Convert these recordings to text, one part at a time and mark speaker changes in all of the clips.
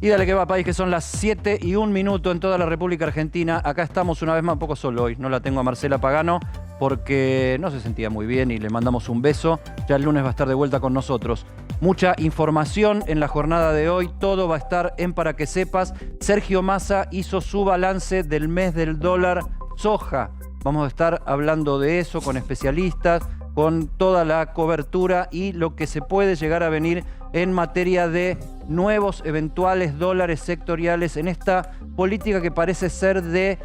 Speaker 1: Y dale que va, país, que son las 7:01 en toda la República Argentina. Acá estamos una vez más, un poco solo hoy. No la tengo a Marcela Pagano porque no se sentía muy bien y le mandamos un beso. Ya el lunes va a estar de vuelta con nosotros. Mucha información en la jornada de hoy. Todo va a estar en Para que Sepas. Sergio Massa hizo su balance del mes del dólar soja. Vamos a estar hablando de eso con especialistas, con toda la cobertura y lo que se puede llegar a venir en materia de nuevos eventuales dólares sectoriales en esta política que parece ser de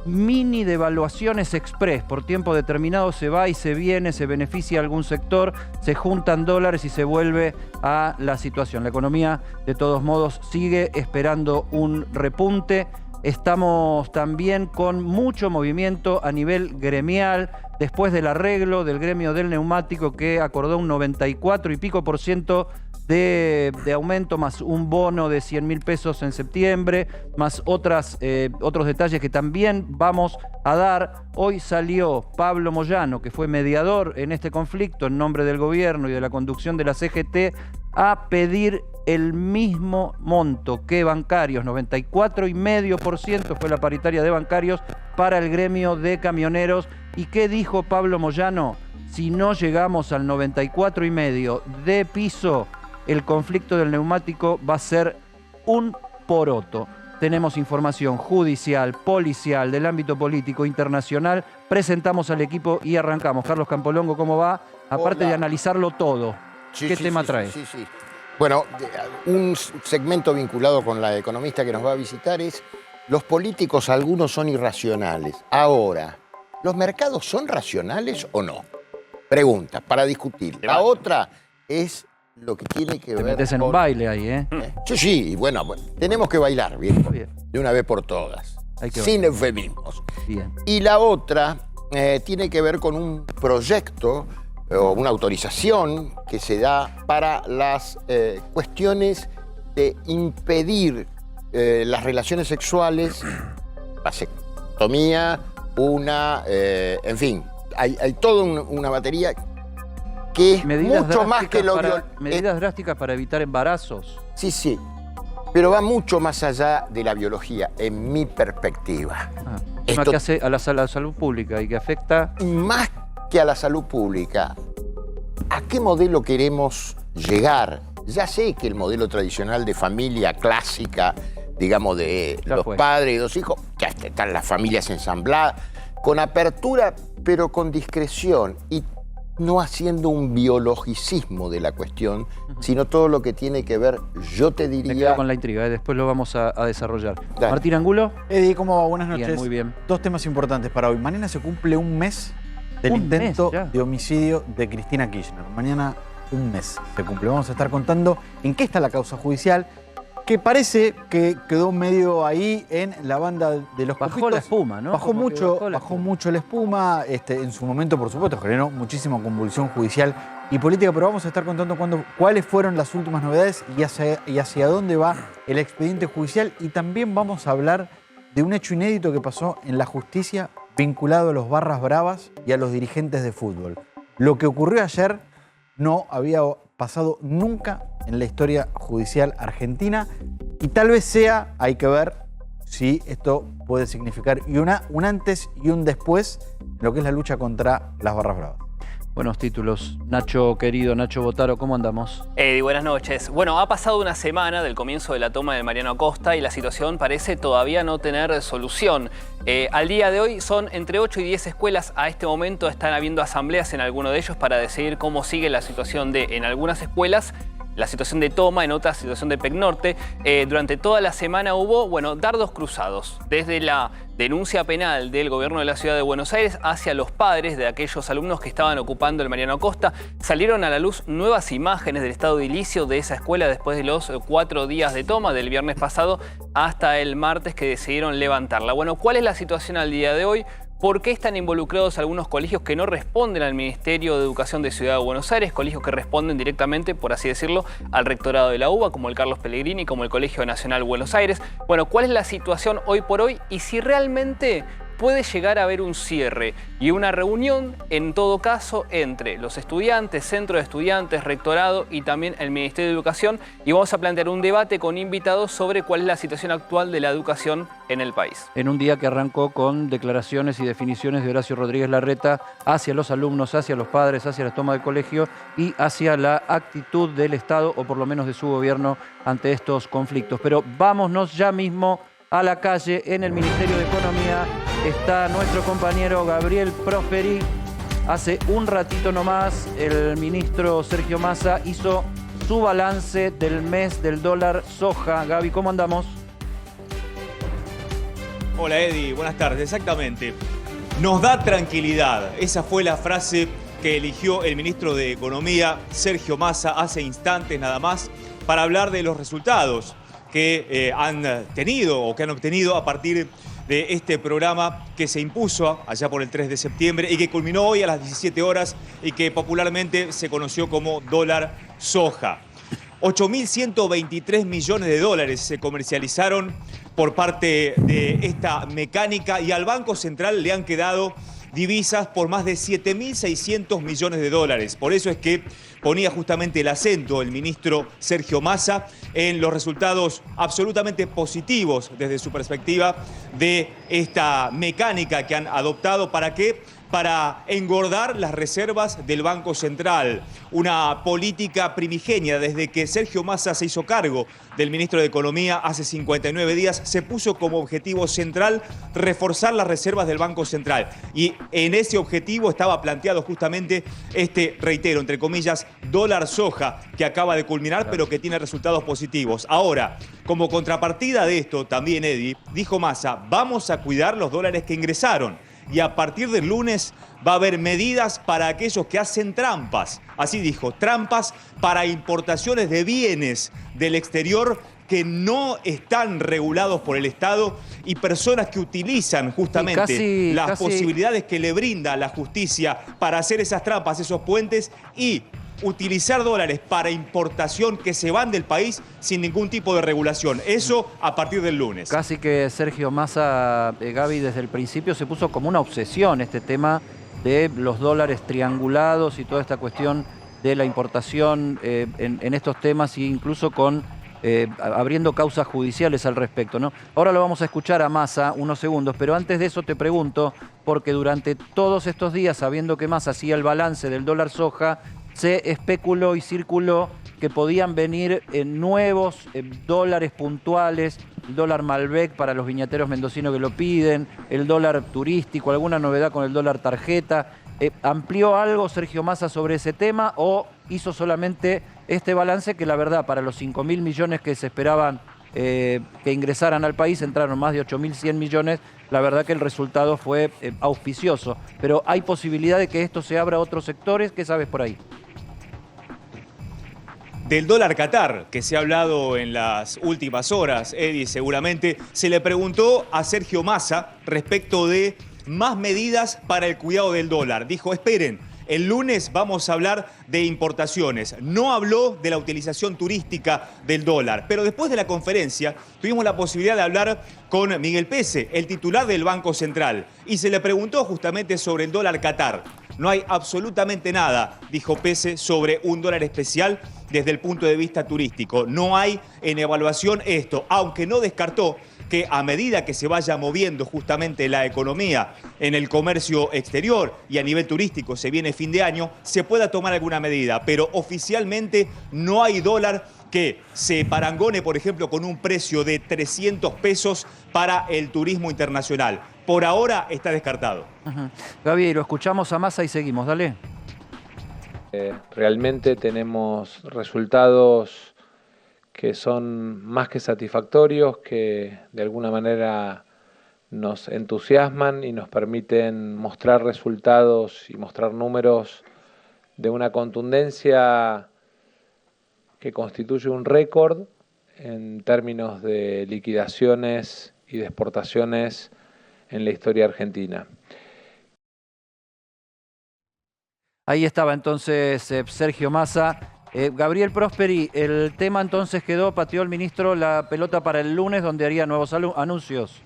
Speaker 1: mini devaluaciones express. Por tiempo determinado se va y se viene, se beneficia algún sector, se juntan dólares y se vuelve a la situación. La economía, de todos modos, sigue esperando un repunte. Estamos también con mucho movimiento a nivel gremial, después del arreglo del gremio del neumático que acordó un 94 y pico % de aumento, más un bono de 100.000 pesos en septiembre, más otros detalles que también vamos a dar. Hoy salió Pablo Moyano, que fue mediador en este conflicto en nombre del gobierno y de la conducción de la CGT, a pedir el mismo monto que bancarios, 94,5% fue la paritaria de bancarios para el gremio de camioneros. ¿Y qué dijo Pablo Moyano? Si no llegamos al 94,5% de piso, el conflicto del neumático va a ser un poroto. Tenemos información judicial, policial, del ámbito político, internacional. Presentamos al equipo y arrancamos. Carlos Campolongo, ¿cómo va? Aparte de analizarlo todo, ¿qué tema trae?
Speaker 2: Sí. Bueno, un segmento vinculado con la economista que nos va a visitar es: los políticos, algunos son irracionales. Ahora, ¿los mercados son racionales o no? Pregunta, para discutir. La otra es lo que tiene que ver.
Speaker 1: Te metes en un baile ahí, ¿eh?
Speaker 2: Sí, bueno, tenemos que bailar, viejo,
Speaker 1: Bien.
Speaker 2: de una vez por todas,
Speaker 1: Hay que
Speaker 2: sin
Speaker 1: bailar.
Speaker 2: eufemismos.
Speaker 1: Bien.
Speaker 2: Y la otra tiene que ver con un proyecto o una autorización que se da para las cuestiones de impedir las relaciones sexuales, vasectomía, en fin, hay toda una batería que es mucho más que lo
Speaker 1: medidas drásticas para evitar embarazos.
Speaker 2: Sí, pero va mucho más allá de la biología, en mi perspectiva.
Speaker 1: Tema que hace a la salud pública y que afecta...
Speaker 2: Más que a la salud pública, ¿a qué modelo queremos llegar? Ya sé que el modelo tradicional de familia clásica, digamos, de los padres y 2 hijos, que hasta están las familias ensambladas, con apertura, pero con discreción, y no haciendo un biologicismo de la cuestión, sino todo lo que tiene que ver, yo te diría...
Speaker 1: Me quedo con la intriga, después lo vamos a desarrollar.
Speaker 2: Dale.
Speaker 1: Martín Angulo.
Speaker 3: Eddie, ¿cómo va? Buenas noches.
Speaker 1: Bien, muy bien.
Speaker 3: 2 temas importantes para hoy. Mañana se cumple un mes del intento de homicidio de Cristina Kirchner. Mañana un mes se cumple. Vamos a estar contando en qué está la causa judicial, que parece que quedó medio ahí en la banda de los
Speaker 1: Bajó
Speaker 3: copitos.
Speaker 1: la espuma, ¿no?
Speaker 3: Bajó mucho la espuma. En su momento, por supuesto, generó muchísima convulsión judicial y política, pero vamos a estar contando cuáles fueron las últimas novedades y hacia dónde va el expediente judicial. Y también vamos a hablar de un hecho inédito que pasó en la justicia vinculado a los barras bravas y a los dirigentes de fútbol. Lo que ocurrió ayer no había pasado nunca en la historia judicial argentina y tal vez hay que ver si esto puede significar un antes y un después en lo que es la lucha contra las barras bravas.
Speaker 1: Buenos títulos. Nacho, querido, Nacho Botaro, ¿cómo andamos?
Speaker 4: Eddie, buenas noches. Bueno, ha pasado una semana del comienzo de la toma de Mariano Acosta y la situación parece todavía no tener solución. Al día de hoy son entre 8 y 10 escuelas. A este momento están habiendo asambleas en alguno de ellos para decidir cómo sigue la situación en algunas escuelas, la situación de toma, en otras situación de PEC Norte. Durante toda la semana hubo, dardos cruzados, desde la denuncia penal del gobierno de la ciudad de Buenos Aires hacia los padres de aquellos alumnos que estaban ocupando el Mariano Acosta. Salieron a la luz nuevas imágenes del estado edilicio de esa escuela después de los 4 días de toma, del viernes pasado hasta el martes que decidieron levantarla. Bueno, ¿cuál es la situación al día de hoy? ¿Por qué están involucrados algunos colegios que no responden al Ministerio de Educación de Ciudad de Buenos Aires? Colegios que responden directamente, por así decirlo, al rectorado de la UBA, como el Carlos Pellegrini, como el Colegio Nacional Buenos Aires. Bueno, ¿cuál es la situación hoy por hoy? Y si realmente puede llegar a haber un cierre y una reunión, en todo caso, entre los estudiantes, centro de estudiantes, rectorado y también el Ministerio de Educación. Y vamos a plantear un debate con invitados sobre cuál es la situación actual de la educación en el país.
Speaker 1: En un día que arrancó con declaraciones y definiciones de Horacio Rodríguez Larreta hacia los alumnos, hacia los padres, hacia la toma del colegio y hacia la actitud del Estado, o por lo menos de su gobierno, ante estos conflictos. Pero vámonos ya mismo a la calle. En el Ministerio de Economía está nuestro compañero Gabriel Prosperi. Hace un ratito nomás el ministro Sergio Massa hizo su balance del mes del dólar soja. Gaby, ¿cómo andamos?
Speaker 5: Hola Eddie, buenas tardes. Exactamente. Nos da tranquilidad. Esa fue la frase que eligió el ministro de Economía, Sergio Massa, hace instantes nada más, para hablar de los resultados que han tenido o que han obtenido a partir de este programa que se impuso allá por el 3 de septiembre y que culminó hoy a las 17 horas y que popularmente se conoció como dólar soja. 8.123 millones de dólares se comercializaron por parte de esta mecánica y al Banco Central le han quedado divisas por más de 7.600 millones de dólares. Por eso es que ponía justamente el acento el ministro Sergio Massa en los resultados absolutamente positivos desde su perspectiva de esta mecánica que han adoptado. ¿Para qué? Para engordar las reservas del Banco Central. Una política primigenia desde que Sergio Massa se hizo cargo del ministro de Economía hace 59 días, se puso como objetivo central reforzar las reservas del Banco Central. Y en ese objetivo estaba planteado justamente este, reitero, entre comillas, dólar soja, que acaba de culminar, pero que tiene resultados positivos. Ahora, como contrapartida de esto, también Eddie, dijo Massa, vamos a cuidar los dólares que ingresaron. Y a partir del lunes va a haber medidas para aquellos que hacen trampas. Así dijo, trampas para importaciones de bienes del exterior que no están regulados por el Estado y personas que utilizan justamente las posibilidades que le brinda la justicia para hacer esas trampas, esos puentes y utilizar dólares para importación que se van del país sin ningún tipo de regulación. Eso a partir del lunes.
Speaker 1: Casi que Sergio Massa, Gaby, desde el principio se puso como una obsesión este tema de los dólares triangulados y toda esta cuestión de la importación en estos temas e incluso con abriendo causas judiciales al respecto, ¿no? Ahora lo vamos a escuchar a Massa unos segundos, pero antes de eso te pregunto, porque durante todos estos días, sabiendo que Massa hacía el balance del dólar soja, se especuló y circuló que podían venir nuevos dólares puntuales, el dólar Malbec para los viñateros mendocinos que lo piden, el dólar turístico, alguna novedad con el dólar tarjeta. ¿Amplió algo Sergio Massa sobre ese tema o hizo solamente este balance que la verdad para los 5.000 millones que se esperaban que ingresaran al país, entraron más de 8.100 millones, la verdad que el resultado fue auspicioso? Pero ¿hay posibilidad de que esto se abra a otros sectores? ¿Qué sabes por ahí?
Speaker 5: Del dólar Qatar, que se ha hablado en las últimas horas, Eddie, seguramente, se le preguntó a Sergio Massa respecto de más medidas para el cuidado del dólar. Dijo, esperen, el lunes vamos a hablar de importaciones. No habló de la utilización turística del dólar. Pero después de la conferencia tuvimos la posibilidad de hablar con Miguel Pese, el titular del Banco Central. Y se le preguntó justamente sobre el dólar Qatar. No hay absolutamente nada, dijo Pese, sobre un dólar especial desde el punto de vista turístico. No hay en evaluación esto, aunque no descartó que a medida que se vaya moviendo justamente la economía en el comercio exterior y a nivel turístico, se viene fin de año, se pueda tomar alguna medida. Pero oficialmente no hay dólar que se parangone, por ejemplo, con un precio de 300 pesos para el turismo internacional. Por ahora está descartado.
Speaker 1: Gaby, lo escuchamos a Massa y seguimos, dale.
Speaker 6: Realmente tenemos resultados que son más que satisfactorios, que de alguna manera nos entusiasman y nos permiten mostrar resultados y mostrar números de una contundencia que constituye un récord en términos de liquidaciones y de exportaciones en la historia argentina.
Speaker 1: Ahí estaba entonces Sergio Massa. Gabriel Prosperi, el tema entonces quedó, pateó el ministro la pelota para el lunes, donde haría nuevos anuncios.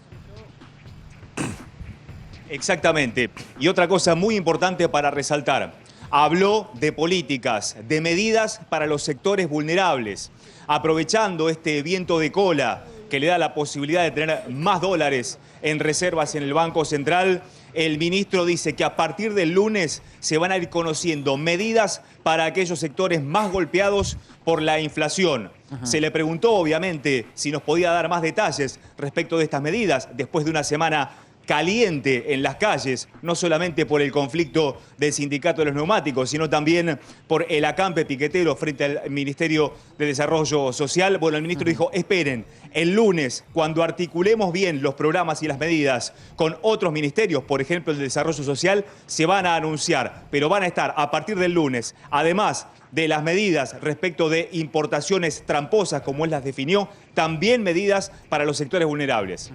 Speaker 5: Exactamente. Y otra cosa muy importante para resaltar. Habló de políticas, de medidas para los sectores vulnerables, aprovechando este viento de cola que le da la posibilidad de tener más dólares en reservas en el Banco Central. El ministro dice que a partir del lunes se van a ir conociendo medidas para aquellos sectores más golpeados por la inflación. Se le preguntó, obviamente, si nos podía dar más detalles respecto de estas medidas después de una semana caliente en las calles, no solamente por el conflicto del sindicato de los neumáticos, sino también por el acampe piquetero frente al Ministerio de Desarrollo Social. Bueno, el ministro dijo, esperen, el lunes, cuando articulemos bien los programas y las medidas con otros ministerios, por ejemplo el de Desarrollo Social, se van a anunciar, pero van a estar a partir del lunes, además de las medidas respecto de importaciones tramposas, como él las definió, también medidas para los sectores vulnerables.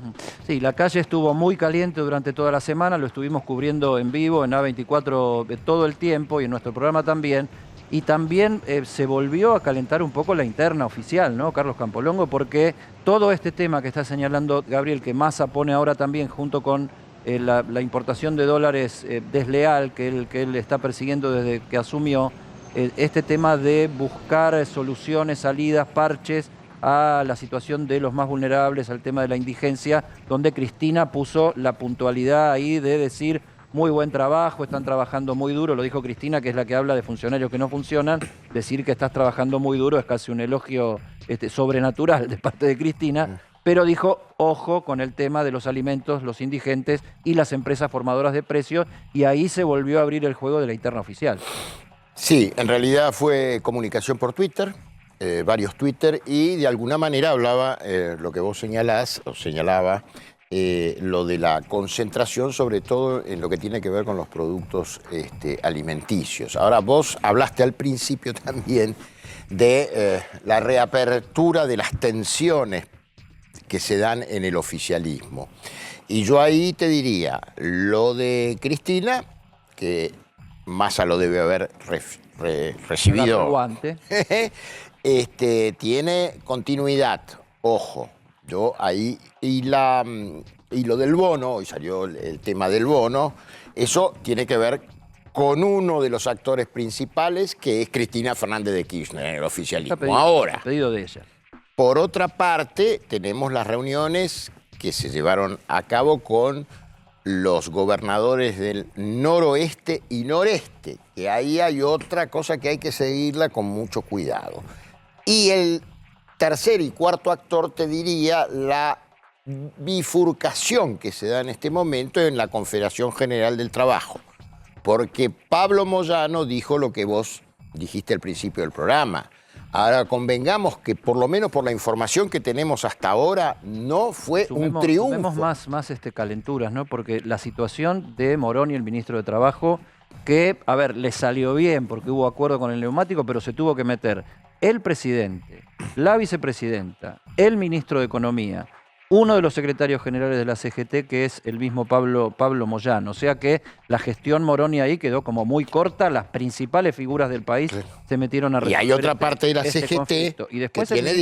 Speaker 1: Sí, la calle estuvo muy caliente durante toda la semana, lo estuvimos cubriendo en vivo, en A24 todo el tiempo y en nuestro programa también. Y también se volvió a calentar un poco la interna oficial, ¿no, Carlos Campolongo? Porque todo este tema que está señalando Gabriel, que Massa pone ahora también junto con la importación de dólares desleal que él está persiguiendo desde que asumió, este tema de buscar soluciones, salidas, parches a la situación de los más vulnerables, al tema de la indigencia, donde Cristina puso la puntualidad ahí de decir muy buen trabajo, están trabajando muy duro, lo dijo Cristina, que es la que habla de funcionarios que no funcionan, decir que estás trabajando muy duro es casi un elogio sobrenatural de parte de Cristina, pero dijo, ojo con el tema de los alimentos, los indigentes y las empresas formadoras de precios, y ahí se volvió a abrir el juego de la interna oficial.
Speaker 2: Sí, en realidad fue comunicación por Twitter, varios Twitter, y de alguna manera hablaba lo que vos señalás, o señalaba, lo de la concentración, sobre todo en lo que tiene que ver con los productos alimenticios. Ahora, vos hablaste al principio también de la reapertura de las tensiones que se dan en el oficialismo. Y yo ahí te diría, lo de Cristina, que Massa lo debe haber recibido, tiene continuidad, ojo. Yo ahí, y lo del bono, hoy salió el tema del bono, eso tiene que ver con uno de los actores principales, que es Cristina Fernández de Kirchner, en el oficialismo. Ahora,
Speaker 1: pedido de ella.
Speaker 2: Por otra parte, tenemos las reuniones que se llevaron a cabo con los gobernadores del noroeste y noreste, que ahí hay otra cosa que hay que seguirla con mucho cuidado. Y el tercer y cuarto actor, te diría, la bifurcación que se da en este momento en la Confederación General del Trabajo. Porque Pablo Moyano dijo lo que vos dijiste al principio del programa. Ahora convengamos que por lo menos por la información que tenemos hasta ahora no fue un triunfo.
Speaker 1: Tenemos más calenturas, ¿no? Porque la situación de Morón y el ministro de Trabajo, que, a ver, le salió bien porque hubo acuerdo con el neumático, pero se tuvo que meter el presidente, la vicepresidenta, el ministro de Economía, uno de los secretarios generales de la CGT, que es el mismo Pablo Moyano. O sea que la gestión Moroni ahí quedó como muy corta, las principales figuras del país se metieron a resolver.
Speaker 2: Y hay otra parte de la CGT
Speaker 1: conflicto. Y después
Speaker 2: que tiene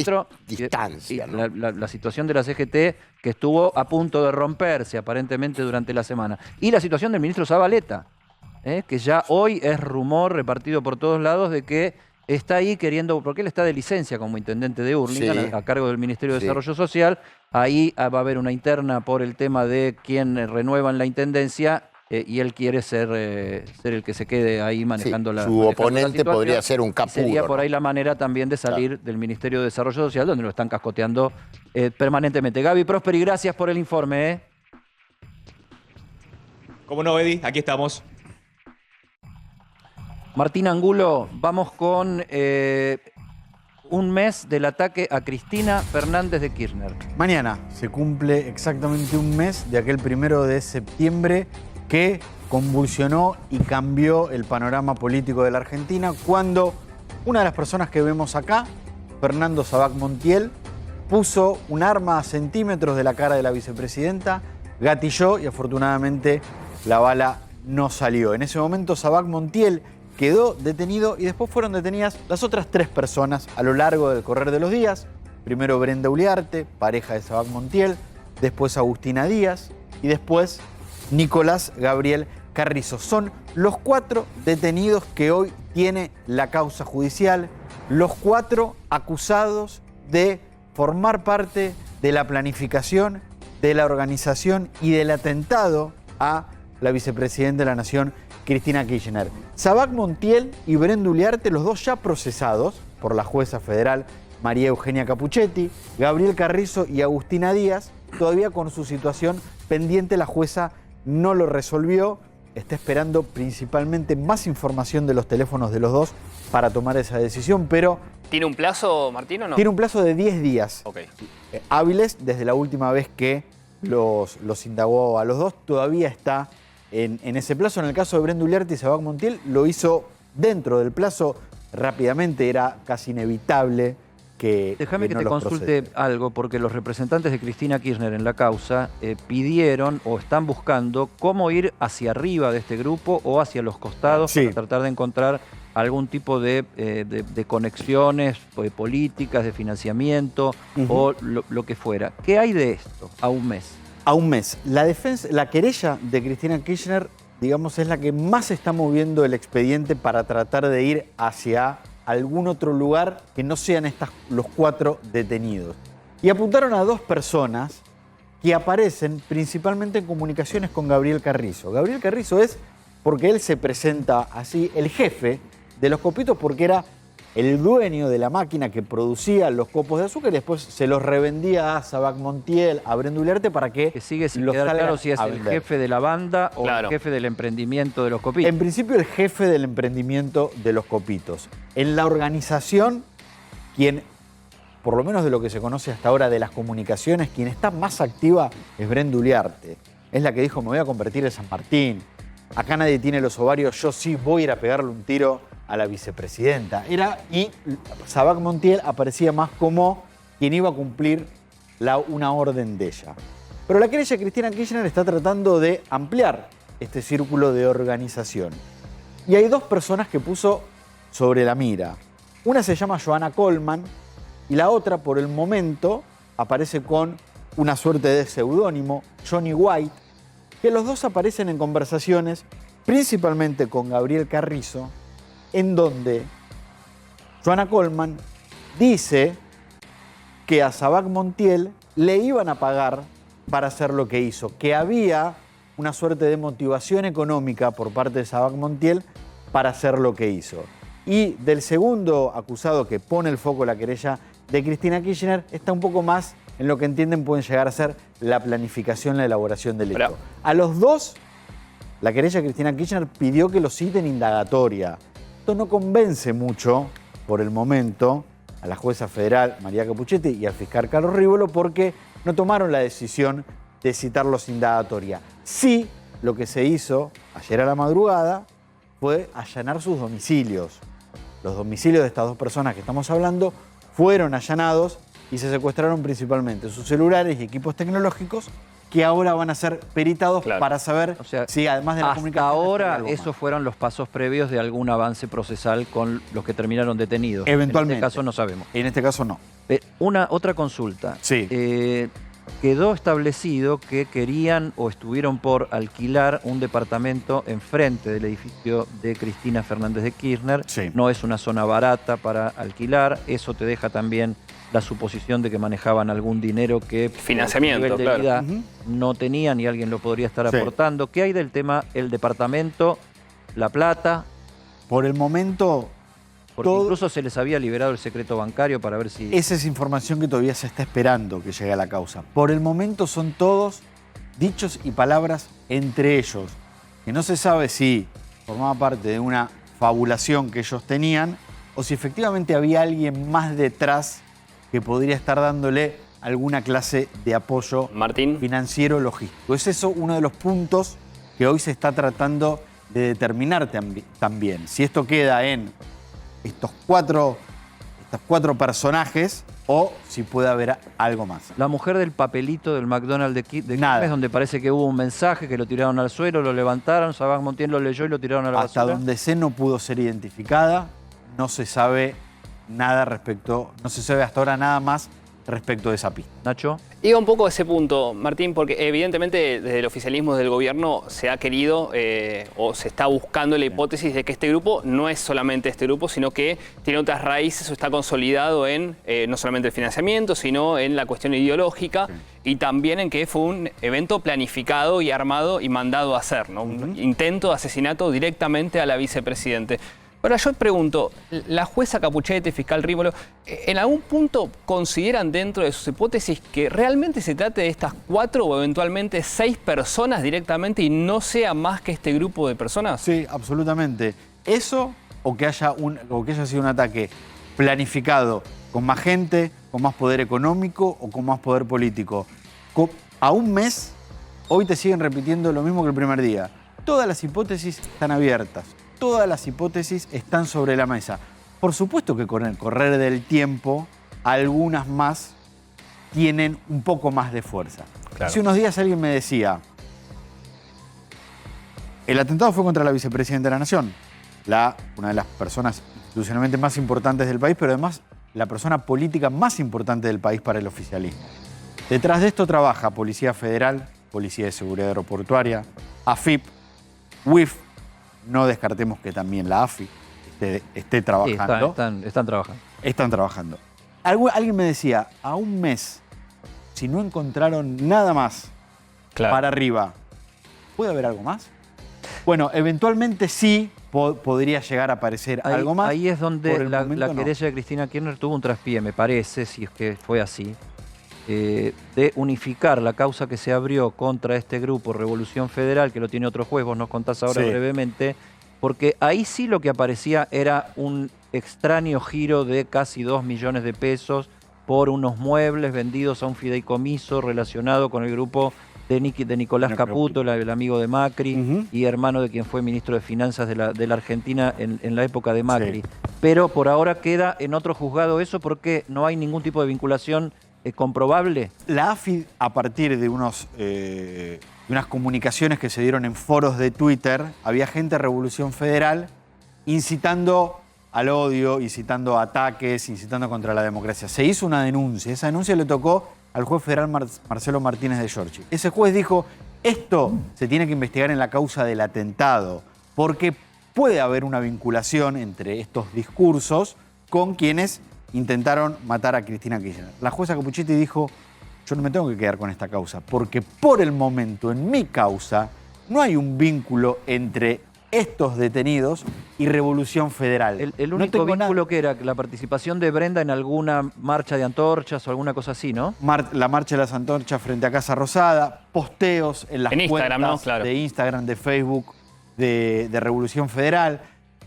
Speaker 1: distancia,
Speaker 2: ¿no?
Speaker 1: La situación de la CGT, que estuvo a punto de romperse aparentemente durante la semana. Y la situación del ministro Zabaleta, que ya hoy es rumor repartido por todos lados de que está ahí queriendo, porque él está de licencia como intendente de Hurlingham, a cargo del Ministerio de Desarrollo Social. Ahí va a haber una interna por el tema de quién renueva en la intendencia y él quiere ser el que se quede ahí manejando
Speaker 2: su oponente podría ser un Capurro.
Speaker 1: Sería por ahí la manera también de salir del Ministerio de Desarrollo Social, donde lo están cascoteando permanentemente. Gaby Prosperi, gracias por el informe.
Speaker 5: ¿Cómo no, Eddie? Aquí estamos.
Speaker 1: Martín Angulo, vamos con un mes del ataque a Cristina Fernández de Kirchner.
Speaker 3: Mañana se cumple exactamente un mes de aquel 1 de septiembre que convulsionó y cambió el panorama político de la Argentina, cuando una de las personas que vemos acá, Fernando Sabac Montiel, puso un arma a centímetros de la cara de la vicepresidenta, gatilló y afortunadamente la bala no salió. En ese momento Sabac Montiel quedó detenido y después fueron detenidas las otras 3 personas a lo largo del correr de los días. Primero Brenda Uliarte, pareja de Sabac Montiel, después Agustina Díaz y después Nicolás Gabriel Carrizo. Son los 4 detenidos que hoy tiene la causa judicial, los 4 acusados de formar parte de la planificación, de la organización y del atentado a la vicepresidenta de la Nación, Cristina Kirchner. Sabac Montiel y Brenda Uliarte, los dos ya procesados por la jueza federal María Eugenia Capuchetti, Gabriel Carrizo y Agustina Díaz, todavía con su situación pendiente. La jueza no lo resolvió, está esperando principalmente más información de los teléfonos de los dos para tomar esa decisión, pero...
Speaker 4: ¿Tiene un plazo, Martín, o no?
Speaker 3: Tiene un plazo de 10 días
Speaker 4: Okay.
Speaker 3: Hábiles desde la última vez que los indagó a los dos. Todavía está en ese plazo. En el caso de Brenda Uliarte y Sabac Montiel lo hizo dentro del plazo rápidamente, era casi inevitable que
Speaker 1: Déjame que
Speaker 3: no
Speaker 1: te
Speaker 3: los
Speaker 1: consulte
Speaker 3: procese.
Speaker 1: algo, porque los representantes de Cristina Kirchner en la causa pidieron o están buscando cómo ir hacia arriba de este grupo o hacia los costados
Speaker 3: Sí.
Speaker 1: para tratar de encontrar algún tipo de conexiones políticas, de financiamiento o lo que fuera. ¿Qué hay de esto a un mes?
Speaker 3: A un mes. La querella de Cristina Kirchner, digamos, es la que más está moviendo el expediente para tratar de ir hacia algún otro lugar que no sean los 4 detenidos. Y apuntaron a 2 personas que aparecen principalmente en comunicaciones con Gabriel Carrizo. Gabriel Carrizo es, porque él se presenta así, el jefe de los copitos, porque era el dueño de la máquina que producía los copos de azúcar y después se los revendía a Sabac Montiel, a Brenda Uliarte para que
Speaker 1: sigue sin
Speaker 3: los
Speaker 1: quedar
Speaker 3: salgan
Speaker 1: claro si es
Speaker 3: a
Speaker 1: el
Speaker 3: vender.
Speaker 1: jefe de la banda o
Speaker 4: Claro.
Speaker 1: el jefe del emprendimiento de los copitos.
Speaker 3: En principio, el jefe del emprendimiento de los copitos. En la organización, quien, por lo menos de lo que se conoce hasta ahora de las comunicaciones, quien está más activa es Brenda Uliarte. Es la que dijo, me voy a convertir en San Martín. Acá nadie tiene los ovarios, yo sí voy a ir a pegarle un tiro a la vicepresidenta. Y Sabac Montiel aparecía más como quien iba a cumplir una orden de ella. Pero la querella de Cristina Kirchner está tratando de ampliar este círculo de organización. Y hay 2 personas que puso sobre la mira. Una se llama Johanna Coleman y la otra, por el momento, aparece con una suerte de seudónimo, Johnny White, que los dos aparecen en conversaciones, principalmente con Gabriel Carrizo, en donde Johanna Coleman dice que a Sabac Montiel le iban a pagar para hacer lo que hizo, que había una suerte de motivación económica por parte de Sabac Montiel para hacer lo que hizo. Y del segundo acusado que pone el foco en la querella de Cristina Kirchner está un poco más en lo que entienden pueden llegar a ser la planificación, la elaboración del hecho. A los dos, la querella de Cristina Kirchner pidió que los citen indagatoria. Esto no convence mucho, por el momento, a la jueza federal María Capuchetti y al fiscal Carlos Rívolo porque no tomaron la decisión de citarlos indagatoria. Sí, lo que se hizo ayer a la madrugada fue allanar sus domicilios. Los domicilios de estas 2 personas que estamos hablando fueron allanados y se secuestraron principalmente sus celulares y equipos tecnológicos que ahora van a ser peritados para saber si además de la comunicación...
Speaker 1: Hasta ahora esos fueron los pasos previos de algún avance procesal con los que terminaron detenidos.
Speaker 3: Eventualmente.
Speaker 1: En este caso no sabemos.
Speaker 3: En este caso no.
Speaker 1: Otra consulta.
Speaker 3: Sí.
Speaker 1: Quedó establecido que querían o estuvieron por alquilar un departamento enfrente del edificio de Cristina Fernández de Kirchner.
Speaker 3: Sí.
Speaker 1: No es una zona barata para alquilar. Eso te deja también la suposición de que manejaban algún dinero que
Speaker 4: financiamiento,
Speaker 1: por nivel de vida no tenían y alguien lo podría estar aportando. ¿Qué hay del tema, el departamento, la plata?
Speaker 3: Por el momento...
Speaker 1: Porque incluso se les había liberado el secreto bancario para ver si...
Speaker 3: Esa es información que todavía se está esperando que llegue a la causa. Por el momento son todos dichos y palabras entre ellos, que no se sabe si formaba parte de una fabulación que ellos tenían o si efectivamente había alguien más detrás que podría estar dándole alguna clase de apoyo financiero logístico. Es eso uno de los puntos que hoy se está tratando de determinar también. Si esto queda en estos cuatro personajes o si puede haber algo más.
Speaker 1: La mujer del papelito del McDonald's de Quilmes, donde parece que hubo un mensaje que lo tiraron al suelo, lo levantaron, Sabac Montiel lo leyó y lo tiraron a la basura.
Speaker 3: Hasta donde sé no pudo ser identificada, no se sabe nada respecto, no se sabe hasta ahora nada más respecto de esa pista.
Speaker 1: Nacho.
Speaker 4: Iba un poco a ese punto, Martín, porque evidentemente desde el oficialismo del gobierno se ha querido o se está buscando la hipótesis de que este grupo no es solamente este grupo, sino que tiene otras raíces o está consolidado en no solamente el financiamiento, sino en la cuestión ideológica y también en que fue un evento planificado y armado y mandado a hacer, ¿no? Un intento de asesinato directamente a la vicepresidente. Ahora yo pregunto, la jueza Capuchetti, fiscal Rívolo, ¿en algún punto consideran dentro de sus hipótesis que realmente se trate de estas 4 o eventualmente 6 personas directamente y no sea más que este grupo de personas?
Speaker 3: Sí, absolutamente. Eso o que haya sido un ataque planificado con más gente, con más poder económico o con más poder político. A un mes, hoy te siguen repitiendo lo mismo que el primer día. Todas las hipótesis están abiertas. Todas las hipótesis están sobre la mesa. Por supuesto que con el correr del tiempo, algunas más tienen un poco más de fuerza. Claro. Hace unos días alguien me decía, el atentado fue contra la vicepresidenta de la Nación, una de las personas institucionalmente más importantes del país, pero además la persona política más importante del país para el oficialismo. Detrás de esto trabaja Policía Federal, Policía de Seguridad Aeroportuaria, AFIP, UIF, no descartemos que también la AFI esté trabajando.
Speaker 1: Sí, están trabajando.
Speaker 3: Están trabajando. Alguien me decía, a un mes, si no encontraron nada más para arriba, ¿puede haber algo más? Bueno, eventualmente sí podría llegar a aparecer algo más.
Speaker 1: Ahí es donde la querella de Cristina Kirchner tuvo un traspié, me parece, si es que fue así, de unificar la causa que se abrió contra este grupo Revolución Federal, que lo tiene otro juez, vos nos contás ahora brevemente, porque ahí sí lo que aparecía era un extraño giro de casi 2 millones de pesos por unos muebles vendidos a un fideicomiso relacionado con el grupo de Nicolás Caputo, el amigo de Macri y hermano de quien fue ministro de Finanzas de la Argentina en la época de Macri. Sí. Pero por ahora queda en otro juzgado eso porque no hay ningún tipo de vinculación comprobable.
Speaker 3: La AFI, a partir de unas comunicaciones que se dieron en foros de Twitter, había gente de Revolución Federal incitando al odio, incitando a ataques, incitando contra la democracia. Se hizo una denuncia. Esa denuncia le tocó al juez federal Marcelo Martínez de Giorgi. Ese juez dijo, esto se tiene que investigar en la causa del atentado, porque puede haber una vinculación entre estos discursos con quienes intentaron matar a Cristina Kirchner. La jueza Capuchetti dijo, yo no me tengo que quedar con esta causa, porque por el momento en mi causa no hay un vínculo entre estos detenidos y Revolución Federal.
Speaker 1: El único vínculo que era la participación de Brenda en alguna marcha de antorchas o alguna cosa así, ¿no?
Speaker 3: La marcha de las antorchas frente a Casa Rosada, posteos en las cuentas
Speaker 4: Instagram, ¿no? Claro.
Speaker 3: De Instagram, de Facebook, de Revolución Federal,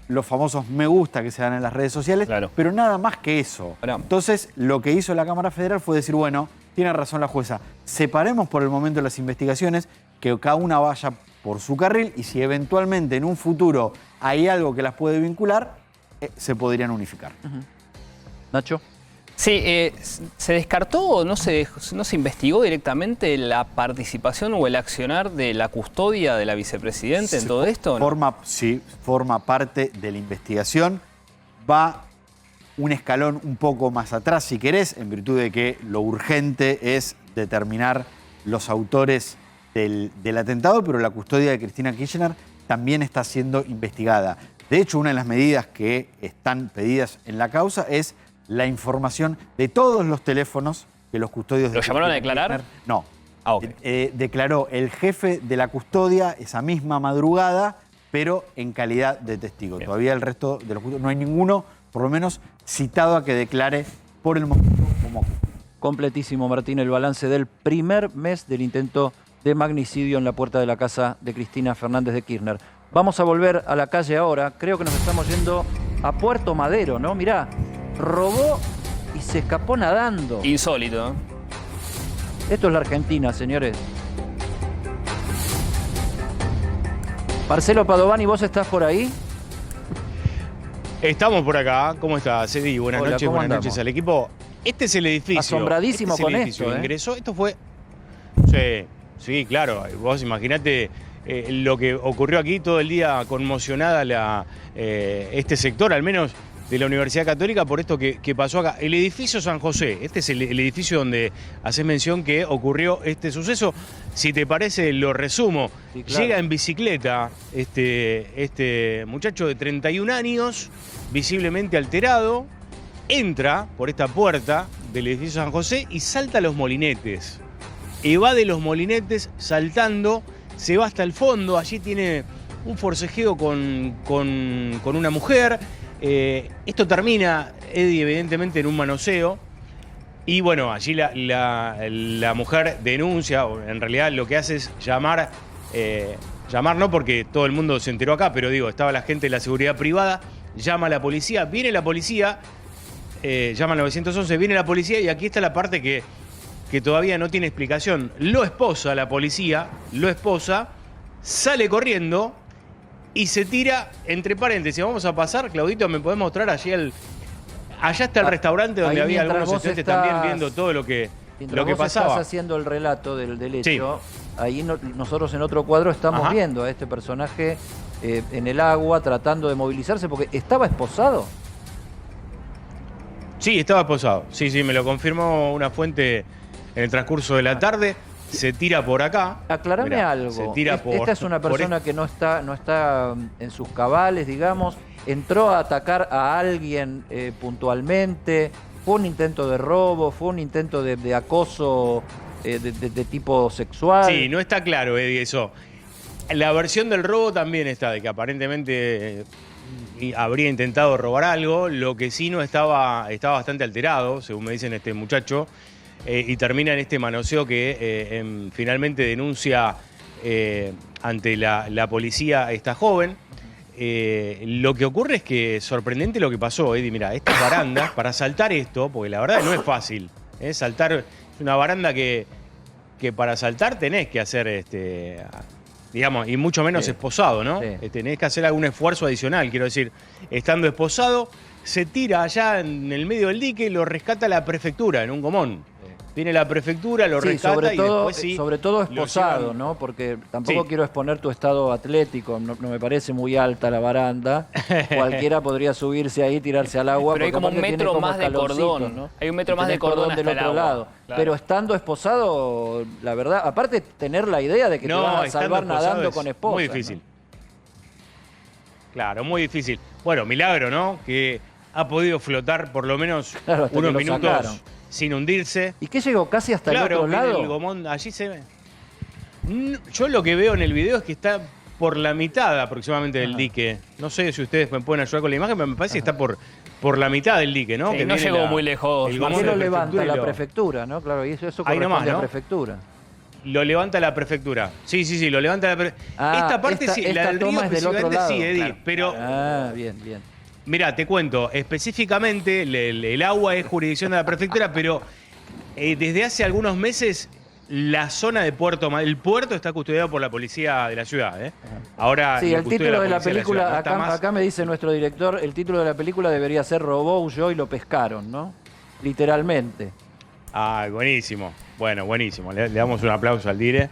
Speaker 3: los famosos me gusta que se dan en las redes sociales, pero nada más que eso. Entonces, lo que hizo la Cámara Federal fue decir, bueno, tiene razón la jueza, separemos por el momento las investigaciones, que cada una vaya por su carril y si eventualmente en un futuro hay algo que las puede vincular, se podrían unificar.
Speaker 1: Nacho.
Speaker 4: Sí, ¿se descartó o no se investigó directamente la participación o el accionar de la custodia de la vicepresidenta en todo esto?
Speaker 3: Sí, forma parte de la investigación. Va un escalón un poco más atrás, si querés, en virtud de que lo urgente es determinar los autores del atentado, pero la custodia de Cristina Kirchner también está siendo investigada. De hecho, una de las medidas que están pedidas en la causa es la información de todos los teléfonos que los custodios...
Speaker 4: ¿Lo llamaron a declarar?
Speaker 3: No.
Speaker 4: Okay.
Speaker 3: Declaró el jefe de la custodia esa misma madrugada, pero en calidad de testigo. Bien. Todavía el resto de los custodios, no hay ninguno, por lo menos, citado a que declare por el momento como...
Speaker 1: Completísimo, Martín, el balance del primer mes del intento de magnicidio en la puerta de la casa de Cristina Fernández de Kirchner. Vamos a volver a la calle ahora. Creo que nos estamos yendo a Puerto Madero, ¿no? Mirá, robó y se escapó nadando.
Speaker 4: Insólito.
Speaker 1: Esto es la Argentina, señores. Marcelo Padovani, ¿vos estás por ahí?
Speaker 7: Estamos por acá. ¿Cómo estás, Cedi? Buenas noches, buenas noches al equipo. Este es el edificio.
Speaker 1: Asombradísimo con esto,
Speaker 7: ingresó. Esto fue... Sí, claro. Vos imaginate lo que ocurrió aquí todo el día, conmocionada este sector, al menos de la Universidad Católica por esto que pasó acá. El edificio San José, este es el edificio donde haces mención que ocurrió este suceso. Si te parece, lo resumo. Sí, claro. Llega en bicicleta este muchacho de 31 años, visiblemente alterado, entra por esta puerta del edificio San José y salta a los molinetes. Evade los molinetes saltando, se va hasta el fondo, allí tiene un forcejeo con una mujer. Esto termina, Eddie, evidentemente en un manoseo. Y bueno, allí la mujer denuncia, o en realidad lo que hace es llamar no porque todo el mundo se enteró acá, pero digo, estaba la gente de la seguridad privada, llama a la policía, viene la policía, llama al 911, viene la policía y aquí está la parte que todavía no tiene explicación. Lo esposa la policía, sale corriendo y se tira, entre paréntesis, vamos a pasar, Claudito, ¿me podés mostrar allí allá está el restaurante donde había algunos estudiantes también viendo todo lo que pasaba?
Speaker 1: Estás haciendo el relato del hecho, sí. Ahí nosotros en otro cuadro estamos viendo a este personaje en el agua tratando de movilizarse porque estaba esposado.
Speaker 7: Sí, estaba esposado. Sí, me lo confirmó una fuente en el transcurso de la tarde. Se tira por acá.
Speaker 1: Aclarame algo.
Speaker 7: Se tira
Speaker 1: esta es una persona que no está en sus cabales, digamos. Entró a atacar a alguien puntualmente. Fue un intento de robo, fue un intento de acoso de tipo sexual.
Speaker 7: Sí, no está claro, Eddie, eso. La versión del robo también está, de que aparentemente habría intentado robar algo. Lo que sí no estaba bastante alterado, según me dicen este muchacho. Y termina en este manoseo que finalmente denuncia ante la policía a esta joven. Lo que ocurre es que sorprendente lo que pasó, Eddie. Mira, estas barandas, para saltar esto, porque la verdad no es fácil, saltar es una baranda que para saltar tenés que hacer, digamos, y mucho menos esposado, ¿no? Sí. Tenés que hacer algún esfuerzo adicional, quiero decir, estando esposado, se tira allá en el medio del dique y lo rescata la prefectura en un gomón. Viene la prefectura, lo rescata y después sí.
Speaker 1: Sobre todo esposado, ¿no? Porque tampoco quiero exponer tu estado atlético, no me parece muy alta la baranda. Cualquiera podría subirse ahí, tirarse al agua.
Speaker 4: Pero hay como un metro más de cordón, ¿no? Hay un metro más de cordón hasta
Speaker 1: del otro lado. Claro. Pero estando esposado, la verdad, aparte tener la idea de que te vas a salvar nadando con esposa.
Speaker 7: Muy difícil.
Speaker 1: ¿No?
Speaker 7: Claro, muy difícil. Bueno, milagro, ¿no? Que ha podido flotar por lo menos unos minutos sin hundirse.
Speaker 1: ¿Y qué llegó casi hasta el otro lado?
Speaker 7: El gomón, allí se ve. Yo lo que veo en el video es que está por la mitad aproximadamente del dique. No sé si ustedes me pueden ayudar con la imagen, pero me parece que está por la mitad del dique, ¿no?
Speaker 4: Sí,
Speaker 7: que
Speaker 4: no llegó muy lejos.
Speaker 1: ¿Por qué lo levanta la prefectura, no? Claro, y eso corresponde a la prefectura.
Speaker 7: Lo levanta la prefectura. Sí, lo levanta la prefectura. Esta parte sí, la del río específicamente sí, Eddie, claro. Pero...
Speaker 1: bien.
Speaker 7: Mirá, te cuento, específicamente el agua es jurisdicción de la prefectura, pero desde hace algunos meses la zona de el puerto está custodiado por la policía de la ciudad. Ahora
Speaker 1: sí, el título de la película, acá me dice nuestro director, el título de la película debería ser Robó, huyó y lo pescaron, ¿no? Literalmente.
Speaker 7: Ah, buenísimo. Bueno, buenísimo. Le damos un aplauso al dire.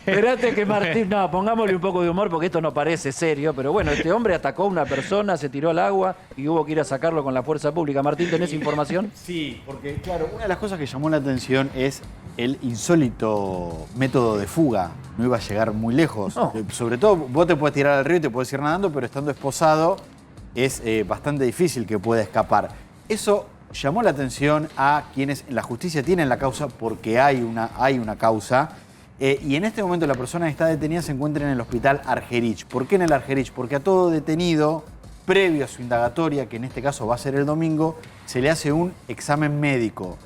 Speaker 1: Espérate que Martín... No, pongámosle un poco de humor porque esto no parece serio, pero bueno, este hombre atacó a una persona, se tiró al agua y hubo que ir a sacarlo con la fuerza pública. Martín, ¿tenés información?
Speaker 3: Sí, porque claro, una de las cosas que llamó la atención es el insólito método de fuga. No iba a llegar muy lejos. No. Sobre todo, vos te puedes tirar al río y te puedes ir nadando, pero estando esposado es bastante difícil que pueda escapar. Eso llamó la atención a quienes en la justicia tienen la causa porque hay una causa. Y en este momento la persona que está detenida se encuentra en el hospital Argerich. ¿Por qué en el Argerich? Porque a todo detenido, previo a su indagatoria, que en este caso va a ser el domingo, se le hace un examen médico.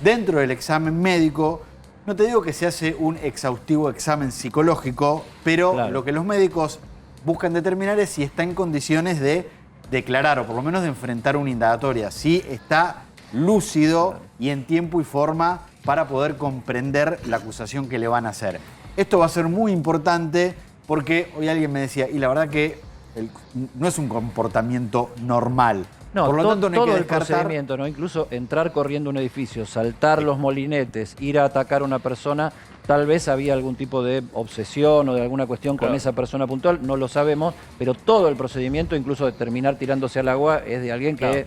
Speaker 3: Dentro del examen médico, no te digo que se hace un exhaustivo examen psicológico, pero claro, lo que los médicos buscan determinar es si está en condiciones de declarar o por lo menos de enfrentar una indagatoria, si está lúcido y en tiempo y forma para poder comprender la acusación que le van a hacer. Esto va a ser muy importante porque hoy alguien me decía, y la verdad que no es un comportamiento normal.
Speaker 1: No,
Speaker 3: por lo tanto, no hay
Speaker 1: todo
Speaker 3: que
Speaker 1: el
Speaker 3: descartar...
Speaker 1: procedimiento, ¿no? Incluso entrar corriendo a un edificio, saltar los molinetes, ir a atacar a una persona, tal vez había algún tipo de obsesión o de alguna cuestión con esa persona puntual, no lo sabemos, pero todo el procedimiento, incluso de terminar tirándose al agua, es de alguien que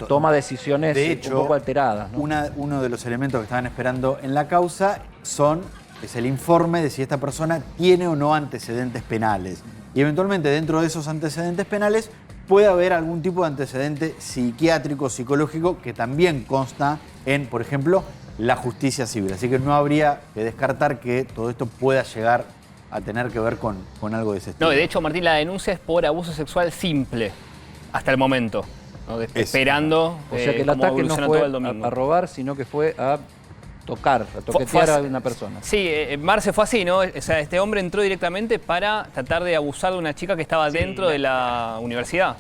Speaker 1: toma decisiones
Speaker 3: de hecho,
Speaker 1: un poco alteradas, ¿no?
Speaker 3: Uno de los elementos que estaban esperando en la causa es el informe de si esta persona tiene o no antecedentes penales. Y eventualmente dentro de esos antecedentes penales puede haber algún tipo de antecedente psiquiátrico, psicológico, que también consta en, por ejemplo, la justicia civil. Así que no habría que descartar que todo esto pueda llegar a tener que ver con algo de ese estilo.
Speaker 4: No, de hecho, Martín, la denuncia es por abuso sexual simple, hasta el momento. ¿No? Esperando
Speaker 1: o sea que el ataque no fue a robar, sino que fue a tocar, a toquetear a una persona.
Speaker 4: Sí, Marce fue así, ¿no? O sea, este hombre entró directamente para tratar de abusar de una chica que estaba dentro de la universidad.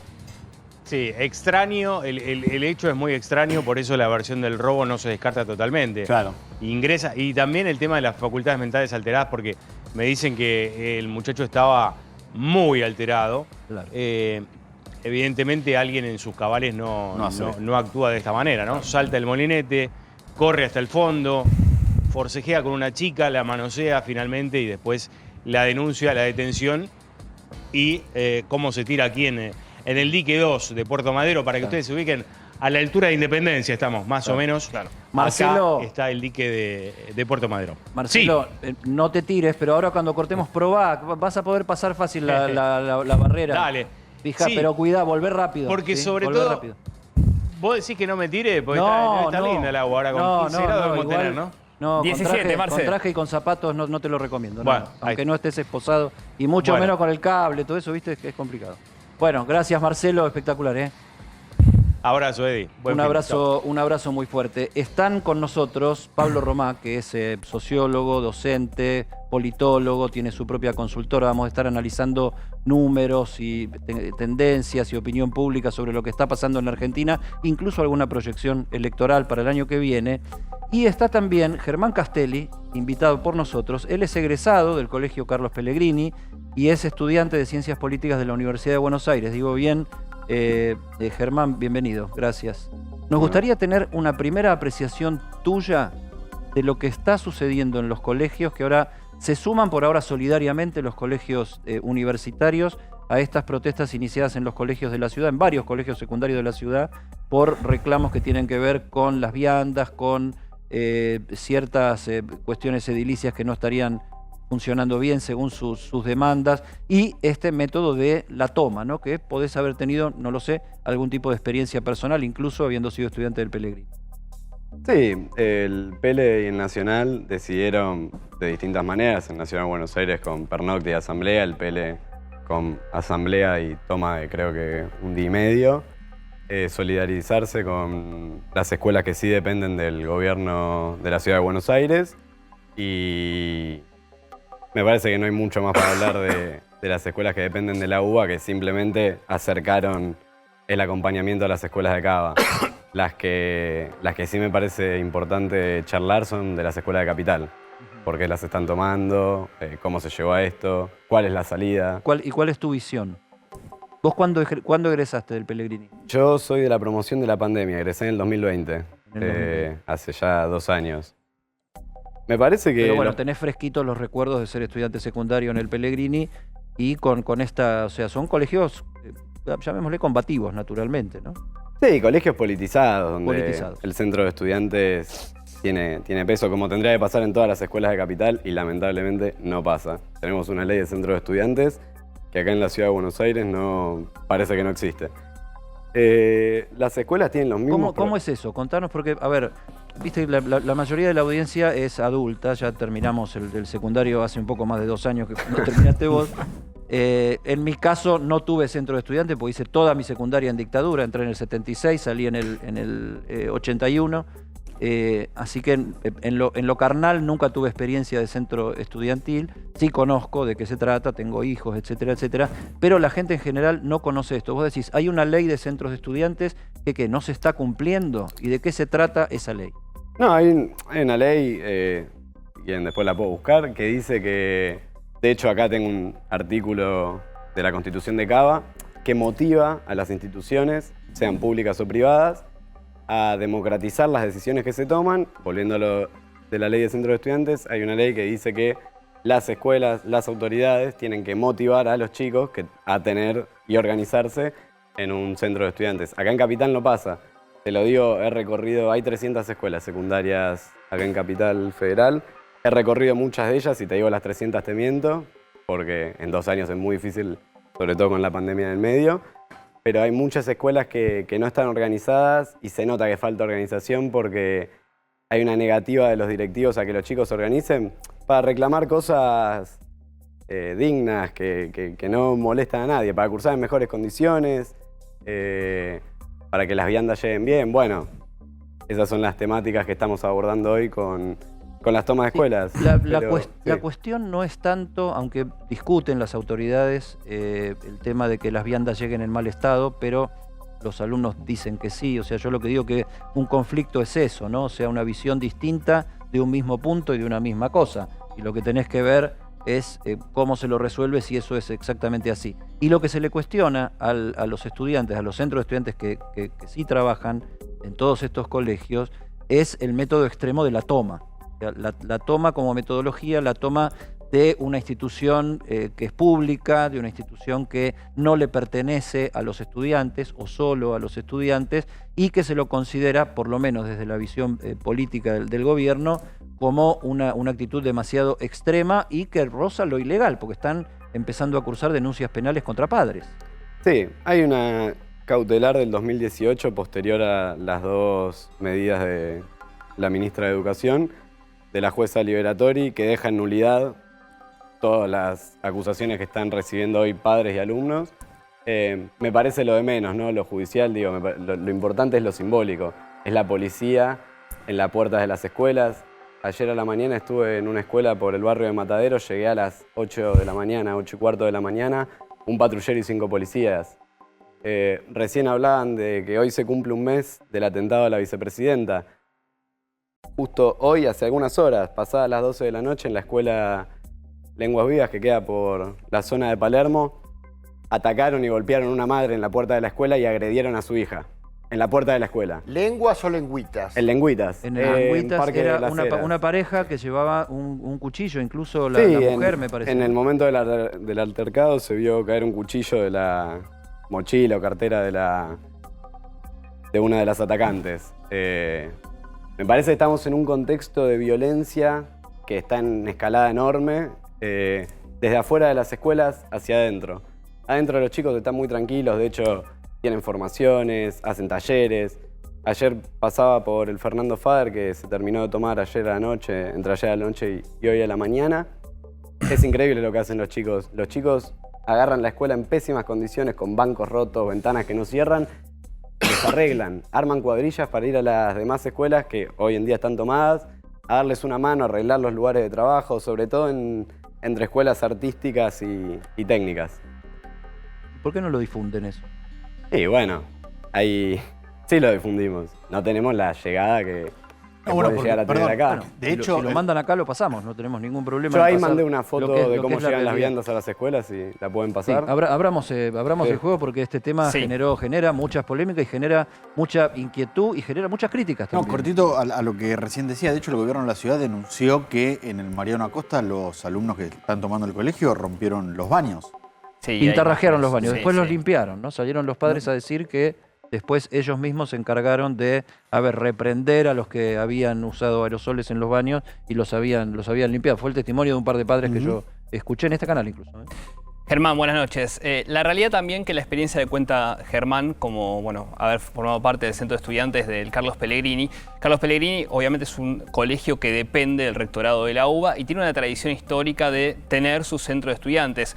Speaker 7: Sí, extraño, el hecho es muy extraño, por eso la versión del robo no se descarta totalmente.
Speaker 3: Claro.
Speaker 7: Ingresa, y también el tema de las facultades mentales alteradas, porque me dicen que el muchacho estaba muy alterado. Claro. Evidentemente alguien en sus cabales no actúa de esta manera, ¿no? Salta el molinete, corre hasta el fondo, forcejea con una chica, la manosea finalmente y después la denuncia, la detención y cómo se tira aquí en el dique 2 de Puerto Madero, para que ustedes se ubiquen a la altura de Independencia, estamos más o menos. Claro.
Speaker 1: Marcelo,
Speaker 7: acá está el dique de Puerto Madero.
Speaker 1: Marcelo, no te tires, pero ahora cuando cortemos probá, vas a poder pasar fácil la barrera.
Speaker 7: Dale.
Speaker 1: Fija, pero cuidá, volver rápido.
Speaker 7: Porque sobre
Speaker 1: volver
Speaker 7: todo...
Speaker 1: rápido.
Speaker 7: ¿Vos decís que no me tire? Porque está linda el agua ahora, con 15 grados debemos tener, ¿no?
Speaker 1: No,
Speaker 4: 17,
Speaker 1: con traje y con zapatos no te lo recomiendo.
Speaker 7: Bueno,
Speaker 1: aunque no estés esposado. Y mucho menos con el cable, todo eso, viste, que es complicado. Bueno, gracias Marcelo, espectacular, ¿eh?
Speaker 7: Abrazo, Eddie.
Speaker 1: Un abrazo muy fuerte. Están con nosotros Pablo Romá, que es sociólogo, docente, politólogo, tiene su propia consultora. Vamos a estar analizando números y tendencias y opinión pública sobre lo que está pasando en la Argentina, incluso alguna proyección electoral para el año que viene. Y está también Germán Castelli, invitado por nosotros. Él es egresado del Colegio Carlos Pellegrini y es estudiante de Ciencias Políticas de la Universidad de Buenos Aires. Digo bien, Germán, bienvenido, gracias. Nos gustaría tener una primera apreciación tuya de lo que está sucediendo en los colegios, que ahora se suman por ahora solidariamente los colegios universitarios a estas protestas iniciadas en los colegios de la ciudad, en varios colegios secundarios de la ciudad, por reclamos que tienen que ver con las viandas, con ciertas cuestiones edilicias que no estarían funcionando bien según sus demandas, y este método de la toma, ¿no? Que podés haber tenido, no lo sé, algún tipo de experiencia personal, incluso habiendo sido estudiante del Pellegrini.
Speaker 8: Sí, el Pele y el Nacional decidieron de distintas maneras, el Nacional Buenos Aires con pernocte y asamblea, el Pele con asamblea y toma de creo que un día y medio, solidarizarse con las escuelas que sí dependen del gobierno de la ciudad de Buenos Aires, y me parece que no hay mucho más para hablar de las escuelas que dependen de la UBA, que simplemente acercaron el acompañamiento a las escuelas de Cava. Las que sí me parece importante charlar son de las escuelas de Capital. ¿Por qué las están tomando? ¿Cómo se llegó a esto? ¿Cuál es la salida?
Speaker 1: ¿Y cuál es tu visión? ¿Vos cuándo egresaste del Pellegrini?
Speaker 8: Yo soy de la promoción de la pandemia, egresé en el 2020, hace ya 2 años. Me parece que...
Speaker 1: Pero bueno, tenés fresquitos los recuerdos de ser estudiante secundario en el Pellegrini y con esta... O sea, son colegios, llamémosle combativos, naturalmente, ¿no?
Speaker 8: Sí, colegios politizados, donde el centro de estudiantes tiene peso, como tendría que pasar en todas las escuelas de Capital, y lamentablemente no pasa. Tenemos una ley de centro de estudiantes que acá en la ciudad de Buenos Aires parece que no existe. Las escuelas tienen los mismos...
Speaker 1: ¿Cómo es eso? Contanos, porque, a ver, viste, la mayoría de la audiencia es adulta, ya terminamos el secundario hace un poco más de 2 años que cuando terminaste vos. En mi caso no tuve centro de estudiantes porque hice toda mi secundaria en dictadura, entré en el 76, salí en el 81, así que en lo carnal nunca tuve experiencia de centro estudiantil. Sí conozco de qué se trata, tengo hijos, etcétera, etcétera, pero la gente en general no conoce esto. Vos decís, hay una ley de centros de estudiantes que no se está cumpliendo, ¿y de qué se trata esa ley?
Speaker 8: No, hay una ley, quien después la puedo buscar, que dice que... De hecho, acá tengo un artículo de la Constitución de Cava que motiva a las instituciones, sean públicas o privadas, a democratizar las decisiones que se toman. Volviendo a lo de la ley de centros de estudiantes, hay una ley que dice que las escuelas, las autoridades tienen que motivar a los chicos a tener y organizarse en un centro de estudiantes. Acá en Capital no pasa. Te lo digo, he recorrido, hay 300 escuelas secundarias acá en Capital Federal. He recorrido muchas de ellas y te digo las 300 te miento, porque en 2 años es muy difícil, sobre todo con la pandemia en el medio. Pero hay muchas escuelas que no están organizadas y se nota que falta organización porque hay una negativa de los directivos a que los chicos se organicen para reclamar cosas dignas, que no molestan a nadie, para cursar en mejores condiciones, para que las viandas lleguen bien. Bueno, esas son las temáticas que estamos abordando hoy con las tomas de escuelas.
Speaker 1: La cuestión no es tanto, aunque discuten las autoridades el tema de que las viandas lleguen en mal estado, pero los alumnos dicen que sí. O sea, yo lo que digo que un conflicto es eso, ¿no? O sea, una visión distinta de un mismo punto y de una misma cosa. Y lo que tenés que ver es cómo se lo resuelve, si eso es exactamente así. Y lo que se le cuestiona a los estudiantes, a los centros de estudiantes que sí trabajan en todos estos colegios, es el método extremo de la toma. La toma como metodología, la toma de una institución que es pública, de una institución que no le pertenece a los estudiantes o solo a los estudiantes y que se lo considera, por lo menos desde la visión política del gobierno, como una actitud demasiado extrema y que roza lo ilegal, porque están empezando a cursar denuncias penales contra padres.
Speaker 8: Sí, hay una cautelar del 2018 posterior a las 2 medidas de la ministra de Educación, de la jueza Liberatori, que deja en nulidad todas las acusaciones que están recibiendo hoy padres y alumnos. Me parece lo de menos, ¿no? Lo judicial, digo, lo importante es lo simbólico. Es la policía en las puertas de las escuelas. Ayer a la mañana estuve en una escuela por el barrio de Matadero, llegué a las 8 de la mañana, 8:15 de la mañana, un patrullero y 5 policías. Recién hablaban de que hoy se cumple un mes del atentado a la vicepresidenta. Justo hoy, hace algunas horas, pasadas las 12 de la noche, en la escuela Lenguas Vivas, que queda por la zona de Palermo, atacaron y golpearon a una madre en la puerta de la escuela y agredieron a su hija. En la puerta de la escuela.
Speaker 2: ¿Lenguas o lengüitas?
Speaker 8: En Lengüitas.
Speaker 1: En Lengüitas era una pareja que llevaba un cuchillo, incluso la mujer, me parece.
Speaker 8: En el momento del altercado se vio caer un cuchillo de la mochila o cartera de una de las atacantes. Me parece que estamos en un contexto de violencia que está en escalada enorme, desde afuera de las escuelas hacia adentro. Adentro los chicos están muy tranquilos, de hecho tienen formaciones, hacen talleres. Ayer pasaba por el Fernando Fader, que se terminó de tomar ayer a la noche, entre ayer a la noche y hoy a la mañana. Es increíble lo que hacen los chicos. Los chicos agarran la escuela en pésimas condiciones, con bancos rotos, ventanas que no cierran, les arreglan, arman cuadrillas para ir a las demás escuelas que hoy en día están tomadas, a darles una mano, a arreglar los lugares de trabajo, sobre todo entre escuelas artísticas y técnicas.
Speaker 1: ¿Por qué no lo difunden eso?
Speaker 8: Y bueno, ahí sí lo difundimos. No tenemos la llegada que puede llegar a tener acá.
Speaker 1: Bueno, de hecho, si lo mandan acá lo pasamos, no tenemos ningún problema.
Speaker 8: Yo ahí mandé una foto de cómo llegan las viandas a las escuelas y la pueden pasar.
Speaker 1: Sí, abramos el juego porque este tema genera muchas polémicas y genera mucha inquietud y genera muchas críticas también.
Speaker 3: No, cortito a lo que recién decía, de hecho el gobierno de la ciudad denunció que en el Mariano Acosta los alumnos que están tomando el colegio rompieron los baños.
Speaker 1: Sí, pintarrajearon los baños, después los limpiaron, ¿no? Salieron los padres a decir que después ellos mismos se encargaron de reprender a los que habían usado aerosoles en los baños y los habían limpiado. Fue el testimonio de un par de padres que yo escuché en este canal incluso.
Speaker 4: Germán, buenas noches. La realidad también que la experiencia de cuenta Germán, como haber formado parte del centro de estudiantes del Carlos Pellegrini. Carlos Pellegrini obviamente es un colegio que depende del rectorado de la UBA y tiene una tradición histórica de tener su centro de estudiantes.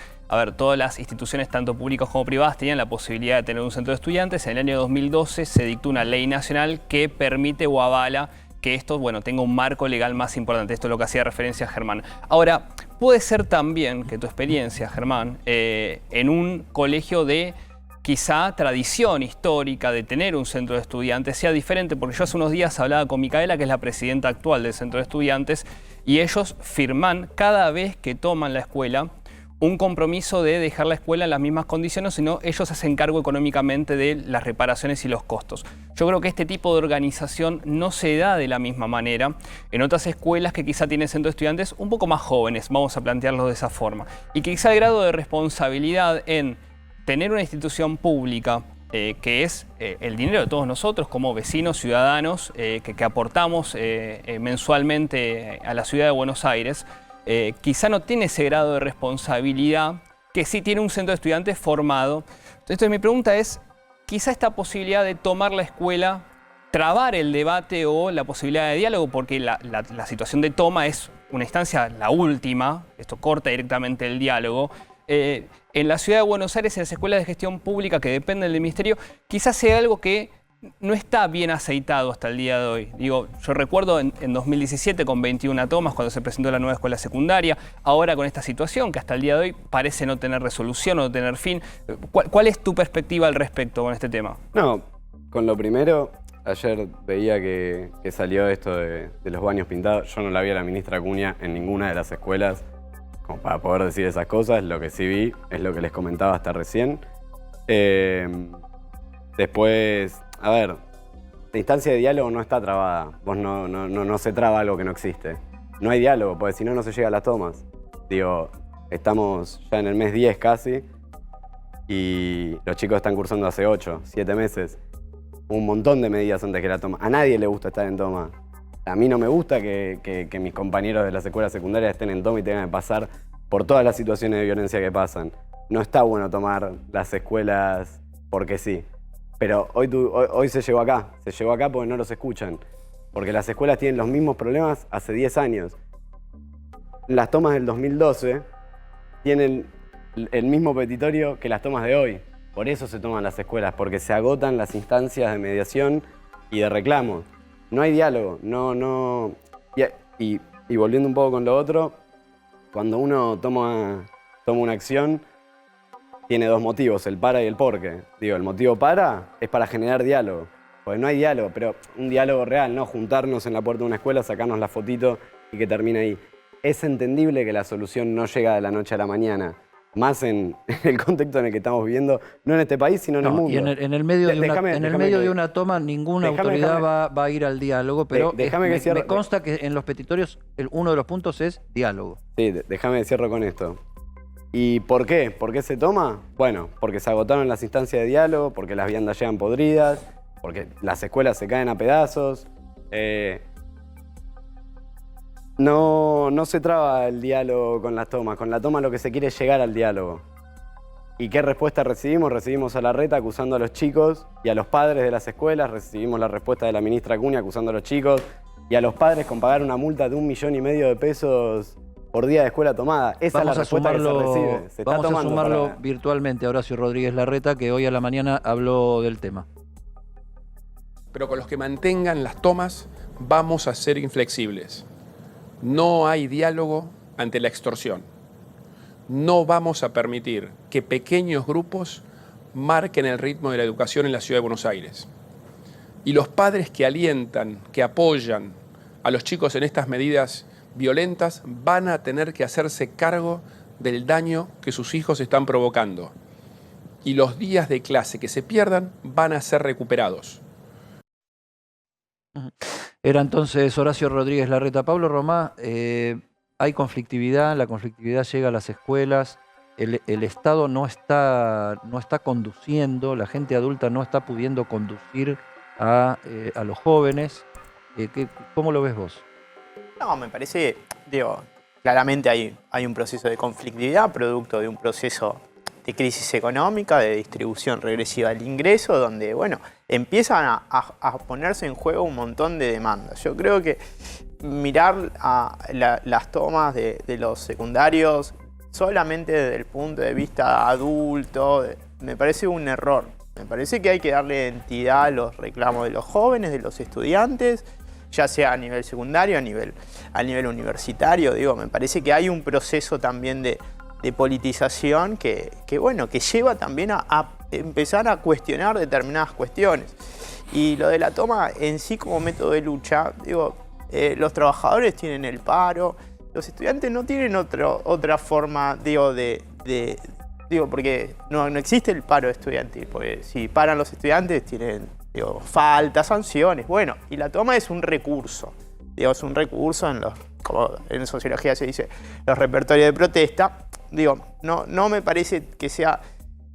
Speaker 4: Todas las instituciones, tanto públicas como privadas, tenían la posibilidad de tener un centro de estudiantes. En el año 2012 se dictó una ley nacional que permite o avala que esto tenga un marco legal más importante. Esto es lo que hacía referencia a Germán. Ahora, puede ser también que tu experiencia, Germán, en un colegio de quizá tradición histórica de tener un centro de estudiantes sea diferente, porque yo hace unos días hablaba con Micaela, que es la presidenta actual del centro de estudiantes, y ellos firman cada vez que toman la escuela un compromiso de dejar la escuela en las mismas condiciones, sino ellos se hacen cargo económicamente de las reparaciones y los costos. Yo creo que este tipo de organización no se da de la misma manera en otras escuelas que quizá tienen centros de estudiantes un poco más jóvenes, vamos a plantearlo de esa forma. Y quizá el grado de responsabilidad en tener una institución pública que es el dinero de todos nosotros como vecinos, ciudadanos, que aportamos mensualmente a la ciudad de Buenos Aires, quizá no tiene ese grado de responsabilidad que sí tiene un centro de estudiantes formado. Entonces mi pregunta es, quizá esta posibilidad de tomar la escuela, trabar el debate o la posibilidad de diálogo, porque la situación de toma es una instancia, la última, esto corta directamente el diálogo. En la ciudad de Buenos Aires, en las escuelas de gestión pública que dependen del ministerio, quizás sea algo que no está bien aceitado hasta el día de hoy. Digo, yo recuerdo en 2017 con 21 tomas cuando se presentó la nueva escuela secundaria, ahora con esta situación que hasta el día de hoy parece no tener resolución o no tener fin. ¿Cuál es tu perspectiva al respecto con este tema?
Speaker 8: No, con lo primero, ayer veía que salió esto de los baños pintados. Yo no la vi a la ministra Acuña en ninguna de las escuelas como para poder decir esas cosas. Lo que sí vi es lo que les comentaba hasta recién. Después, a ver, la instancia de diálogo no está trabada. Vos no se traba algo que no existe. No hay diálogo, porque si no, no se llega a las tomas. Digo, estamos ya en el mes 10 casi y los chicos están cursando hace 8, 7 meses. Un montón de medidas antes que la toma. A nadie le gusta estar en toma. A mí no me gusta que mis compañeros de las escuelas secundarias estén en toma y tengan que pasar por todas las situaciones de violencia que pasan. No está bueno tomar las escuelas porque sí. Pero hoy se llegó acá. Se llegó acá porque no los escuchan. Porque las escuelas tienen los mismos problemas hace 10 años. Las tomas del 2012 tienen el mismo petitorio que las tomas de hoy. Por eso se toman las escuelas, porque se agotan las instancias de mediación y de reclamo. No hay diálogo, y volviendo un poco con lo otro, cuando uno toma una acción, tiene dos motivos, el para y el porqué. Digo, el motivo para es para generar diálogo, porque no hay diálogo, pero un diálogo real, no juntarnos en la puerta de una escuela, sacarnos la fotito y que termine ahí. Es entendible que la solución no llega de la noche a la mañana, más en el contexto en el que estamos viviendo, no en este país, sino en el mundo.
Speaker 1: Y en el medio de una toma, ninguna autoridad va a ir al diálogo, pero me consta que en los petitorios uno de los puntos es diálogo.
Speaker 8: Sí, déjame cierro con esto. ¿Y por qué? ¿Por qué se toma? Bueno, porque se agotaron las instancias de diálogo, porque las viandas llegan podridas, porque las escuelas se caen a pedazos. No se traba el diálogo con las tomas. Con la toma lo que se quiere es llegar al diálogo. ¿Y qué respuesta recibimos? Recibimos a Larreta acusando a los chicos y a los padres de las escuelas. Recibimos la respuesta de la ministra Acuña acusando a los chicos y a los padres con pagar una multa de 1,5 millones de pesos por día de escuela tomada. Esa es la respuesta que se recibe.
Speaker 1: Vamos a sumarlo virtualmente a Horacio Rodríguez Larreta, que hoy a la mañana habló del tema.
Speaker 9: Pero con los que mantengan las tomas vamos a ser inflexibles. No hay diálogo ante la extorsión. No vamos a permitir que pequeños grupos marquen el ritmo de la educación en la ciudad de Buenos Aires. Y los padres que alientan, que apoyan a los chicos en estas medidas violentas van a tener que hacerse cargo del daño que sus hijos están provocando. Y los días de clase que se pierdan van a ser recuperados.
Speaker 1: Era entonces Horacio Rodríguez Larreta. Pablo Romá, hay conflictividad, la conflictividad llega a las escuelas, el Estado no está conduciendo, la gente adulta no está pudiendo conducir a los jóvenes. ¿Cómo lo ves vos?
Speaker 10: No, me parece, claramente hay un proceso de conflictividad producto de un proceso de crisis económica, de distribución regresiva del ingreso, donde, empiezan a ponerse en juego un montón de demandas. Yo creo que mirar las tomas de los secundarios solamente desde el punto de vista adulto me parece un error. Me parece que hay que darle entidad a los reclamos de los jóvenes, de los estudiantes, ya sea a nivel secundario, a nivel universitario. Me parece que hay un proceso también de politización que lleva también a empezar a cuestionar determinadas cuestiones. Y lo de la toma en sí como método de lucha, los trabajadores tienen el paro, los estudiantes no tienen otra forma, digo, porque no existe el paro estudiantil, porque si paran los estudiantes tienen, digo, faltas, sanciones, bueno, y la toma es un recurso, digo, es un recurso como en sociología se dice, los repertorios de protesta, digo, no me parece que sea,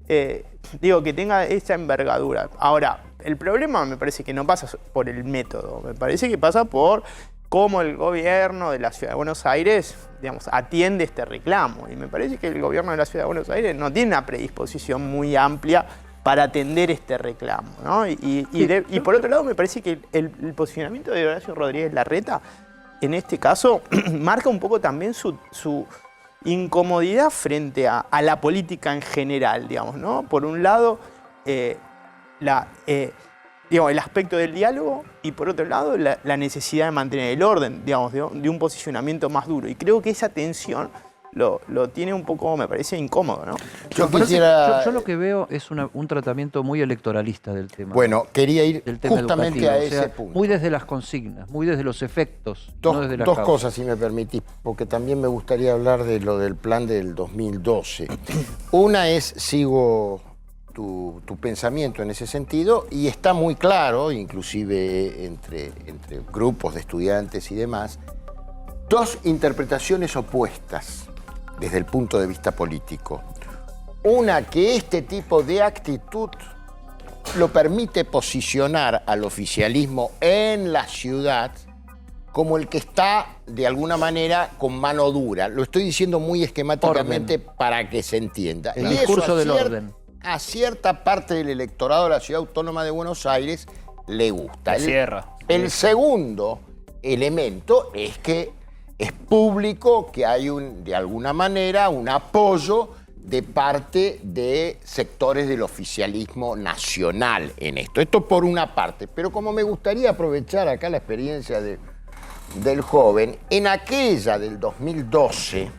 Speaker 10: que tenga esta envergadura. Ahora, el problema me parece que no pasa por el método, me parece que pasa por cómo el gobierno de la Ciudad de Buenos Aires, digamos, atiende este reclamo. Y me parece que el gobierno de la Ciudad de Buenos Aires no tiene una predisposición muy amplia para atender este reclamo, ¿no? Y por otro lado, me parece que el posicionamiento de Horacio Rodríguez Larreta, en este caso, marca un poco también su incomodidad frente a la política en general, digamos, ¿no? Por un lado, el aspecto del diálogo y por otro lado la necesidad de mantener el orden, digamos, de un posicionamiento más duro. Y creo que esa tensión lo tiene un poco, me parece, incómodo, ¿no?
Speaker 1: Yo lo que veo es un tratamiento muy electoralista del tema.
Speaker 2: Bueno, quería ir justamente
Speaker 1: educativo,
Speaker 2: a ese punto.
Speaker 1: Muy desde las consignas, muy desde los efectos, no desde las
Speaker 2: Dos
Speaker 1: causas.
Speaker 2: cosas, si me permitís, porque también me gustaría hablar de lo del plan del 2012. Una es, sigo tu pensamiento en ese sentido, y está muy claro, inclusive entre grupos de estudiantes y demás, dos interpretaciones opuestas desde el punto de vista político. Una, que este tipo de actitud lo permite posicionar al oficialismo en la ciudad como el que está, de alguna manera, con mano dura. Lo estoy diciendo muy esquemáticamente para que se entienda.
Speaker 1: El discurso del orden.
Speaker 2: A cierta parte del electorado de la Ciudad Autónoma de Buenos Aires le gusta. El segundo elemento es que es público, que hay de alguna manera un apoyo de parte de sectores del oficialismo nacional en esto. Esto por una parte, pero como me gustaría aprovechar acá la experiencia del joven, en aquella del 2012,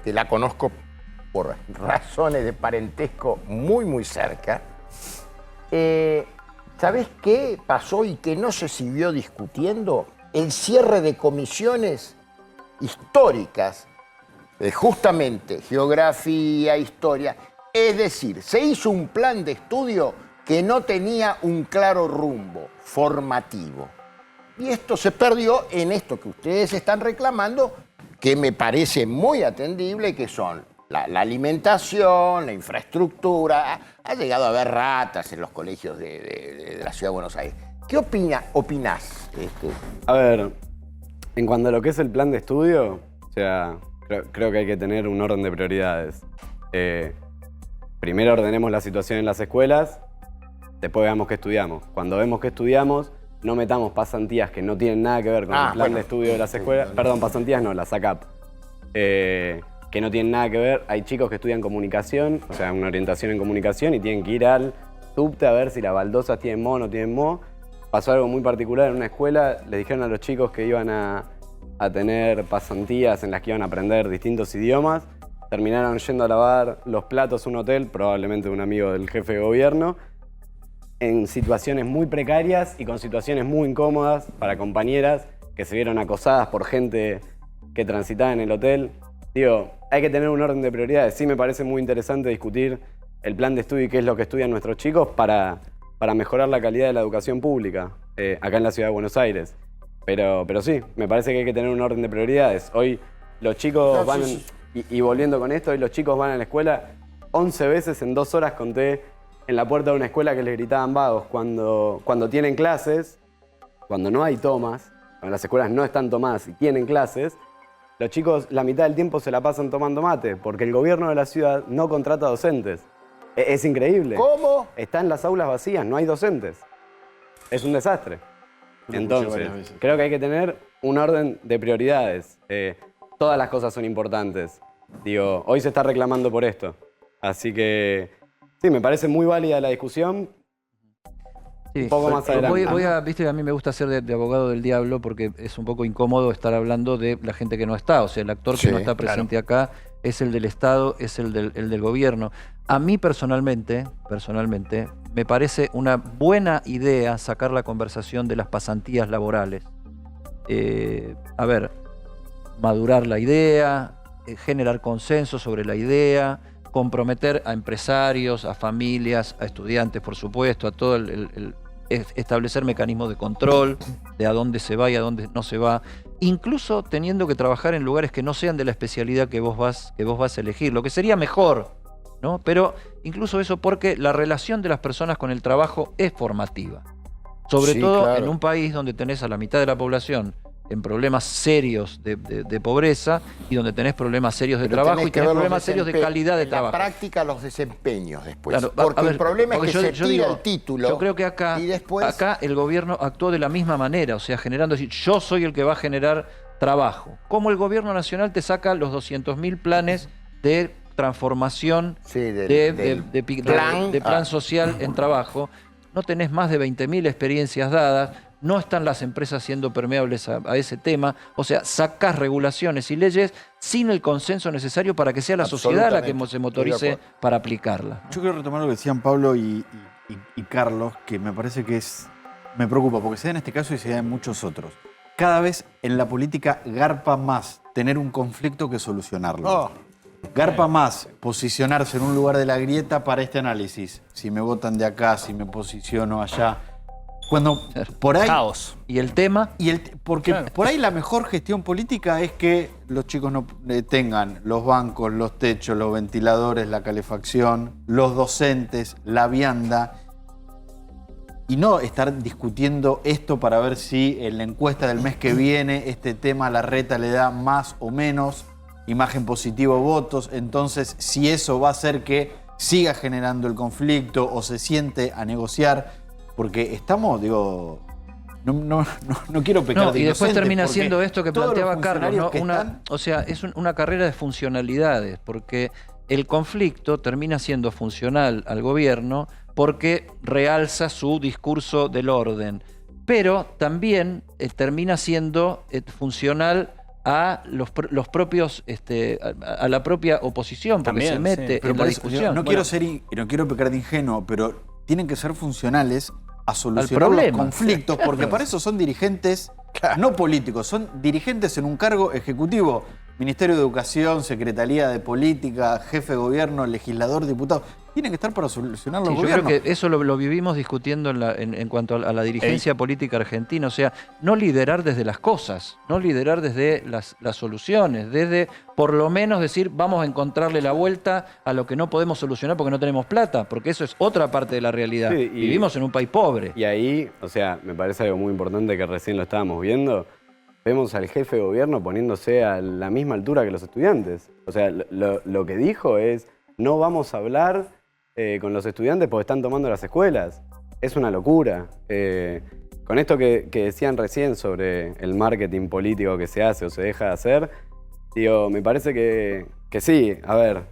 Speaker 2: que la conozco por razones de parentesco muy cerca, ¿sabés qué pasó y que no se siguió discutiendo? El cierre de comisiones históricas, justamente geografía, historia, es decir, se hizo un plan de estudio que no tenía un claro rumbo formativo. Y esto se perdió en esto que ustedes están reclamando, que me parece muy atendible, que son la alimentación, la infraestructura. Ha llegado a haber ratas en los colegios de la Ciudad de Buenos Aires. ¿Qué opinás?
Speaker 8: A ver, en cuanto a lo que es el plan de estudio, o sea, creo que hay que tener un orden de prioridades. Primero ordenemos la situación en las escuelas, después veamos qué estudiamos. Cuando vemos qué estudiamos, no metamos pasantías que no tienen nada que ver con el plan de estudio de las escuelas. Perdón, pasantías no, las ACAP. Que no tienen nada que ver. Hay chicos que estudian comunicación, o sea, una orientación en comunicación, y tienen que ir al subte a ver si las baldosas tienen mo o no tienen mo. Pasó algo muy particular en una escuela, les dijeron a los chicos que iban a tener pasantías en las que iban a aprender distintos idiomas. Terminaron yendo a lavar los platos a un hotel, probablemente un amigo del jefe de gobierno, en situaciones muy precarias y con situaciones muy incómodas para compañeras que se vieron acosadas por gente que transitaba en el hotel. Digo, hay que tener un orden de prioridades. Sí me parece muy interesante discutir el plan de estudio y qué es lo que estudian nuestros chicos para mejorar la calidad de la educación pública acá en la Ciudad de Buenos Aires. Pero sí, me parece que hay que tener un orden de prioridades. Hoy los chicos van, y volviendo con esto, hoy los chicos van a la escuela 11 veces en 2 horas, conté en la puerta de una escuela que les gritaban vagos cuando tienen clases, cuando no hay tomas, cuando las escuelas no están tomadas y tienen clases, los chicos la mitad del tiempo se la pasan tomando mate, porque el gobierno de la ciudad no contrata docentes. Es increíble.
Speaker 2: ¿Cómo?
Speaker 8: Están las aulas vacías, no hay docentes. Es un desastre. Entonces, creo que hay que tener un orden de prioridades. Todas las cosas son importantes. Digo, hoy se está reclamando por esto. Así que, sí, me parece muy válida la discusión.
Speaker 1: Sí,
Speaker 8: un poco más adelante.
Speaker 1: Viste, a mí me gusta ser de abogado del diablo porque es un poco incómodo estar hablando de la gente que no está. O sea, el actor que no está presente acá es el del Estado, es el del gobierno. A mí personalmente, me parece una buena idea sacar la conversación de las pasantías laborales. A ver, madurar la idea, generar consenso sobre la idea, comprometer a empresarios, a familias, a estudiantes, por supuesto, a todo establecer mecanismos de control de a dónde se va y a dónde no se va, incluso teniendo que trabajar en lugares que no sean de la especialidad que vos vas a elegir, lo que sería mejor, ¿no? Pero incluso eso porque la relación de las personas con el trabajo es formativa. Sobre todo claro, en un país donde tenés a la mitad de la población en problemas serios de pobreza y donde tenés problemas serios de trabajo y tenés problemas serios de calidad de trabajo.
Speaker 2: En la práctica los desempeños después.
Speaker 1: Claro,
Speaker 2: porque el problema es que se tira el título.
Speaker 1: Yo creo que acá el gobierno actuó de la misma manera, o sea, generando, decir, yo soy el que va a generar trabajo. Como el gobierno nacional te saca los 200.000 planes de transformación de plan social en trabajo, no tenés más de 20.000 experiencias dadas, no están las empresas siendo permeables a ese tema, o sea, sacás regulaciones y leyes sin el consenso necesario para que sea la sociedad la que se motorice para aplicarla.
Speaker 3: Yo quiero retomar lo que decían Pablo y Carlos, que me parece que me preocupa, porque se da en este caso y se da en muchos otros. Cada vez en la política garpa más tener un conflicto que solucionarlo. Garpa más posicionarse en un lugar de la grieta para este análisis. Si me votan de acá, si me posiciono allá. Cuando por ahí...
Speaker 4: Caos.
Speaker 1: ¿Y el tema?
Speaker 3: Porque por ahí la mejor gestión política es que los chicos no tengan los bancos, los techos, los ventiladores, la calefacción, los docentes, la vianda. Y no estar discutiendo esto para ver si en la encuesta del mes que viene este tema a la reta le da más o menos imagen positiva o votos. Entonces, si eso va a hacer que siga generando el conflicto o se siente a negociar... Porque estamos, digo, no quiero pecar de
Speaker 1: y después
Speaker 3: inocente,
Speaker 1: termina siendo esto que planteaba Carlos, ¿no? O sea, es una carrera de funcionalidades, porque el conflicto termina siendo funcional al gobierno porque realza su discurso del orden, pero también termina siendo funcional a los propios, a la propia oposición, porque también, se mete en la discusión.
Speaker 3: No quiero pecar de ingenuo, pero tienen que ser funcionales a solucionar los conflictos, porque para eso son dirigentes, no políticos, son dirigentes en un cargo ejecutivo. Ministerio de Educación, Secretaría de Política, Jefe de Gobierno, legislador, diputado. Tienen que estar para solucionar los gobiernos.
Speaker 1: Yo creo que eso lo vivimos discutiendo en cuanto a la dirigencia política argentina. O sea, no liderar desde las cosas, no liderar desde las soluciones, desde por lo menos decir vamos a encontrarle la vuelta a lo que no podemos solucionar porque no tenemos plata, porque eso es otra parte de la realidad. Sí, vivimos en un país pobre.
Speaker 8: Y ahí, o sea, me parece algo muy importante que recién lo estábamos viendo. Vemos al jefe de gobierno poniéndose a la misma altura que los estudiantes. O sea, lo que dijo es, no vamos a hablar con los estudiantes porque están tomando las escuelas. Es una locura. Con esto que decían recién sobre el marketing político que se hace o se deja de hacer, digo, me parece que sí. A ver,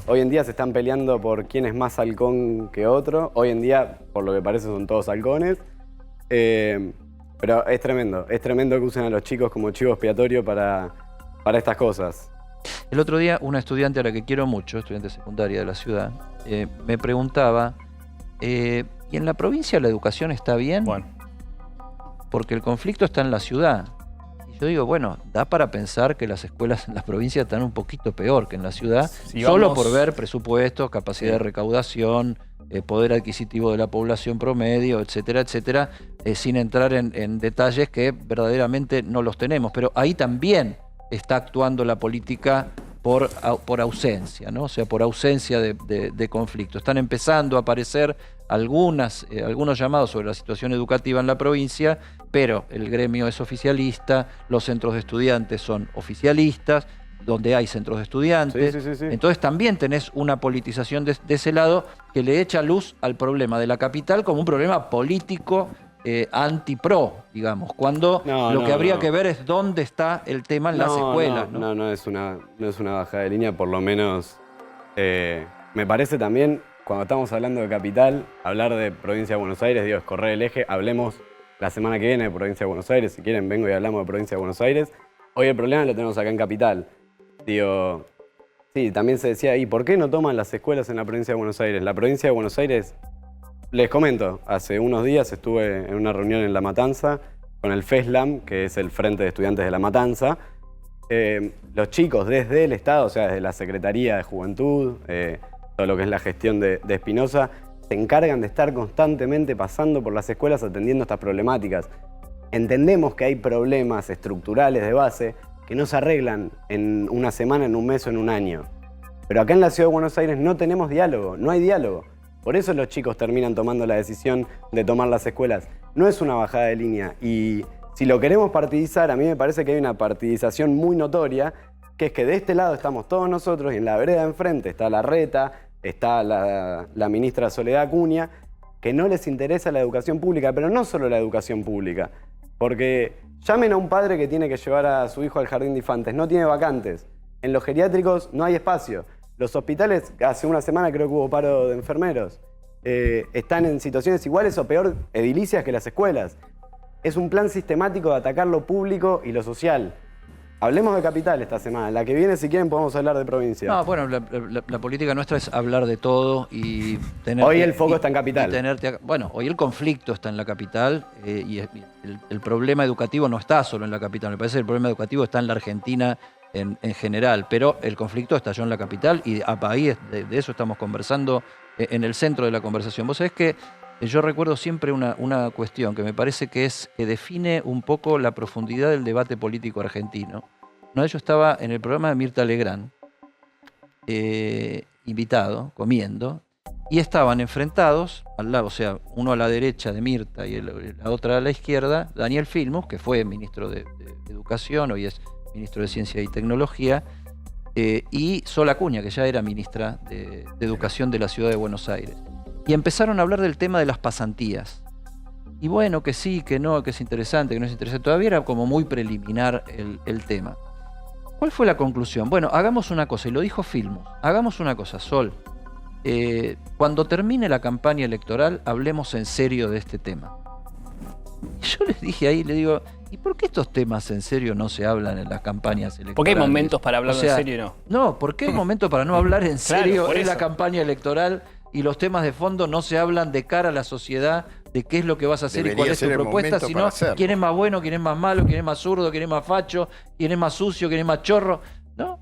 Speaker 8: hoy en día se están peleando por quién es más halcón que otro. Hoy en día, por lo que parece, son todos halcones. Pero es tremendo que usen a los chicos como chivo expiatorio para estas cosas.
Speaker 1: El otro día una estudiante a la que quiero mucho, estudiante secundaria de la ciudad, me preguntaba, ¿y en la provincia la educación está bien? Bueno. Porque el conflicto está en la ciudad. Y yo digo, bueno, da para pensar que las escuelas en las provincias están un poquito peor que en la ciudad, solo por ver presupuestos, capacidad de recaudación, poder adquisitivo de la población promedio, etcétera, etcétera, sin entrar en detalles que verdaderamente no los tenemos. Pero ahí también está actuando la política por ausencia, ¿no? O sea, por ausencia de conflicto. Están empezando a aparecer algunos llamados sobre la situación educativa en la provincia, pero el gremio es oficialista, los centros de estudiantes son oficialistas, donde hay centros de estudiantes. Sí. Entonces también tenés una politización de ese lado que le echa luz al problema de la capital como un problema político anti-pro, digamos, cuando lo que habría que ver es dónde está el tema en las escuelas.
Speaker 8: No es una bajada de línea, por lo menos me parece también, cuando estamos hablando de capital, hablar de provincia de Buenos Aires, digo, es correr el eje. Hablemos la semana que viene de provincia de Buenos Aires, si quieren vengo y hablamos de provincia de Buenos Aires. Hoy el problema lo tenemos acá en capital. Digo, sí, también se decía, ¿y por qué no toman las escuelas en la provincia de Buenos Aires? La provincia de Buenos Aires, les comento, hace unos días estuve en una reunión en La Matanza con el FESLAM, que es el Frente de Estudiantes de La Matanza, los chicos desde el Estado, o sea, desde la Secretaría de Juventud, todo lo que es la gestión de Espinosa, se encargan de estar constantemente pasando por las escuelas atendiendo estas problemáticas. Entendemos que hay problemas estructurales de base que no se arreglan en una semana, en un mes o en un año. Pero acá en la Ciudad de Buenos Aires no tenemos diálogo, no hay diálogo. Por eso los chicos terminan tomando la decisión de tomar las escuelas. No es una bajada de línea. Y si lo queremos partidizar, a mí me parece que hay una partidización muy notoria, que es que de este lado estamos todos nosotros y en la vereda de enfrente está Larreta, está la ministra Soledad Acuña, que no les interesa la educación pública, pero no solo la educación pública. Porque llamen a un padre que tiene que llevar a su hijo al jardín de infantes, no tiene vacantes. En los geriátricos no hay espacio. Los hospitales, hace una semana creo que hubo paro de enfermeros, están en situaciones iguales o peor edilicias que las escuelas. Es un plan sistemático de atacar lo público y lo social. Hablemos de capital esta semana. La que viene, si quieren, podemos hablar de provincia.
Speaker 1: No, bueno, la política nuestra es hablar de todo y tener...
Speaker 8: Hoy el foco está en capital.
Speaker 1: Bueno, hoy el conflicto está en la capital y el problema educativo no está solo en la capital. Me parece que el problema educativo está en la Argentina en general, pero el conflicto estalló en la capital y ahí de eso estamos conversando en el centro de la conversación. Vos sabés que yo recuerdo siempre una cuestión que me parece que define un poco la profundidad del debate político argentino. Una vez yo estaba en el programa de Mirta Legrand, invitado, comiendo, y estaban enfrentados, al lado, o sea, uno a la derecha de Mirta y la otra a la izquierda, Daniel Filmus, que fue ministro de Educación, hoy es ministro de Ciencia y Tecnología, y Sol Acuña, que ya era ministra de Educación de la Ciudad de Buenos Aires. Y empezaron a hablar del tema de las pasantías. Y bueno, que sí, que no, que es interesante, que no es interesante. Todavía era como muy preliminar el tema. ¿Cuál fue la conclusión? Bueno, hagamos una cosa, y lo dijo Filmus, hagamos una cosa, Sol. Cuando termine la campaña electoral, hablemos en serio de este tema. Y yo les dije ahí, le digo, ¿y por qué estos temas en serio no se hablan en las campañas electorales?
Speaker 4: ¿Por qué hay momentos para hablar en serio y no?
Speaker 1: No, ¿por qué hay momentos para no hablar en serio en la campaña electoral y los temas de fondo no se hablan de cara a la sociedad de qué es lo que vas a hacer y cuál es tu propuesta, sino quién es más bueno, quién es más malo, quién es más zurdo, quién es más facho, quién es más sucio, quién es más chorro, ¿no?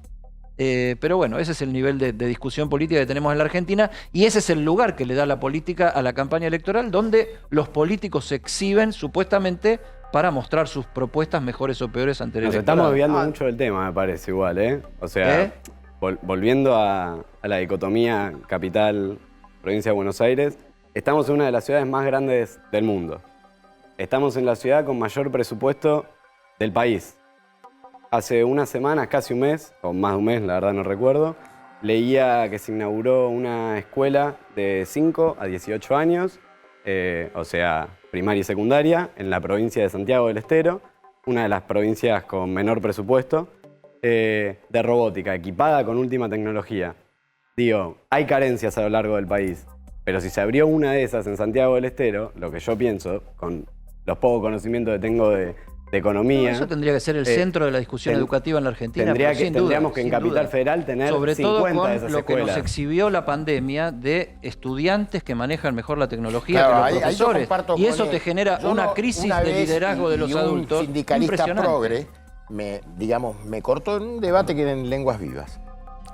Speaker 1: Pero bueno, ese es el nivel de discusión política que tenemos en la Argentina y ese es el lugar que le da la política a la campaña electoral, donde los políticos se exhiben supuestamente para mostrar sus propuestas mejores o peores ante el electorado.
Speaker 8: Nos estamos desviando mucho del tema, me parece, igual, ¿eh? O sea, volviendo a la dicotomía capital-provincia de Buenos Aires, estamos en una de las ciudades más grandes del mundo. Estamos en la ciudad con mayor presupuesto del país. Hace unas semanas, casi un mes, o más de un mes, la verdad no recuerdo, leía que se inauguró una escuela de 5 a 18 años, o sea, primaria y secundaria, en la provincia de Santiago del Estero, una de las provincias con menor presupuesto, de robótica, equipada con última tecnología. Digo, hay carencias a lo largo del país, pero si se abrió una de esas en Santiago del Estero, lo que yo pienso, con los pocos conocimientos que tengo de economía...
Speaker 1: No, eso tendría que ser el centro de la discusión educativa en la Argentina.
Speaker 8: Tendríamos que en Capital Federal tener
Speaker 1: sobre
Speaker 8: 50
Speaker 1: todo
Speaker 8: de
Speaker 1: con
Speaker 8: esas
Speaker 1: lo
Speaker 8: escuelas.
Speaker 1: que nos exhibió la pandemia de estudiantes que manejan mejor la tecnología que los profesores. Y eso te genera una crisis de liderazgo de los adultos.
Speaker 2: Un sindicalista progre me cortó en un debate que era en Lenguas Vivas.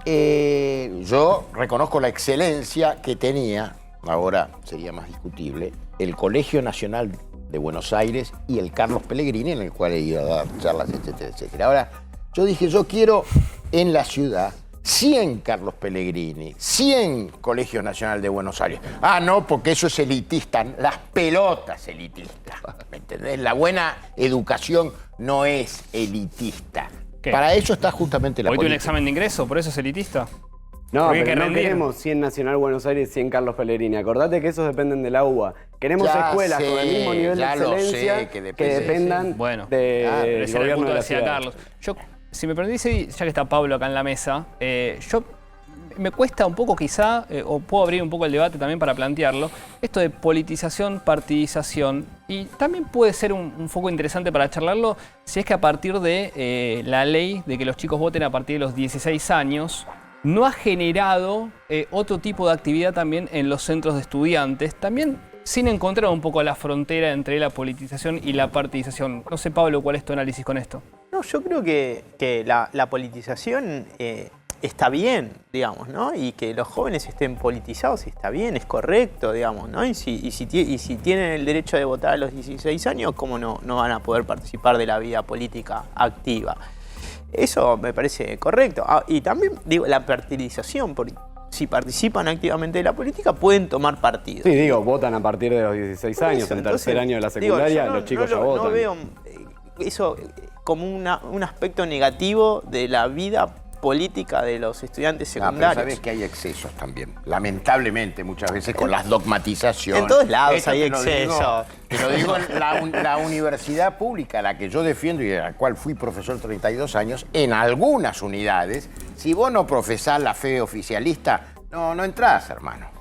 Speaker 2: Yo reconozco la excelencia que tenía, ahora sería más discutible, el Colegio Nacional de Buenos Aires y el Carlos Pellegrini, en el cual he ido a dar charlas, etcétera, etcétera. Ahora, yo dije, yo quiero en la ciudad 100 Carlos Pellegrini, 100 Colegio Nacional de Buenos Aires. Ah, no, porque eso es elitista, las pelotas elitistas, ¿me entendés? La buena educación no es elitista.
Speaker 4: ¿Qué?
Speaker 2: Para eso está justamente la política.
Speaker 4: ¿Hoy un examen de ingreso? ¿Por eso es elitista?
Speaker 8: No, pero no queremos 100 Nacional Buenos Aires y 100 Carlos Pellegrini. Acordate que esos dependen de la UBA. Queremos escuelas con el mismo nivel de excelencia que dependan del gobierno de la ciudad.
Speaker 4: Carlos. Yo, si me permitís, ya que está Pablo acá en la mesa, me cuesta un poco quizá, o puedo abrir un poco el debate también para plantearlo, esto de politización, partidización, y también puede ser un foco interesante para charlarlo si es que a partir de la ley de que los chicos voten a partir de los 16 años, no ha generado otro tipo de actividad también en los centros de estudiantes, también sin encontrar un poco la frontera entre la politización y la partidización. No sé, Pablo, ¿cuál es tu análisis con esto?
Speaker 10: No, yo creo que la politización está bien, digamos, ¿no? Y que los jóvenes estén politizados está bien, es correcto, digamos, ¿no? Y si tienen el derecho de votar a los 16 años, ¿cómo no van a poder participar de la vida política activa? Eso me parece correcto. Y también, digo, la partidización, porque si participan activamente de la política, pueden tomar partido.
Speaker 8: Sí, digo, votan a partir de los 16 años, en tercer año de la secundaria, los chicos ya votan.
Speaker 10: No veo eso como un aspecto negativo de la vida política de los estudiantes secundarios.
Speaker 2: Pero sabes que hay excesos también, lamentablemente muchas veces con las dogmatizaciones.
Speaker 10: En todos lados hay excesos.
Speaker 2: Te lo digo, la universidad pública a la que yo defiendo y a la cual fui profesor 32 años, en algunas unidades, si vos no profesás la fe oficialista, no entrás, hermano.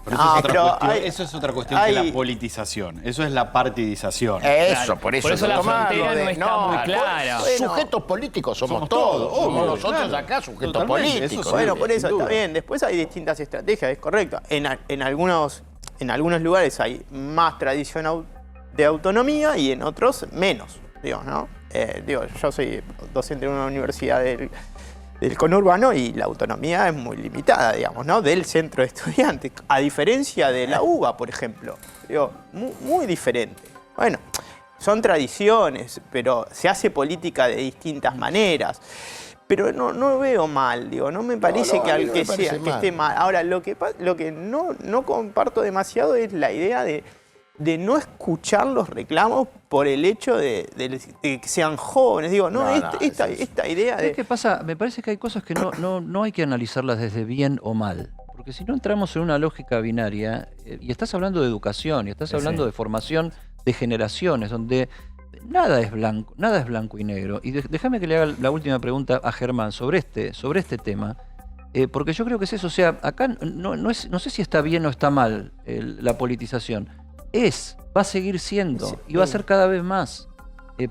Speaker 11: Eso es otra cuestión que la politización. Eso es la partidización.
Speaker 2: Eso, por eso
Speaker 4: la frontera no está muy clara.
Speaker 2: Sujetos políticos somos todos. Somos nosotros acá sujetos políticos.
Speaker 10: Bueno, por eso está bien. Después hay distintas estrategias, es correcto. En algunos lugares hay más tradición de autonomía y en otros menos, digo, ¿no? Yo soy docente en una universidad del conurbano y la autonomía es muy limitada, digamos, ¿no? Del centro de estudiantes, a diferencia de la UBA, por ejemplo. Muy diferente. Bueno, son tradiciones, pero se hace política de distintas maneras. Pero no veo mal, no me parece que esté mal. Ahora, lo que no comparto demasiado es la idea de no escuchar los reclamos por el hecho de que sean jóvenes. Esta idea de...
Speaker 1: ¿Qué pasa? Me parece que hay cosas que no hay que analizarlas desde bien o mal. Porque si no entramos en una lógica binaria, y estás hablando de educación, y estás hablando de formación de generaciones, donde nada es blanco y negro. Y déjame que le haga la última pregunta a Germán sobre este tema. Porque yo creo que es eso. O sea, acá no sé si está bien o está mal la politización. Va a seguir siendo y va a ser cada vez más,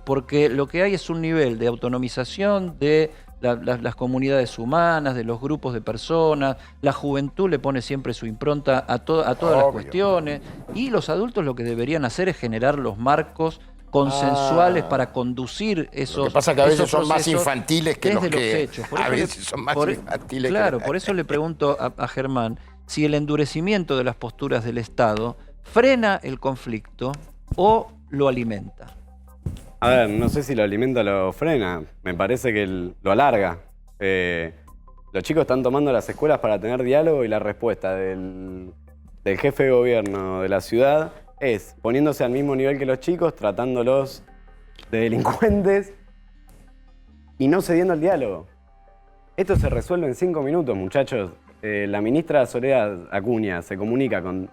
Speaker 1: porque lo que hay es un nivel de autonomización de las comunidades humanas, de los grupos de personas, la juventud le pone siempre su impronta a todas las cuestiones, y los adultos lo que deberían hacer es generar los marcos consensuales para conducir esos procesos.
Speaker 2: Lo que pasa es que a veces son más infantiles que los
Speaker 1: hechos.
Speaker 2: A veces son más infantiles.
Speaker 1: Claro, por eso le pregunto a Germán si el endurecimiento de las posturas del Estado frena el conflicto o lo alimenta.
Speaker 8: A ver, no sé si lo alimenta o lo frena. Me parece que lo alarga. Los chicos están tomando las escuelas para tener diálogo y la respuesta del jefe de gobierno de la ciudad es poniéndose al mismo nivel que los chicos, tratándolos de delincuentes y no cediendo al diálogo. Esto se resuelve en 5 minutos, muchachos. La ministra Soledad Acuña se comunica con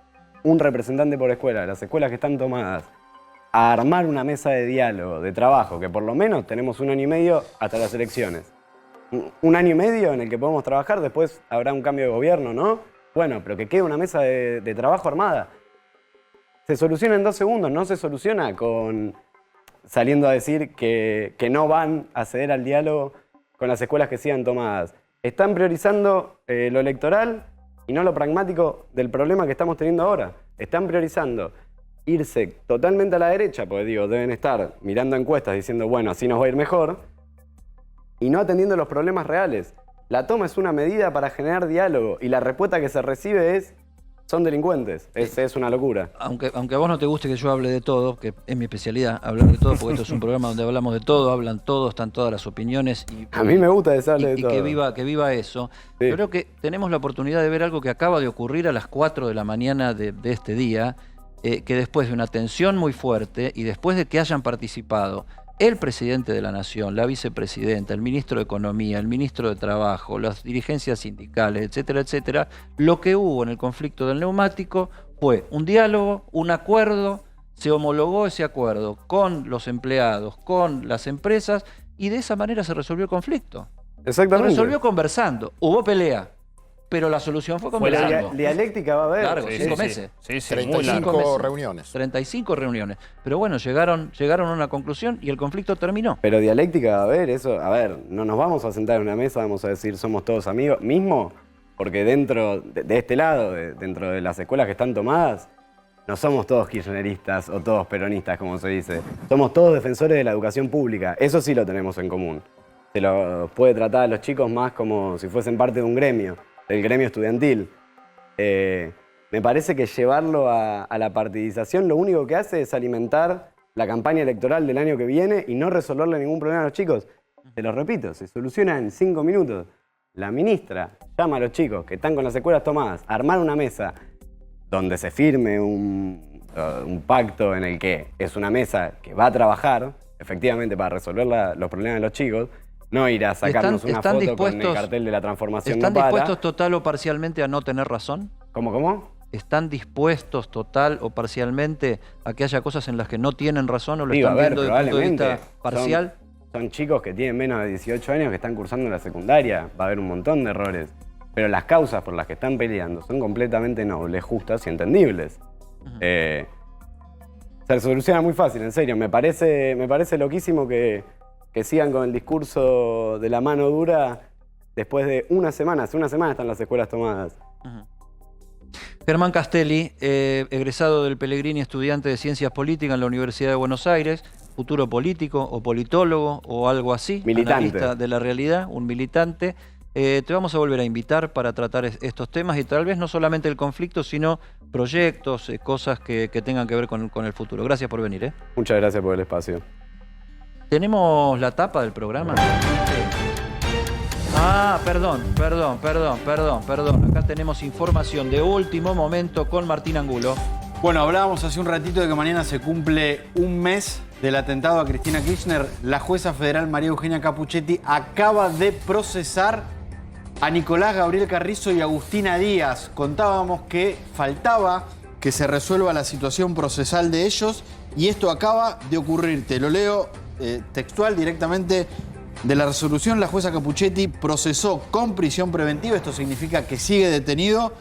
Speaker 8: un representante por escuela, de las escuelas que están tomadas, a armar una mesa de diálogo, de trabajo, que por lo menos tenemos 1 año y medio hasta las elecciones. 1 año y medio en el que podemos trabajar, después habrá un cambio de gobierno, ¿no? Bueno, pero que quede una mesa de trabajo armada. Se soluciona en 2 segundos, no se soluciona saliendo a decir que no van a ceder al diálogo con las escuelas que sigan tomadas. Están priorizando lo electoral y no lo pragmático del problema que estamos teniendo ahora. Están priorizando irse totalmente a la derecha, porque deben estar mirando encuestas diciendo, bueno, así nos va a ir mejor, y no atendiendo los problemas reales. La toma es una medida para generar diálogo, y la respuesta que se recibe son delincuentes. Es una locura.
Speaker 1: Aunque a vos no te guste que yo hable de todo, que es mi especialidad, hablar de todo, porque esto es un programa donde hablamos de todo, hablan todos, están todas las opiniones.
Speaker 8: A mí me gusta hablar de todo.
Speaker 1: Y que viva eso. Sí. Yo creo que tenemos la oportunidad de ver algo que acaba de ocurrir a las 4 de la mañana de este día, que después de una tensión muy fuerte y después de que hayan participado el presidente de la Nación, la vicepresidenta, el ministro de Economía, el ministro de Trabajo, las dirigencias sindicales, etcétera, etcétera, lo que hubo en el conflicto del neumático fue un diálogo, un acuerdo, se homologó ese acuerdo con los empleados, con las empresas, y de esa manera se resolvió el conflicto.
Speaker 8: Exactamente.
Speaker 1: Se resolvió conversando, hubo pelea, pero la solución fue conversando.
Speaker 8: Dialéctica va a haber.
Speaker 1: Largo, 5 meses.
Speaker 2: Sí, 35 reuniones.
Speaker 1: 35 reuniones. Pero bueno, llegaron a una conclusión y el conflicto terminó.
Speaker 8: Pero dialéctica va a haber, eso. A ver, no nos vamos a sentar en una mesa, vamos a decir somos todos amigos. Mismo porque dentro de este lado, dentro de las escuelas que están tomadas, no somos todos kirchneristas o todos peronistas, como se dice. Somos todos defensores de la educación pública. Eso sí lo tenemos en común. Se lo puede tratar a los chicos más como si fuesen parte de un gremio, del gremio estudiantil. Me parece que llevarlo a la partidización lo único que hace es alimentar la campaña electoral del año que viene y no resolverle ningún problema a los chicos. Te lo repito, se soluciona en 5 minutos. La ministra llama a los chicos que están con las escuelas tomadas a armar una mesa donde se firme un pacto en el que es una mesa que va a trabajar efectivamente para resolver los problemas de los chicos, no ir a sacarnos una foto con el cartel de la transformación.
Speaker 1: ¿Están dispuestos total o parcialmente a no tener razón?
Speaker 8: ¿Cómo?
Speaker 1: ¿Están dispuestos total o parcialmente a que haya cosas en las que no tienen razón o lo están viendo desde el punto de vista parcial?
Speaker 8: Son chicos que tienen menos de 18 años que están cursando la secundaria. Va a haber un montón de errores. Pero las causas por las que están peleando son completamente nobles, justas y entendibles. Se soluciona muy fácil, en serio. Me parece loquísimo que sigan con el discurso de la mano dura después de una semana. Hace una semana están las escuelas tomadas.
Speaker 1: Germán Castelli, egresado del Pellegrini, estudiante de Ciencias Políticas en la Universidad de Buenos Aires, futuro político o politólogo o algo así,
Speaker 8: militante.
Speaker 1: Analista de la realidad, un militante. Te vamos a volver a invitar para tratar estos temas y tal vez no solamente el conflicto, sino proyectos, cosas que tengan que ver con el futuro. Gracias por venir.
Speaker 8: Muchas gracias por el espacio.
Speaker 1: ¿Tenemos la tapa del programa? Ah, perdón. Acá tenemos información de último momento con Martín Angulo.
Speaker 3: Bueno, hablábamos hace un ratito de que mañana se cumple un mes del atentado a Cristina Kirchner. La jueza federal María Eugenia Capuchetti acaba de procesar a Nicolás Gabriel Carrizo y Agustina Díaz. Contábamos que faltaba que se resuelva la situación procesal de ellos y esto acaba de ocurrir. Te lo leo textual directamente de la resolución. La jueza Capuchetti procesó con prisión preventiva, esto significa que sigue detenido,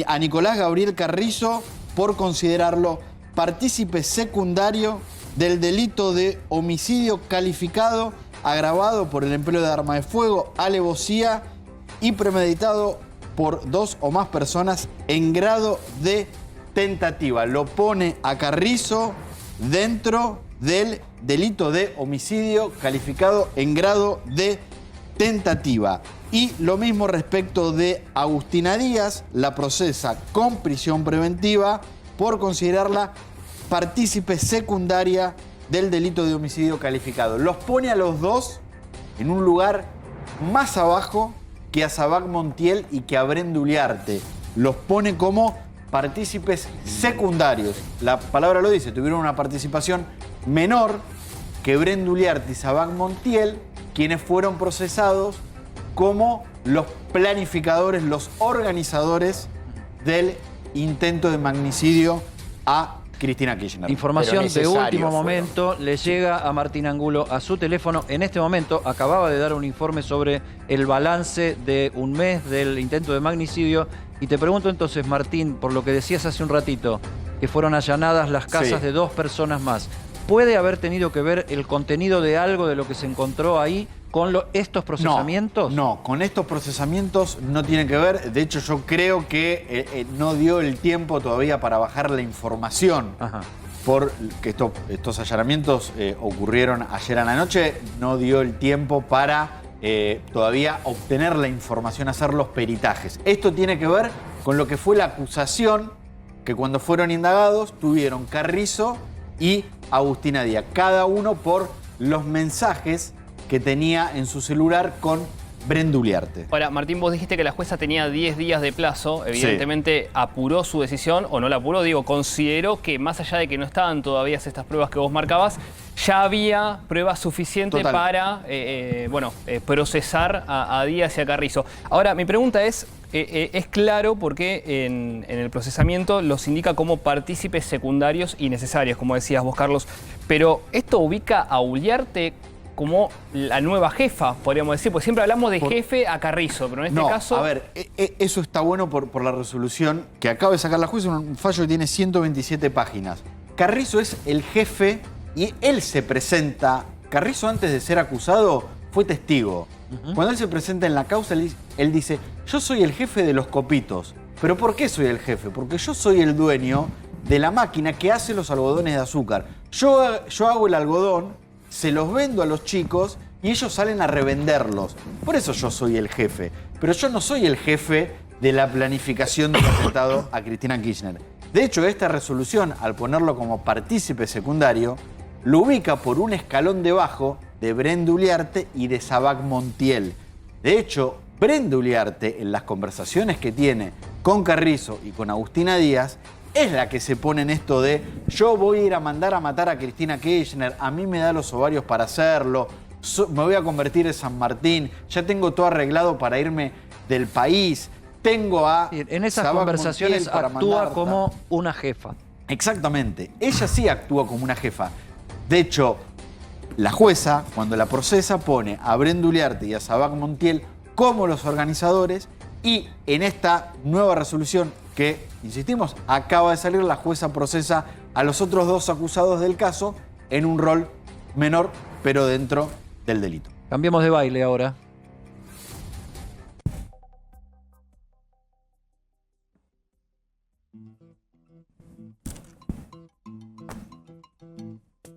Speaker 3: a Nicolás Gabriel Carrizo por considerarlo partícipe secundario del delito de homicidio calificado, agravado por el empleo de arma de fuego, alevosía y premeditado por 2 o más personas en grado de tentativa. Lo pone a Carrizo dentro del delito de homicidio calificado en grado de tentativa. Y lo mismo respecto de Agustina Díaz, la procesa con prisión preventiva por considerarla partícipe secundaria del delito de homicidio calificado. Los pone a los dos en un lugar más abajo que a Sabac Montiel y que a Brenda Uliarte. Los pone como partícipes secundarios. La palabra lo dice, tuvieron una participación menor que Brenda Uliarte y Sabac Montiel, quienes fueron procesados como los planificadores, los organizadores del intento de magnicidio a Cristina Kirchner.
Speaker 1: Información de último momento le llega a Martín Angulo a su teléfono. En este momento acababa de dar un informe sobre el balance de un mes del intento de magnicidio. Y te pregunto entonces, Martín, por lo que decías hace un ratito, que fueron allanadas las casas de 2 personas más. ¿Puede haber tenido que ver el contenido de algo de lo que se encontró ahí con estos procesamientos?
Speaker 3: No, con estos procesamientos no tiene que ver. De hecho, yo creo que no dio el tiempo todavía para bajar la información. Porque estos allanamientos ocurrieron ayer a la noche. No dio el tiempo para todavía obtener la información, hacer los peritajes. Esto tiene que ver con lo que fue la acusación que cuando fueron indagados tuvieron Carrizo y Agustina Díaz, cada uno por los mensajes que tenía en su celular con Brenda Uliarte.
Speaker 4: Ahora, Martín, vos dijiste que la jueza tenía 10 días de plazo. Evidentemente apuró su decisión, o no la apuró, consideró que más allá de que no estaban todavía estas pruebas que vos marcabas, ya había pruebas suficientes para procesar a Díaz y a Carrizo. Ahora, mi pregunta es claro porque en el procesamiento los indica como partícipes secundarios y necesarios, como decías vos, Carlos. Pero esto ubica a Uliarte como la nueva jefa, podríamos decir, porque siempre hablamos de jefe a Carrizo, pero en este caso...
Speaker 3: A ver, eso está bueno por la resolución que acaba de sacar la jueza, un fallo que tiene 127 páginas. Carrizo es el jefe y él se presenta. Carrizo, antes de ser acusado, fue testigo. Cuando él se presenta en la causa, él dice, yo soy el jefe de los copitos. ¿Pero por qué soy el jefe? Porque yo soy el dueño de la máquina que hace los algodones de azúcar. Yo hago el algodón, se los vendo a los chicos y ellos salen a revenderlos. Por eso yo soy el jefe. Pero yo no soy el jefe de la planificación del atentado a Cristina Kirchner. De hecho, esta resolución, al ponerlo como partícipe secundario, lo ubica por un escalón debajo de Brenda Uliarte y de Sabac Montiel. De hecho, Brenda Uliarte, en las conversaciones que tiene con Carrizo y con Agustina Díaz, es la que se pone en esto de yo voy a ir a mandar a matar a Cristina Kirchner, a mí me da los ovarios para hacerlo, me voy a convertir en San Martín, ya tengo todo arreglado para irme del país, tengo a...
Speaker 1: En esas
Speaker 3: Sabac
Speaker 1: conversaciones
Speaker 3: Montiel para
Speaker 1: actúa
Speaker 3: mandar,
Speaker 1: como una jefa.
Speaker 3: Exactamente, ella sí actúa como una jefa. De hecho, la jueza, cuando la procesa, pone a Brenda Uliarte y a Sabac Montiel como los organizadores y en esta nueva resolución que, insistimos, acaba de salir, la jueza procesa a los otros dos acusados del caso en un rol menor, pero dentro del delito.
Speaker 1: Cambiemos de baile ahora.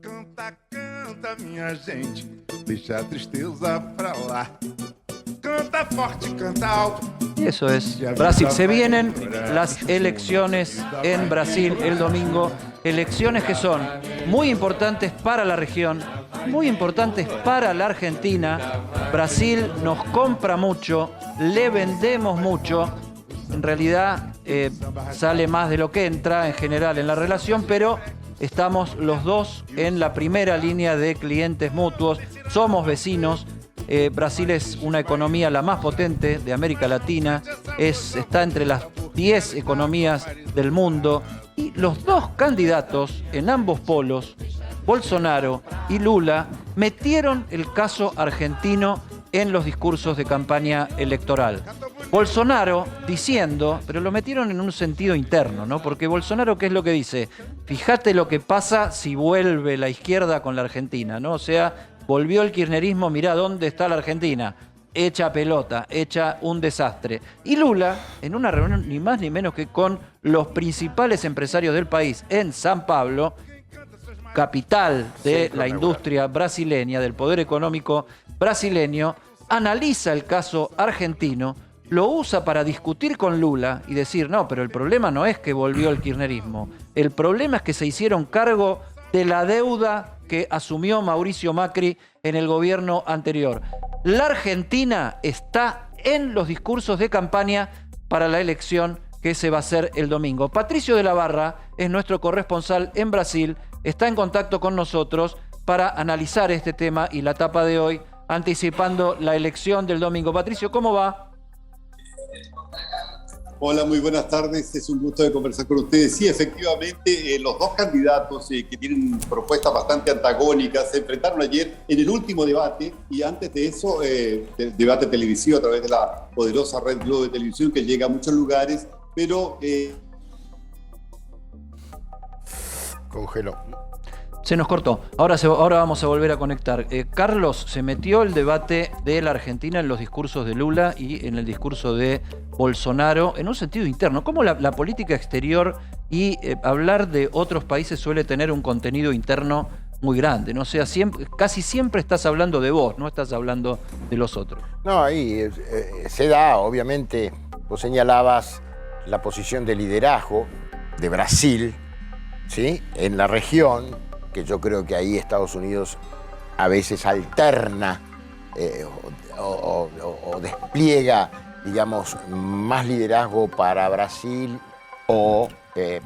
Speaker 12: Canta, canta, minha gente, deixa a tristeza pra lá. Canta forte, canta alto.
Speaker 1: Y eso es Brasil. Se vienen las elecciones en Brasil el domingo. Elecciones que son muy importantes para la región, muy importantes para la Argentina. Brasil nos compra mucho, le vendemos mucho. En realidad sale más de lo que entra en general en la relación, pero estamos los dos en la primera línea de clientes mutuos. Somos vecinos. Brasil es una economía la más potente de América Latina, está entre las 10 economías del mundo y los dos candidatos en ambos polos, Bolsonaro y Lula, metieron el caso argentino en los discursos de campaña electoral. Bolsonaro diciendo, pero lo metieron en un sentido interno, ¿no? Porque Bolsonaro, ¿qué es lo que dice? Fíjate lo que pasa si vuelve la izquierda con la Argentina, ¿no? O sea, volvió el kirchnerismo, mirá dónde está la Argentina, hecha pelota, hecha un desastre. Y Lula, en una reunión ni más ni menos que con los principales empresarios del país en San Pablo, capital de la industria brasileña, del poder económico brasileño, analiza el caso argentino, lo usa para discutir con Lula y decir, no, pero el problema no es que volvió el kirchnerismo, el problema es que se hicieron cargo de la deuda que asumió Mauricio Macri en el gobierno anterior. La Argentina está en los discursos de campaña para la elección que se va a hacer el domingo. Patricio de la Barra es nuestro corresponsal en Brasil, está en contacto con nosotros para analizar este tema y la etapa de hoy, anticipando la elección del domingo. Patricio, ¿cómo va?
Speaker 13: Hola, muy buenas tardes. Es un gusto de conversar con ustedes. Sí, efectivamente, los dos candidatos que tienen propuestas bastante antagónicas se enfrentaron ayer en el último debate y antes de eso, debate televisivo a través de la poderosa red Globo de televisión que llega a muchos lugares, pero...
Speaker 2: Congeló.
Speaker 1: Se nos cortó. Ahora vamos a volver a conectar. Carlos, se metió el debate de la Argentina en los discursos de Lula y en el discurso de Bolsonaro en un sentido interno. ¿Cómo la política exterior y hablar de otros países suele tener un contenido interno muy grande, ¿no? O sea, casi siempre estás hablando de vos, no estás hablando de los otros.
Speaker 2: No, ahí se da, obviamente, vos señalabas la posición de liderazgo de Brasil, ¿sí?, en la región, que yo creo que ahí Estados Unidos a veces alterna o despliega, digamos, más liderazgo para Brasil o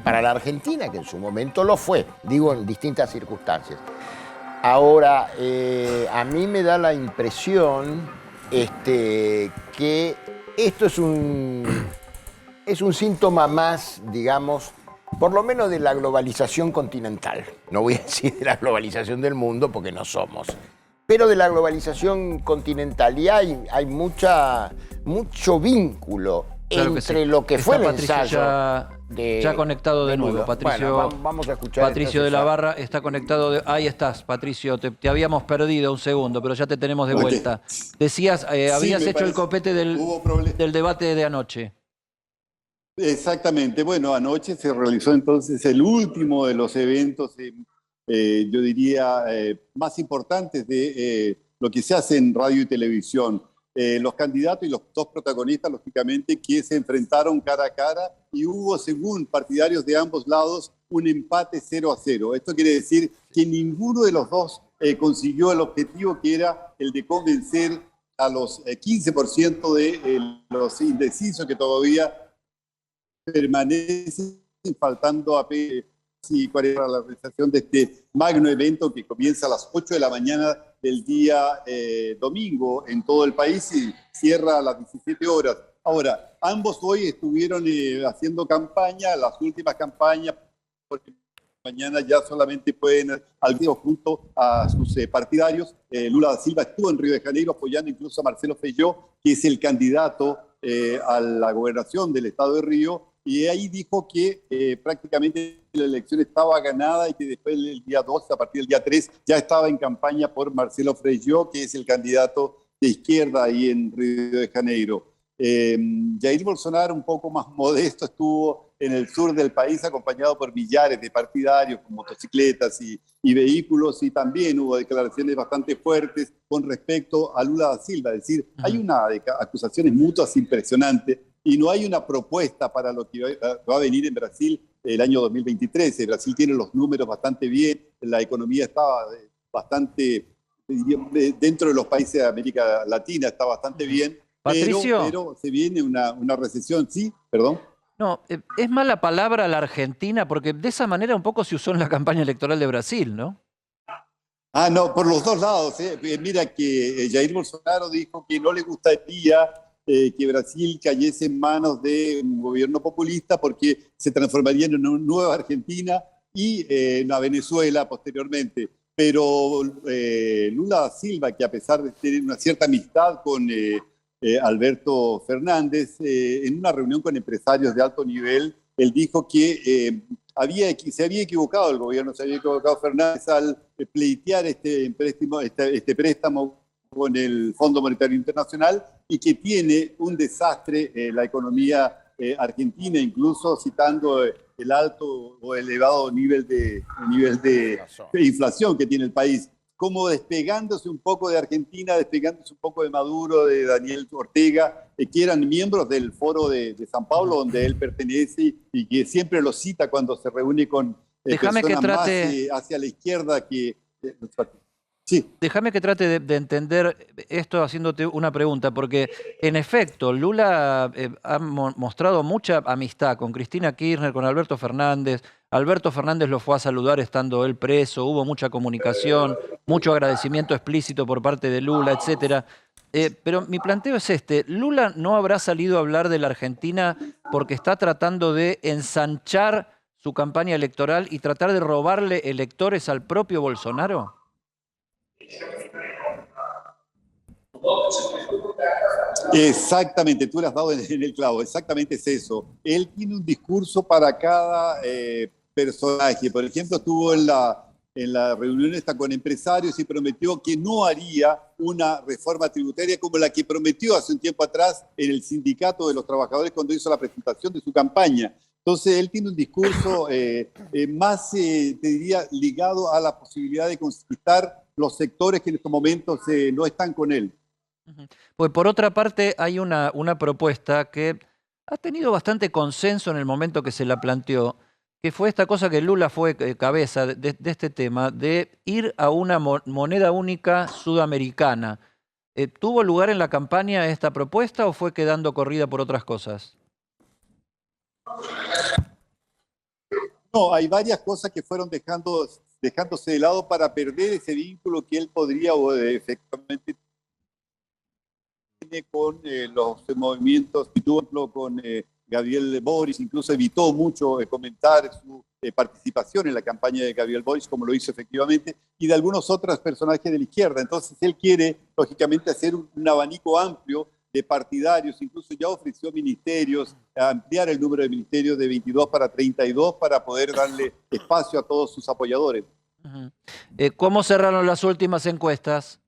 Speaker 2: para la Argentina, que en su momento lo fue, digo, en distintas circunstancias. Ahora, a mí me da la impresión que esto es un síntoma más, digamos, por lo menos de la globalización continental. No voy a decir de la globalización del mundo porque no somos, pero de la globalización continental. Y hay mucho vínculo
Speaker 1: claro
Speaker 2: entre lo que fue el ensayo.
Speaker 1: Ya conectado de nuevo, Patricio.
Speaker 2: Bueno, vamos a escuchar.
Speaker 1: Patricio de la Barra está conectado. Ahí estás, Patricio. Te habíamos perdido un segundo, pero ya te tenemos de vuelta. Decías, habías hecho el copete del debate de anoche.
Speaker 13: Exactamente. Bueno, anoche se realizó entonces el último de los eventos, yo diría, más importantes de lo que se hace en radio y televisión. Los candidatos y los dos protagonistas, lógicamente, que se enfrentaron cara a cara y hubo, según partidarios de ambos lados, un empate 0-0. Esto quiere decir que ninguno de los dos consiguió el objetivo, que era el de convencer a los 15% de los indecisos que todavía permanecen faltando apenas para la realización de este magno evento que comienza a las 8 de la mañana del día domingo en todo el país y cierra a las 17 horas. Ahora, ambos hoy estuvieron haciendo campaña, las últimas campañas, porque mañana ya solamente pueden al video junto a sus partidarios. Lula da Silva estuvo en Río de Janeiro apoyando incluso a Marcelo Freixó, que es el candidato a la gobernación del estado de Río, y ahí dijo que prácticamente la elección estaba ganada y que después del día 2, a partir del día 3, ya estaba en campaña por Marcelo Freixó, que es el candidato de izquierda ahí en Río de Janeiro. Jair Bolsonaro, un poco más modesto, estuvo en el sur del país acompañado por millares de partidarios con motocicletas y vehículos, y también hubo declaraciones bastante fuertes con respecto a Lula da Silva. Es decir, hay una acusaciones mutuas impresionantes y no hay una propuesta para lo que va a venir en Brasil el año 2023. Brasil tiene los números bastante bien, la economía estaba bastante, dentro de los países de América Latina está bastante bien.
Speaker 1: Patricio.
Speaker 13: Pero se viene una recesión, ¿sí? Perdón.
Speaker 1: No, es mala palabra la Argentina, porque de esa manera un poco se usó en la campaña electoral de Brasil, ¿no?
Speaker 13: Ah, no, por los dos lados. Mira que Jair Bolsonaro dijo que no le gustaría que Brasil cayese en manos de un gobierno populista porque se transformaría en una nueva Argentina y una Venezuela posteriormente. Pero Lula da Silva, que a pesar de tener una cierta amistad con Alberto Fernández, en una reunión con empresarios de alto nivel, él dijo que se había equivocado el gobierno, se había equivocado Fernández al pleitear este préstamo con el Fondo Monetario Internacional, y que tiene un desastre la economía argentina, incluso citando el alto o elevado nivel de inflación que tiene el país, como despegándose un poco de Argentina, despegándose un poco de Maduro, de Daniel Ortega, que eran miembros del Foro de San Pablo, donde él pertenece y que siempre lo cita cuando se reúne con personas más hacia la izquierda que... Sí.
Speaker 1: Déjame que trate de entender esto haciéndote una pregunta, porque en efecto Lula ha mostrado mucha amistad con Cristina Kirchner, con Alberto Fernández. Alberto Fernández lo fue a saludar estando él preso, hubo mucha comunicación, mucho agradecimiento explícito por parte de Lula, etc. Pero mi planteo es este: ¿Lula no habrá salido a hablar de la Argentina porque está tratando de ensanchar su campaña electoral y tratar de robarle electores al propio Bolsonaro?
Speaker 13: Exactamente, tú le has dado en el clavo, exactamente es eso. Él tiene un discurso para cada personaje. Por ejemplo, estuvo en la reunión esta con empresarios y prometió que no haría una reforma tributaria como la que prometió hace un tiempo atrás en el Sindicato de los Trabajadores cuando hizo la presentación de su campaña. Entonces, él tiene un discurso más, te diría, ligado a la posibilidad de conquistar los sectores que en estos momentos no están con él.
Speaker 1: Pues por otra parte hay una propuesta que ha tenido bastante consenso en el momento que se la planteó, que fue esta cosa que Lula fue cabeza de este tema, de ir a una moneda única sudamericana. ¿Tuvo lugar en la campaña esta propuesta o fue quedando corrida por otras cosas?
Speaker 13: No, hay varias cosas que fueron dejándose de lado para perder ese vínculo que él podría o efectivamente tiene con los movimientos, por ejemplo, con Gabriel Boric. Incluso evitó mucho comentar su participación en la campaña de Gabriel Boric, como lo hizo efectivamente, y de algunos otros personajes de la izquierda. Entonces él quiere, lógicamente, hacer un abanico amplio de partidarios, incluso ya ofreció ministerios, ampliar el número de ministerios de 22 para 32 para poder darle espacio a todos sus apoyadores.
Speaker 1: ¿Cómo cerraron las últimas encuestas?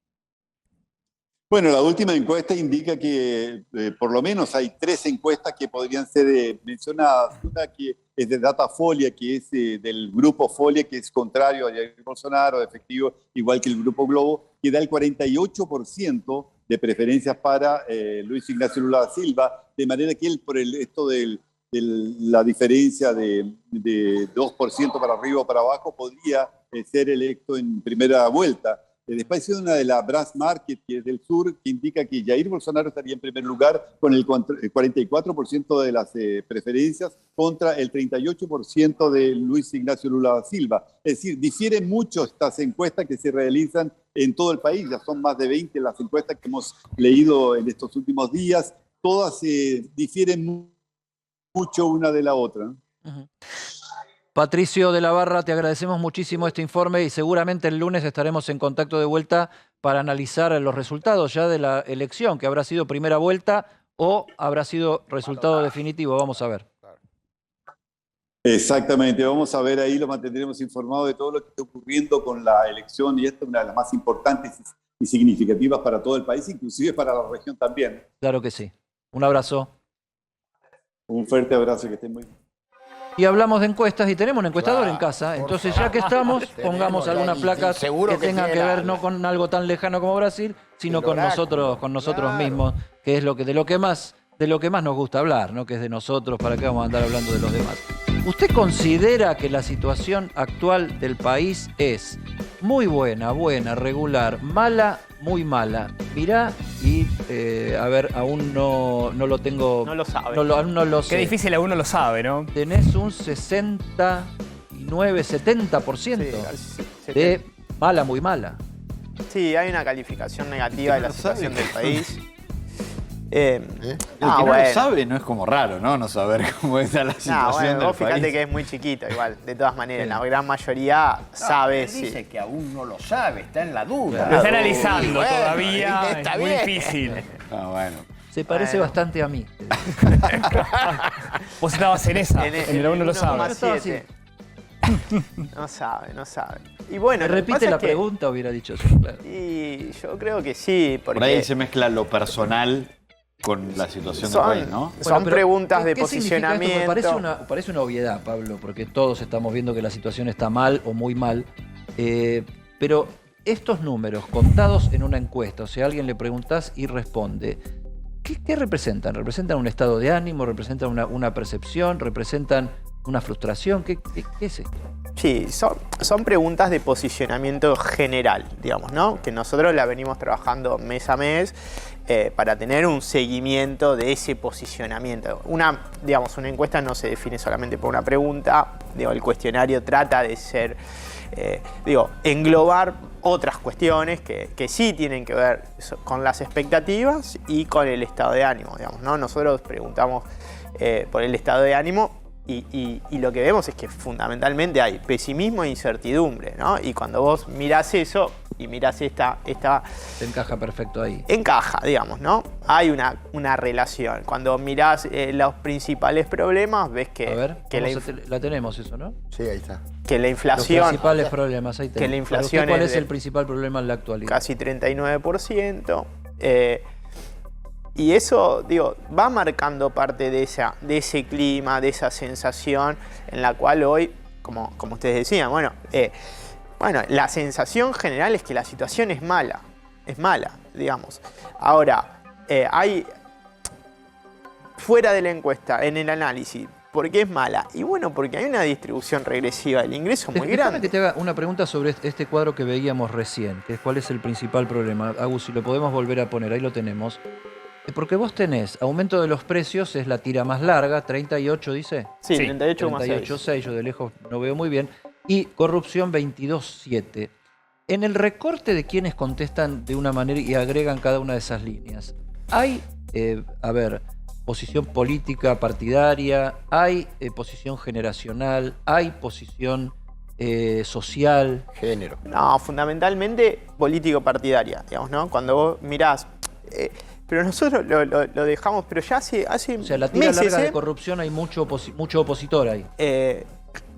Speaker 13: Bueno, la última encuesta indica que por lo menos hay 3 encuestas que podrían ser mencionadas. Una que es de Datafolia, que es del grupo Folia, que es contrario a Jair Bolsonaro, efectivo, igual que el grupo Globo, que da el 48% de preferencias para Luis Ignacio Lula da Silva, de manera que él, por esto de la diferencia de 2% para arriba o para abajo, podría ser electo en primera vuelta. Después hay una de la Brass Market, que es del sur, que indica que Jair Bolsonaro estaría en primer lugar con el 44% de las preferencias contra el 38% de Luis Ignacio Lula da Silva. Es decir, difieren mucho estas encuestas que se realizan en todo el país. Ya son más de 20 las encuestas que hemos leído en estos últimos días. Todas difieren mucho una de la otra.
Speaker 1: Uh-huh. Patricio de la Barra, te agradecemos muchísimo este informe y seguramente el lunes estaremos en contacto de vuelta para analizar los resultados ya de la elección, que habrá sido primera vuelta o habrá sido resultado definitivo. Vamos a ver.
Speaker 13: Exactamente, vamos a ver ahí, lo mantendremos informado de todo lo que está ocurriendo con la elección, y esta es una de las más importantes y significativas para todo el país, inclusive para la región también.
Speaker 1: Claro que sí. Un abrazo.
Speaker 13: Un fuerte abrazo, que estén muy bien.
Speaker 1: Y hablamos de encuestas y tenemos un encuestador en casa. Entonces, ya que estamos, pongamos algunas placas que tengan que ver no con algo tan lejano como Brasil, sino con nosotros mismos, que es de lo que más nos gusta hablar, ¿no? Que es de nosotros. ¿Para qué vamos a andar hablando de los demás? ¿Usted considera que la situación actual del país es muy buena, regular, mala, muy mala? Mirá y, a ver, aún no lo tengo...
Speaker 4: No lo sabe.
Speaker 1: Aún no lo sé.
Speaker 4: Qué difícil aún no lo sabe, ¿no?
Speaker 1: Tenés un 69-70% de mala, muy mala.
Speaker 10: Sí, hay una calificación negativa de la situación del país.
Speaker 11: El que no lo sabe no es como raro, ¿no? No saber cómo está la situación del
Speaker 10: vos fíjate
Speaker 11: país.
Speaker 10: que es muy chiquito igual, de todas maneras. La gran mayoría sabe.
Speaker 14: Dice que aún no lo sabe, está en la duda.
Speaker 4: Lo está analizando todavía, es muy difícil.
Speaker 11: Bueno.
Speaker 1: Se parece bastante a mí.
Speaker 4: Vos estabas en esa, en el aún no lo sabe.
Speaker 10: No sabe. Y bueno,
Speaker 1: repite la pregunta, hubiera dicho eso, claro.
Speaker 10: Y yo creo que sí, porque...
Speaker 11: Por ahí se mezcla lo personal con la situación del país, ¿no?
Speaker 10: Son preguntas de posicionamiento.
Speaker 1: Parece una obviedad, Pablo, porque todos estamos viendo que la situación está mal o muy mal. Pero estos números contados en una encuesta, o sea, a alguien le preguntás y responde, ¿qué representan? ¿Representan un estado de ánimo? ¿Representan una percepción? ¿Representan una frustración? ¿Qué es esto?
Speaker 10: Sí, son preguntas de posicionamiento general, digamos, ¿no? Que nosotros la venimos trabajando mes a mes para tener un seguimiento de ese posicionamiento. Una encuesta no se define solamente por una pregunta, el cuestionario trata de ser, englobar otras cuestiones que sí tienen que ver con las expectativas y con el estado de ánimo, digamos, ¿no? Nosotros preguntamos por el estado de ánimo. Y lo que vemos es que fundamentalmente hay pesimismo e incertidumbre, ¿no? Y cuando vos mirás eso y mirás esta...
Speaker 1: Se encaja perfecto ahí.
Speaker 10: Encaja, digamos, ¿no? Hay una relación. Cuando mirás los principales problemas, ves que...
Speaker 1: A ver, la tenemos eso, ¿no?
Speaker 2: Sí, ahí está.
Speaker 10: Que la inflación...
Speaker 1: Los principales problemas, ahí tenemos.
Speaker 10: Que la inflación
Speaker 1: ¿Cuál es el principal problema en la actualidad?
Speaker 10: Casi 39%. Y eso, va marcando parte de ese clima, de esa sensación en la cual hoy, como ustedes decían, la sensación general es que la situación es mala, digamos. Ahora, hay, fuera de la encuesta, en el análisis, ¿por qué es mala? Y bueno, porque hay una distribución regresiva del ingreso muy grande.
Speaker 1: Que te haga una pregunta sobre este cuadro que veíamos recién, que es cuál es el principal problema. Agus, si lo podemos volver a poner, ahí lo tenemos. Porque vos tenés aumento de los precios, es la tira más larga, 38 dice.
Speaker 10: Sí,
Speaker 1: 38,6. Yo de lejos no veo muy bien. Y corrupción 22,7. En el recorte de quienes contestan de una manera y agregan cada una de esas líneas, hay, posición política partidaria, hay posición generacional, hay posición social.
Speaker 2: Género.
Speaker 10: No, fundamentalmente político-partidaria, digamos, ¿no? Cuando vos mirás... pero nosotros lo dejamos, pero ya hace
Speaker 1: o sea, la tira
Speaker 10: meses,
Speaker 1: larga de corrupción hay mucho opositor ahí.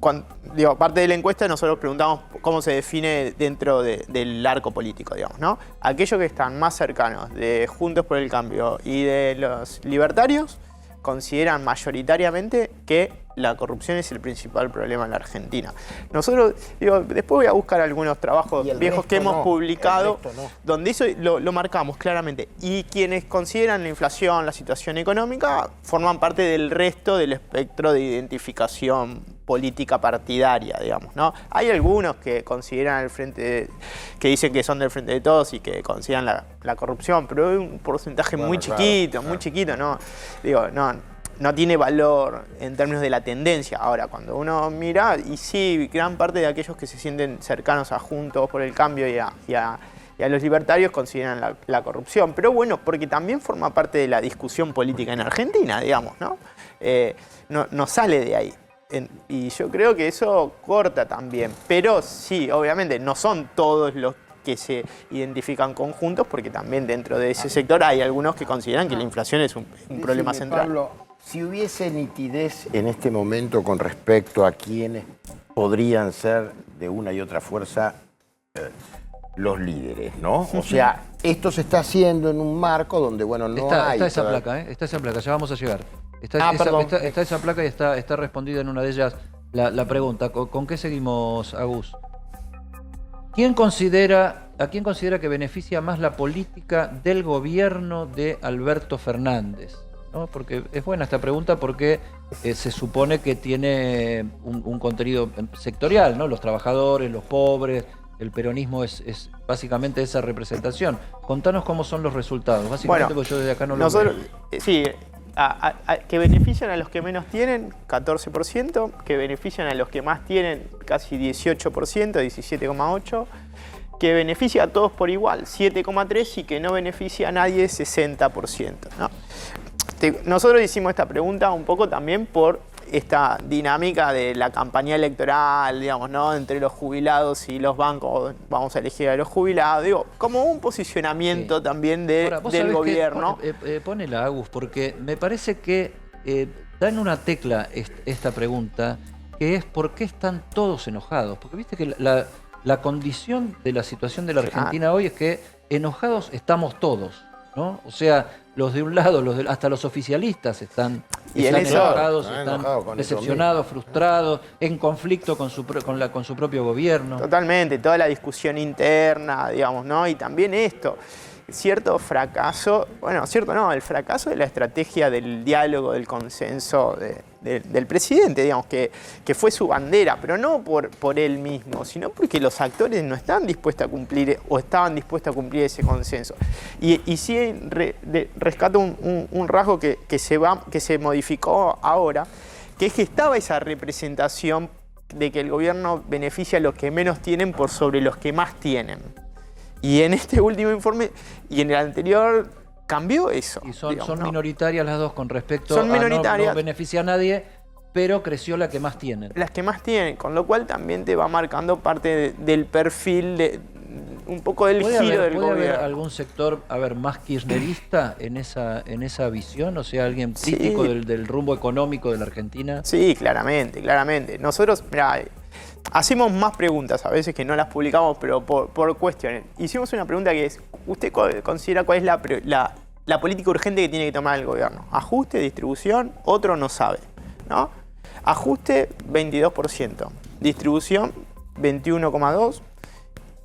Speaker 10: parte de la encuesta nosotros preguntamos cómo se define dentro del arco político, digamos, ¿no? Aquellos que están más cercanos de Juntos por el Cambio y de los libertarios consideran mayoritariamente que la corrupción es el principal problema en la Argentina. Nosotros, después voy a buscar algunos trabajos viejos que hemos publicado, donde eso lo marcamos claramente. Y quienes consideran la inflación, la situación económica, forman parte del resto del espectro de identificación política partidaria, digamos, ¿no? Hay algunos que consideran el frente, que dicen que son del Frente de Todos y que consideran la corrupción, pero es un porcentaje muy chiquito, ¿no? No tiene valor en términos de la tendencia. Ahora, cuando uno mira, y sí, gran parte de aquellos que se sienten cercanos a Juntos por el Cambio y a los libertarios consideran la corrupción. Pero bueno, porque también forma parte de la discusión política en Argentina, digamos, ¿no? No sale de ahí. Y yo creo que eso corta también. Pero sí, obviamente, no son todos los que se identifican con Juntos, porque también dentro de ese sector hay algunos que consideran que la inflación es un problema central.
Speaker 2: Pablo, si hubiese nitidez en este momento con respecto a quienes podrían ser de una y otra fuerza los líderes, ¿no? O sea, esto se está haciendo en un marco donde, bueno, no hay...
Speaker 1: Está esa placa, está esa placa, ya vamos a llegar. Está esa placa y está respondida en una de ellas la pregunta. ¿Con qué seguimos, Agus? ¿A quién considera que beneficia más la política del gobierno de Alberto Fernández? ¿No? Porque es buena esta pregunta porque se supone que tiene un contenido sectorial, ¿no? Los trabajadores, los pobres, el peronismo es básicamente esa representación. Contanos cómo son los resultados. Básicamente, porque yo desde acá no lo veo.
Speaker 10: Sí, que benefician a los que menos tienen, 14%, que benefician a los que más tienen, casi 18%, 17,8%, que beneficia a todos por igual, 7,3%, y que no beneficia a nadie, 60%, ¿no? Nosotros hicimos esta pregunta un poco también por esta dinámica de la campaña electoral, digamos, ¿no? Entre los jubilados y los bancos, vamos a elegir a los jubilados, digo, como un posicionamiento también del gobierno.
Speaker 1: Ponela, Agus, porque me parece que da en una tecla esta pregunta, que es ¿por qué están todos enojados? Porque viste que la condición de la situación de la Argentina hoy es que enojados estamos todos, ¿no? O sea, los de un lado, hasta los oficialistas están enojados, están decepcionados, frustrados, en conflicto con su propio gobierno.
Speaker 10: Totalmente, toda la discusión interna, digamos, ¿no? Y también esto, cierto fracaso, bueno, cierto no, el fracaso de la estrategia del diálogo, del consenso del presidente, digamos, que fue su bandera, pero no por él mismo, sino porque los actores no están dispuestos a cumplir o estaban dispuestos a cumplir ese consenso. Y sí rescato un rasgo que se modificó ahora, que es que estaba esa representación de que el gobierno beneficia a los que menos tienen por sobre los que más tienen. Y en este último informe y en el anterior cambió eso.
Speaker 1: Y son minoritarias las dos con respecto a no beneficia a nadie, pero creció la que más tienen.
Speaker 10: Las que más tienen, con lo cual también te va marcando parte del perfil, un poco del giro del gobierno.
Speaker 1: ¿Puede haber algún sector, más kirchnerista en esa visión? O sea, alguien crítico del rumbo económico de la Argentina.
Speaker 10: Sí, claramente. Nosotros, mirá, hacemos más preguntas a veces que no las publicamos, pero por cuestiones. Hicimos una pregunta que es, ¿usted considera cuál es la política urgente que tiene que tomar el gobierno? Ajuste, distribución, otro no sabe, ¿no? Ajuste, 22%. Distribución, 21,2%.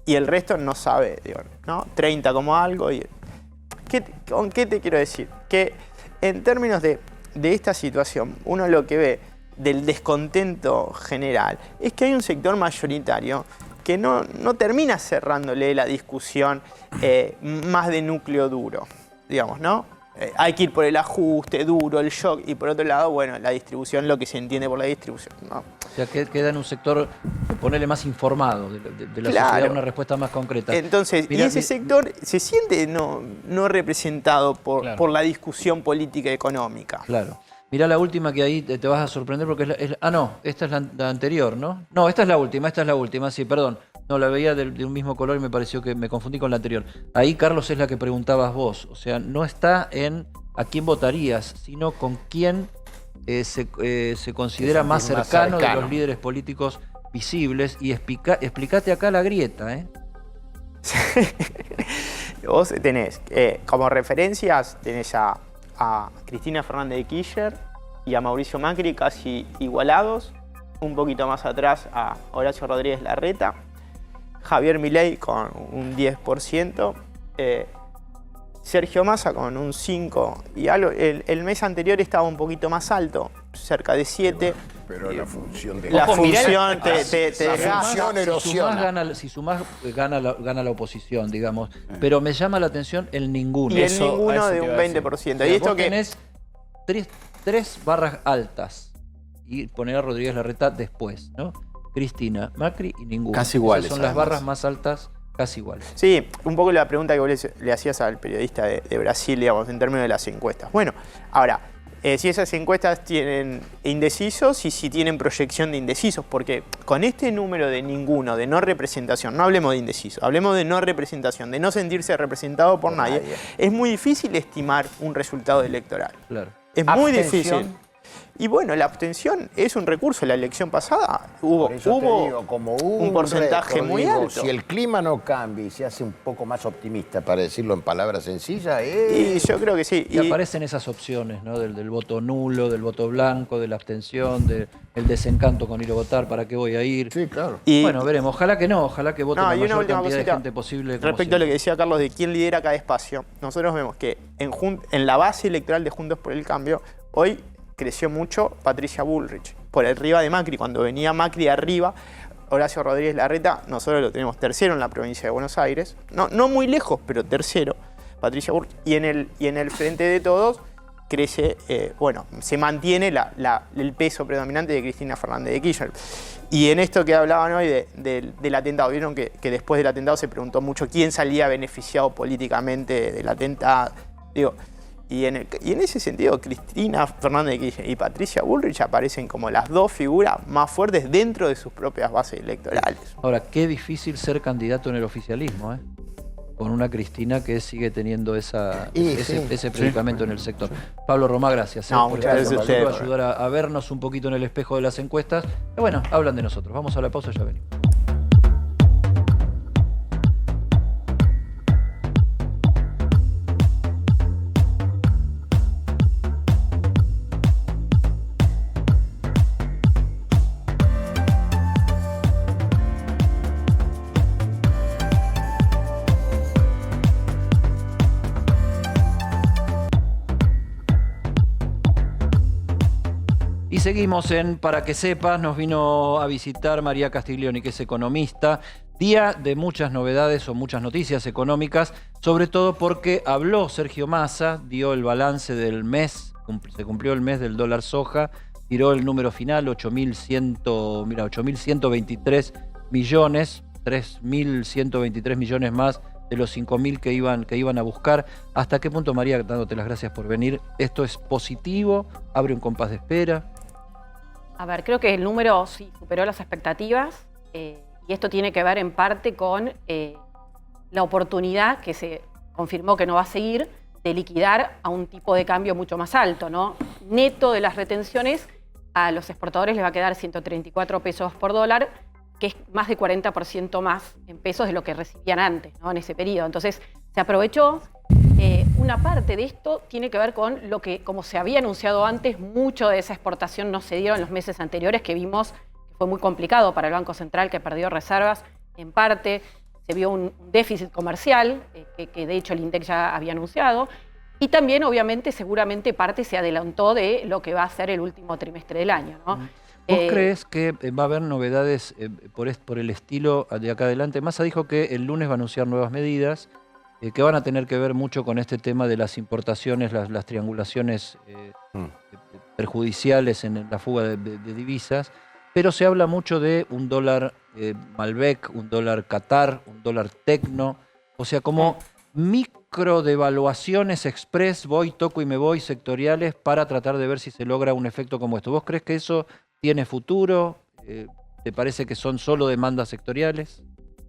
Speaker 10: Y el resto no sabe, digo, ¿no? 30 como algo. ¿Con qué te quiero decir? Que en términos de esta situación, uno lo que ve del descontento general es que hay un sector mayoritario que no termina cerrándole la discusión más de núcleo duro, digamos, ¿no? Hay que ir por el ajuste duro, el shock, y por otro lado, bueno, la distribución, lo que se entiende por la distribución, ¿no?
Speaker 1: O sea, que queda en un sector, ponerle más informado de la sociedad, una respuesta más concreta.
Speaker 10: Entonces, y ese sector se siente no representado por la discusión política y económica.
Speaker 1: Claro. Mirá la última, que ahí te vas a sorprender porque esta es la anterior, ¿no? No, esta es la última, sí, perdón. No, la veía de un mismo color y me pareció que me confundí con la anterior. Ahí, Carlos, es la que preguntabas vos. O sea, no está en a quién votarías, sino con quién se considera más cercano de los líderes políticos visibles. Y explicate acá la grieta, ¿eh?
Speaker 10: Vos tenés, como referencias, tenés a Cristina Fernández de Kirchner y a Mauricio Macri casi igualados. Un poquito más atrás a Horacio Rodríguez Larreta. Javier Milei con un 10%. Sergio Massa con un 5 y algo. El mes anterior estaba un poquito más alto, cerca de 7.
Speaker 2: Pero la función de
Speaker 10: la función te
Speaker 2: erosiona.
Speaker 1: Si sumás, gana la oposición, digamos. Pero me llama la atención el ninguno.
Speaker 10: Y el ninguno de un 20%. Y esto que
Speaker 1: tenés tres barras altas y poner a Rodríguez Larreta después, ¿no? Cristina, Macri y ninguno.
Speaker 11: Casi iguales.
Speaker 1: Esas son las barras más altas. Casi igual.
Speaker 10: Sí, un poco la pregunta que vos le hacías al periodista de Brasil, digamos, en términos de las encuestas. Bueno, ahora, si esas encuestas tienen indecisos y si tienen proyección de indecisos, porque con este número de ninguno, de no representación, no hablemos de indecisos, hablemos de no representación, de no sentirse representado por nadie, es muy difícil estimar un resultado electoral.
Speaker 1: Claro.
Speaker 10: Es muy difícil. Y bueno, la abstención es un recurso. La elección pasada hubo
Speaker 2: como
Speaker 10: un porcentaje muy alto.
Speaker 2: Si el clima no cambia y se hace un poco más optimista, para decirlo en palabras sencillas,
Speaker 10: y yo creo que sí.
Speaker 1: Y aparecen esas opciones, ¿no? Del voto nulo, del voto blanco, de la abstención, del desencanto con ir a votar, ¿para qué voy a ir?
Speaker 2: Sí, claro.
Speaker 1: Bueno, veremos. Ojalá que no, ojalá que vote la mayor cantidad de gente posible.
Speaker 10: Respecto a lo que decía Carlos de quién lidera cada espacio, nosotros vemos que en la base electoral de Juntos por el Cambio, hoy creció mucho Patricia Bullrich, por arriba de Macri. Cuando venía Macri arriba, Horacio Rodríguez Larreta, nosotros lo tenemos tercero en la provincia de Buenos Aires. No muy lejos, pero tercero, Patricia Bullrich. Y en el Frente de Todos crece, se mantiene el peso predominante de Cristina Fernández de Kirchner. Y en esto que hablaban hoy del atentado, vieron que después del atentado se preguntó mucho quién salía beneficiado políticamente del atentado. Y en ese sentido, Cristina Fernández de Kirchner y Patricia Bullrich aparecen como las dos figuras más fuertes dentro de sus propias bases electorales.
Speaker 1: Ahora, qué difícil ser candidato en el oficialismo, ¿eh? Con una Cristina que sigue teniendo ese predicamento en el sector. Pablo Romá, gracias.
Speaker 10: Muchas gracias a ustedes.
Speaker 1: Por ayudar a vernos un poquito en el espejo de las encuestas. Y bueno, hablan de nosotros. Vamos a la pausa y ya venimos. Y seguimos en Para que sepas, nos vino a visitar María Castiglioni, que es economista. Día de muchas novedades o muchas noticias económicas, sobre todo porque habló Sergio Massa, dio el balance del mes, se cumplió el mes del dólar soja, tiró el número final, 8.123 millones, 3.123 millones más de los 5.000 que iban a buscar. ¿Hasta qué punto, María, dándote las gracias por venir, esto es positivo? ¿Abre un compás de espera?
Speaker 15: A ver, creo que el número sí superó las expectativas y esto tiene que ver en parte con la oportunidad que se confirmó que no va a seguir de liquidar a un tipo de cambio mucho más alto, ¿no? Neto de las retenciones, a los exportadores les va a quedar 134 pesos por dólar, que es más de 40% más en pesos de lo que recibían antes, ¿no? En ese periodo. Entonces, se aprovechó. Una parte de esto tiene que ver con lo que, como se había anunciado antes, mucho de esa exportación no se dio en los meses anteriores, que vimos que fue muy complicado para el Banco Central, que perdió reservas. En parte se vio un déficit comercial, que de hecho el INDEC ya había anunciado. Y también, obviamente, seguramente parte se adelantó de lo que va a ser el último trimestre del año, ¿no?
Speaker 1: ¿Vos crees que va a haber novedades por el estilo de acá adelante? Massa dijo que el lunes va a anunciar nuevas medidas que van a tener que ver mucho con este tema de las importaciones, las triangulaciones perjudiciales en la fuga de divisas, pero se habla mucho de un dólar Malbec, un dólar Qatar, un dólar Tecno, o sea, como micro devaluaciones express, voy, toco y me voy, sectoriales, para tratar de ver si se logra un efecto como esto. ¿Vos crees que eso tiene futuro? ¿Te parece que son solo demandas sectoriales?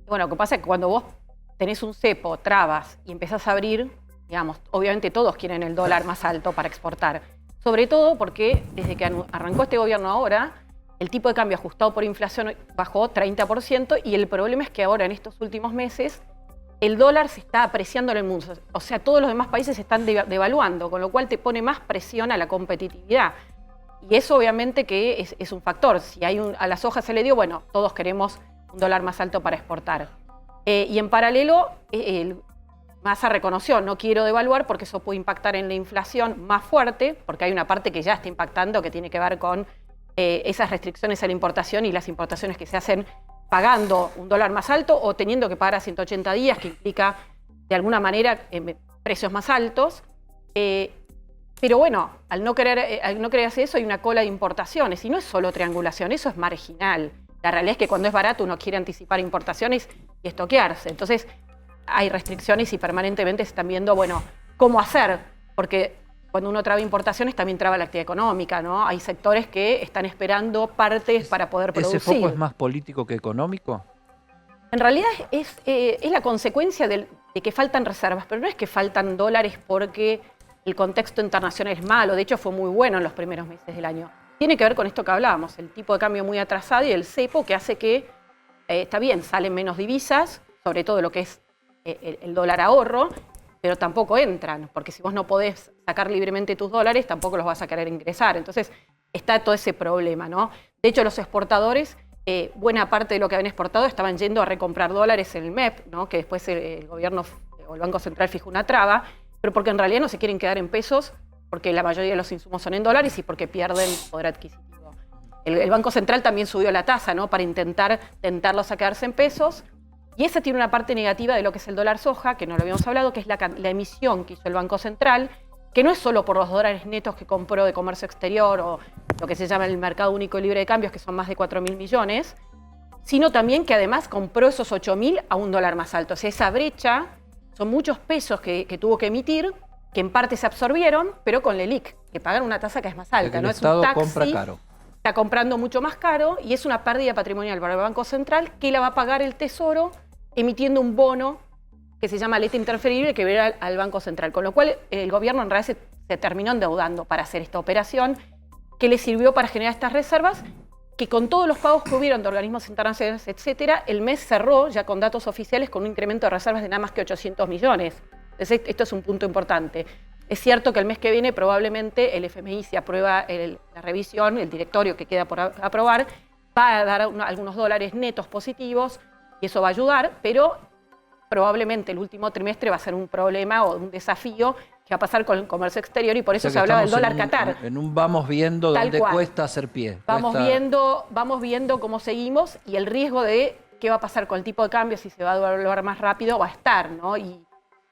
Speaker 15: Bueno, lo que pasa es que cuando vos tenés un cepo, trabas y empezás a abrir, digamos, obviamente todos quieren el dólar más alto para exportar. sobre todo porque desde que arrancó este gobierno ahora, el tipo de cambio ajustado por inflación bajó 30% y el problema es que ahora en estos últimos meses el dólar se está apreciando en el mundo. O sea, todos los demás países se están devaluando, con lo cual te pone más presión a la competitividad. Y eso obviamente que es un factor. Si a la soja se le dio, bueno, todos queremos un dólar más alto para exportar. Y en paralelo, Massa reconoció, no quiero devaluar porque eso puede impactar en la inflación más fuerte, porque hay una parte que ya está impactando que tiene que ver con esas restricciones a la importación y las importaciones que se hacen pagando un dólar más alto o teniendo que pagar a 180 días, que implica de alguna manera precios más altos. Pero bueno, al no querer hacer eso hay una cola de importaciones y no es solo triangulación, eso es marginal. La realidad es que cuando es barato uno quiere anticipar importaciones y estoquearse. Entonces hay restricciones y permanentemente se están viendo, bueno, cómo hacer, porque cuando uno traba importaciones también traba la actividad económica, ¿no? Hay sectores que están esperando partes para poder producir.
Speaker 1: ¿Ese foco es más político que económico?
Speaker 15: En realidad es la consecuencia de que faltan reservas, pero no es que faltan dólares porque el contexto internacional es malo. De hecho, fue muy bueno en los primeros meses del año. Tiene que ver con esto que hablábamos, el tipo de cambio muy atrasado y el cepo que hace que, está bien, salen menos divisas, sobre todo lo que es el dólar ahorro, pero tampoco entran, porque si vos no podés sacar libremente tus dólares, tampoco los vas a querer ingresar. Entonces, está todo ese problema, ¿no? De hecho, los exportadores, buena parte de lo que habían exportado estaban yendo a recomprar dólares en el MEP, ¿no? Que después el gobierno o el Banco Central fijó una traba, pero porque en realidad no se quieren quedar en pesos, porque la mayoría de los insumos son en dólares y porque pierden poder adquisitivo. El Banco Central también subió la tasa, ¿no? Para tentarlos a quedarse en pesos. Y esa tiene una parte negativa de lo que es el dólar soja, que no lo habíamos hablado, que es la emisión que hizo el Banco Central, que no es solo por los dólares netos que compró de comercio exterior o lo que se llama el mercado único y libre de cambios, que son más de 4.000 millones, sino también que además compró esos 8.000 a un dólar más alto. O sea, esa brecha son muchos pesos que tuvo que emitir, que en parte se absorbieron, pero con LELIQ, que pagan una tasa que es más alta.
Speaker 1: El
Speaker 15: ¿no?
Speaker 1: Estado
Speaker 15: es un taxi,
Speaker 1: compra caro.
Speaker 15: Está comprando mucho más caro y es una pérdida patrimonial para el Banco Central que la va a pagar el Tesoro emitiendo un bono que se llama letra interferible que verá al Banco Central. Con lo cual el gobierno en realidad se terminó endeudando para hacer esta operación que le sirvió para generar estas reservas que con todos los pagos que hubieron de organismos internacionales, etcétera, el mes cerró ya con datos oficiales con un incremento de reservas de nada más que 800 millones. Entonces, esto es un punto importante. Es cierto que el mes que viene probablemente el FMI, si aprueba la revisión, el directorio que queda por aprobar, va a dar algunos dólares netos positivos y eso va a ayudar, pero probablemente el último trimestre va a ser un problema o un desafío que va a pasar con el comercio exterior y por eso se hablaba del dólar Qatar.
Speaker 1: En un vamos viendo
Speaker 15: Tal
Speaker 1: dónde
Speaker 15: cual.
Speaker 1: cuesta hacer pie.
Speaker 15: Vamos viendo cómo seguimos y el riesgo de qué va a pasar con el tipo de cambio, si se va a devaluar más rápido, va a estar, ¿no? Y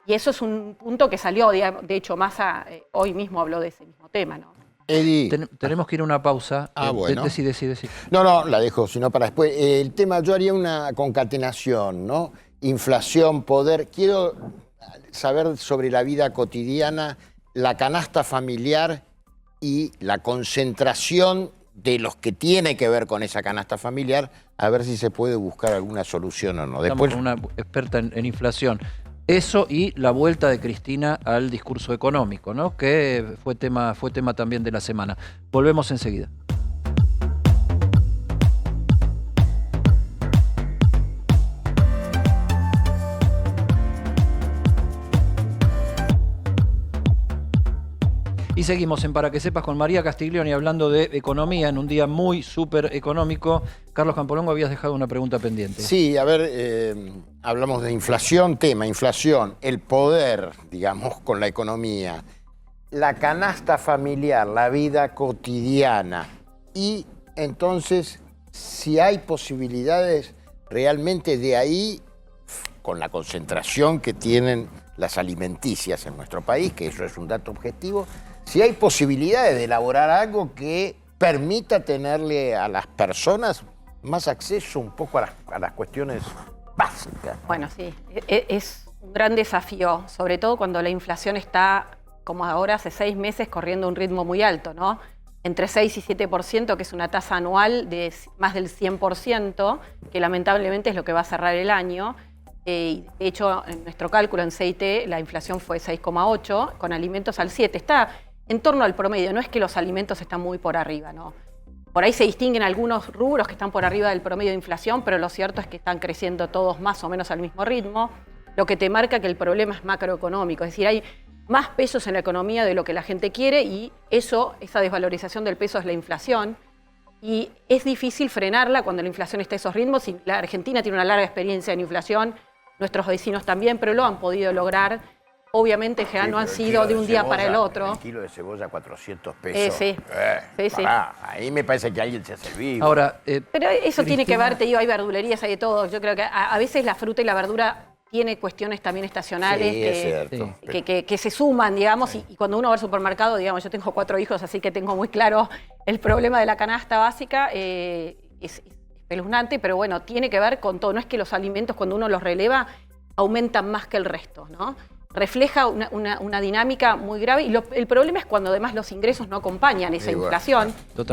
Speaker 15: eso es un punto que salió, de hecho, Massa hoy mismo habló de ese mismo tema, ¿no?
Speaker 2: Eddie.
Speaker 1: Tenemos que ir a una pausa.
Speaker 2: Bueno.
Speaker 1: Decí.
Speaker 2: No, la dejo, sino para después. El tema, yo haría una concatenación, ¿no? Inflación, poder. Quiero saber sobre la vida cotidiana, la canasta familiar y la concentración de los que tiene que ver con esa canasta familiar, a ver si se puede buscar alguna solución o no.
Speaker 1: Después, una experta en inflación. Eso y la vuelta de Cristina al discurso económico, ¿no? Que fue tema también de la semana. Volvemos enseguida. Y seguimos en Para que sepas con María Castiglioni hablando de economía en un día muy súper económico. Carlos Campolongo, habías dejado una pregunta pendiente.
Speaker 2: Sí, a ver, hablamos de inflación, inflación, el poder, digamos, con la economía, la canasta familiar, la vida cotidiana. Y entonces, si hay posibilidades realmente de ahí, con la concentración que tienen las alimenticias en nuestro país, que eso es un dato objetivo, si hay posibilidades de elaborar algo que permita tenerle a las personas más acceso un poco a las cuestiones básicas.
Speaker 15: Bueno, sí, es un gran desafío, sobre todo cuando la inflación está, como ahora, hace 6 meses, corriendo a un ritmo muy alto, ¿no? Entre 6 y 7%, que es una tasa anual de más del 100%, que lamentablemente es lo que va a cerrar el año. De hecho, en nuestro cálculo en CIT, la inflación fue 6,8, con alimentos al 7%. en torno al promedio. No es que los alimentos están muy por arriba, ¿no? Por ahí se distinguen algunos rubros que están por arriba del promedio de inflación, pero lo cierto es que están creciendo todos más o menos al mismo ritmo, lo que te marca que el problema es macroeconómico. Es decir, hay más pesos en la economía de lo que la gente quiere y esa desvalorización del peso es la inflación. Y es difícil frenarla cuando la inflación está a esos ritmos. Y la Argentina tiene una larga experiencia en inflación, nuestros vecinos también, pero lo han podido lograr. Obviamente, en general, no han sido de un día para el otro.
Speaker 2: El kilo de cebolla, 400 pesos.
Speaker 15: Sí.
Speaker 2: Ahí me parece que alguien se hace el vivo.
Speaker 1: Ahora,
Speaker 15: pero eso tiene que ver, te digo, hay verdulerías, hay de todo. Yo creo que a veces la fruta y la verdura tiene cuestiones también estacionales que se suman, digamos, y cuando uno va al supermercado, digamos, yo tengo 4 hijos, así que tengo muy claro el problema de la canasta básica, es espeluznante, pero bueno, tiene que ver con todo. No es que los alimentos, cuando uno los releva, aumentan más que el resto, ¿no? Refleja una dinámica muy grave y el problema es cuando además los ingresos no acompañan esa inflación,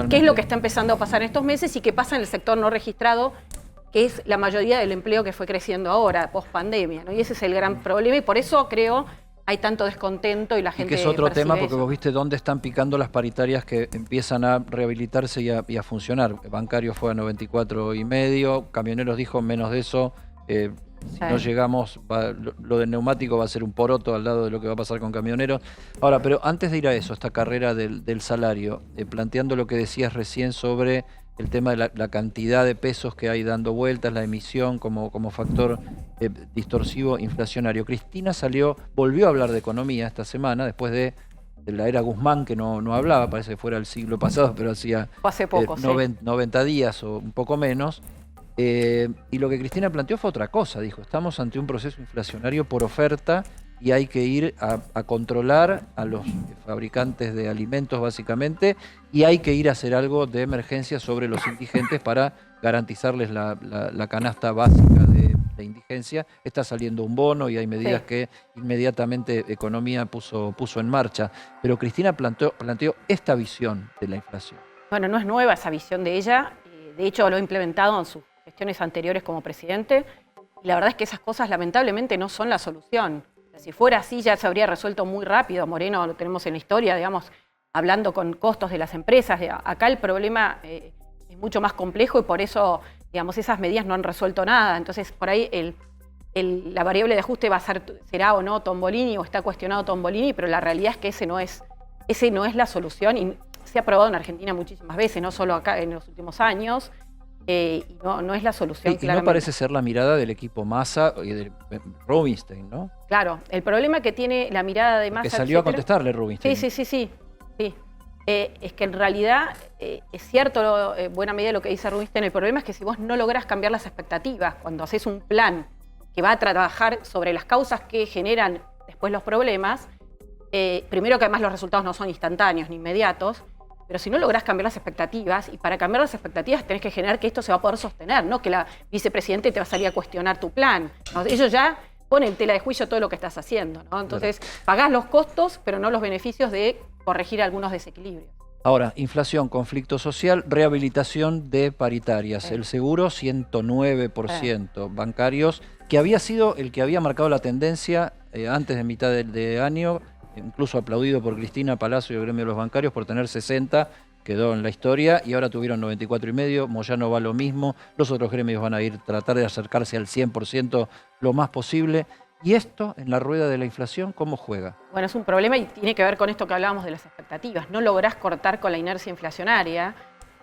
Speaker 15: que es lo que está empezando a pasar en estos meses y que pasa en el sector no registrado, que es la mayoría del empleo que fue creciendo ahora, post pandemia, ¿no? Y ese es el gran problema y por eso creo hay tanto descontento y la gente.
Speaker 1: Y que es otro tema porque
Speaker 15: eso.
Speaker 1: vos viste dónde están picando las paritarias que empiezan a rehabilitarse y a funcionar. Bancario fue a 94,5, camioneros dijo menos de eso. Si no llegamos, lo del neumático va a ser un poroto al lado de lo que va a pasar con camioneros. Ahora, pero antes de ir a eso, esta carrera del salario, planteando lo que decías recién sobre el tema de la cantidad de pesos que hay dando vueltas, la emisión como factor distorsivo inflacionario. Cristina volvió a hablar de economía esta semana, después de la era Guzmán, que no hablaba, parece que fuera el siglo pasado, pero hacía
Speaker 15: hace poco,
Speaker 1: 90 días o un poco menos. Y lo que Cristina planteó fue otra cosa, dijo, estamos ante un proceso inflacionario por oferta y hay que ir a controlar a los fabricantes de alimentos básicamente y hay que ir a hacer algo de emergencia sobre los indigentes para garantizarles la canasta básica de indigencia. Está saliendo un bono y hay medidas que inmediatamente Economía puso en marcha. Pero Cristina planteó esta visión de la inflación.
Speaker 15: Bueno, no es nueva esa visión de ella, de hecho lo ha implementado en sus gestiones anteriores como presidente, y la verdad es que esas cosas lamentablemente no son la solución. O sea, si fuera así ya se habría resuelto muy rápido. Moreno lo tenemos en la historia, digamos, hablando con costos de las empresas. Acá el problema es mucho más complejo y por eso, digamos, esas medidas no han resuelto nada. Entonces, por ahí la variable de ajuste será o no Tombolini o está cuestionado Tombolini, pero la realidad es que ese no es la solución y se ha probado en Argentina muchísimas veces, no solo acá en los últimos años. Y no es la solución,
Speaker 1: y no parece ser la mirada del equipo Massa y de Rubinstein, ¿no?
Speaker 15: Claro, el problema que tiene la mirada de Massa...
Speaker 1: Que salió a contestarle Rubinstein.
Speaker 15: Sí. Es que en realidad es cierto, buena medida lo que dice Rubinstein, el problema es que si vos no lográs cambiar las expectativas, cuando haces un plan que va a trabajar sobre las causas que generan después los problemas, primero que además los resultados no son instantáneos ni inmediatos, pero si no lográs cambiar las expectativas, y para cambiar las expectativas tenés que generar que esto se va a poder sostener, no que la vicepresidente te va a salir a cuestionar tu plan. ¿No? Ellos ya ponen tela de juicio todo lo que estás haciendo, ¿no? Entonces pagás los costos, pero no los beneficios de corregir algunos desequilibrios.
Speaker 1: Ahora, inflación, conflicto social, rehabilitación de paritarias. El seguro 109%, bancarios, que había sido el que había marcado la tendencia antes de mitad de año, incluso aplaudido por Cristina Palacio y el gremio de los bancarios por tener 60, quedó en la historia, y ahora tuvieron 94,5, Moyano va lo mismo, los otros gremios van a tratar de acercarse al 100% lo más posible. ¿Y esto, en la rueda de la inflación, cómo juega?
Speaker 15: Bueno, es un problema y tiene que ver con esto que hablábamos de las expectativas. No lográs cortar con la inercia inflacionaria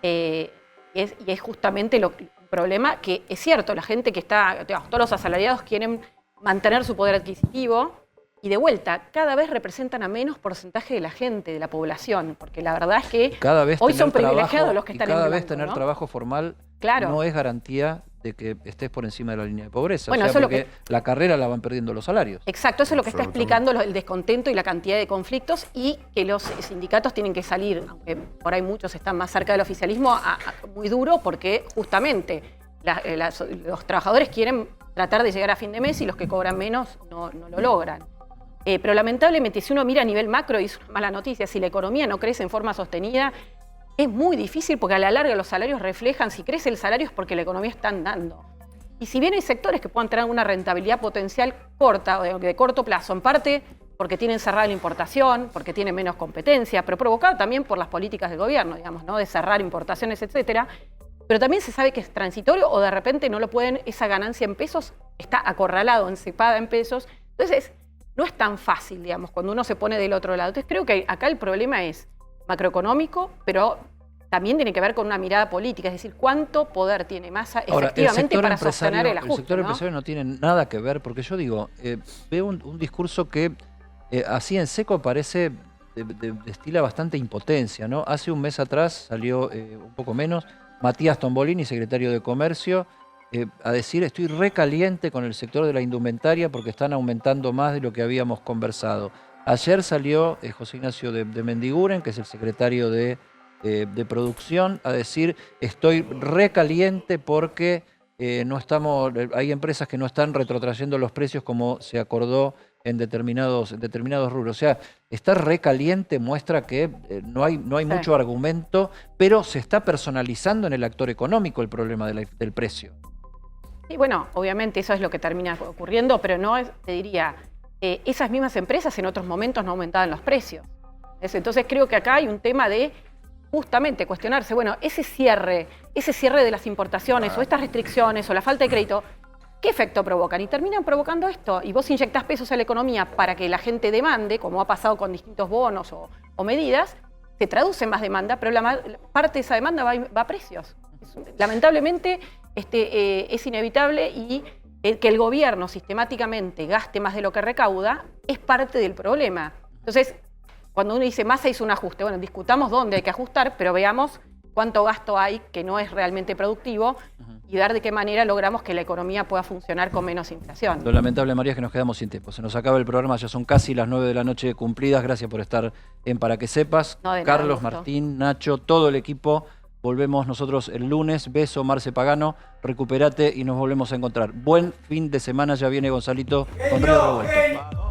Speaker 15: y es justamente un problema que es cierto, la gente que está, todos los asalariados quieren mantener su poder adquisitivo, y de vuelta, cada vez representan a menos porcentaje de la gente, de la población, porque la verdad es que hoy son privilegiados los que están en blanco,
Speaker 1: cada vez tener trabajo formal no es garantía de que estés por encima de la línea de pobreza.
Speaker 15: Bueno,
Speaker 1: porque la carrera la van perdiendo los salarios.
Speaker 15: Exacto, eso es lo que está explicando el descontento y la cantidad de conflictos, y que los sindicatos tienen que salir, aunque por ahí muchos están más cerca del oficialismo, muy duro, porque justamente los trabajadores quieren tratar de llegar a fin de mes y los que cobran menos no lo logran. Pero lamentablemente, si uno mira a nivel macro, y es una mala noticia, si la economía no crece en forma sostenida, es muy difícil porque a la larga los salarios reflejan, si crece el salario es porque la economía está andando. Y si bien hay sectores que puedan tener una rentabilidad potencial corta o de corto plazo, en parte porque tienen cerrada la importación, porque tienen menos competencia, pero provocada también por las políticas del gobierno, digamos, ¿no? De cerrar importaciones, etcétera. Pero también se sabe que es transitorio o de repente no lo pueden, esa ganancia en pesos está acorralado, encepada en pesos. Entonces, no es tan fácil, digamos, cuando uno se pone del otro lado. Entonces, creo que acá el problema es macroeconómico, pero también tiene que ver con una mirada política, es decir, cuánto poder tiene Massa efectivamente para sostener el ajuste.
Speaker 1: El sector empresario no tiene nada que ver, porque yo digo, veo un discurso que así en seco parece destila bastante impotencia, ¿no? Hace un mes atrás salió un poco menos Matías Tombolini, secretario de Comercio, a decir estoy recaliente con el sector de la indumentaria porque están aumentando más de lo que habíamos conversado. Ayer salió José Ignacio de Mendiguren, que es el secretario de producción, a decir estoy recaliente porque hay empresas que no están retrotrayendo los precios como se acordó en determinados rubros. O sea, estar recaliente muestra que no hay mucho argumento, pero se está personalizando en el actor económico el problema del precio.
Speaker 15: Y bueno, obviamente eso es lo que termina ocurriendo, pero no es, te diría, esas mismas empresas en otros momentos no aumentaban los precios. Entonces creo que acá hay un tema de justamente cuestionarse, bueno, ese cierre de las importaciones o estas restricciones o la falta de crédito, ¿qué efecto provocan? Y terminan provocando esto. Y vos inyectás pesos a la economía para que la gente demande, como ha pasado con distintos bonos o medidas, se traduce en más demanda, pero parte de esa demanda va a precios. Lamentablemente es inevitable y que el gobierno sistemáticamente gaste más de lo que recauda es parte del problema. Entonces, cuando uno dice Massa hizo un ajuste, bueno, discutamos dónde hay que ajustar, pero veamos cuánto gasto hay que no es realmente productivo y ver de qué manera logramos que la economía pueda funcionar con menos inflación.
Speaker 1: Lo lamentable, María, es que nos quedamos sin tiempo. Se nos acaba el programa, ya son casi las 9 de la noche cumplidas. Gracias por estar en Para que Sepas.
Speaker 15: No,
Speaker 1: Carlos, Martín, Nacho, todo el equipo. Volvemos nosotros el lunes. Beso, Marce Pagano. Recupérate y nos volvemos a encontrar. Buen fin de semana. Ya viene Gonzalito con Río Revuelto.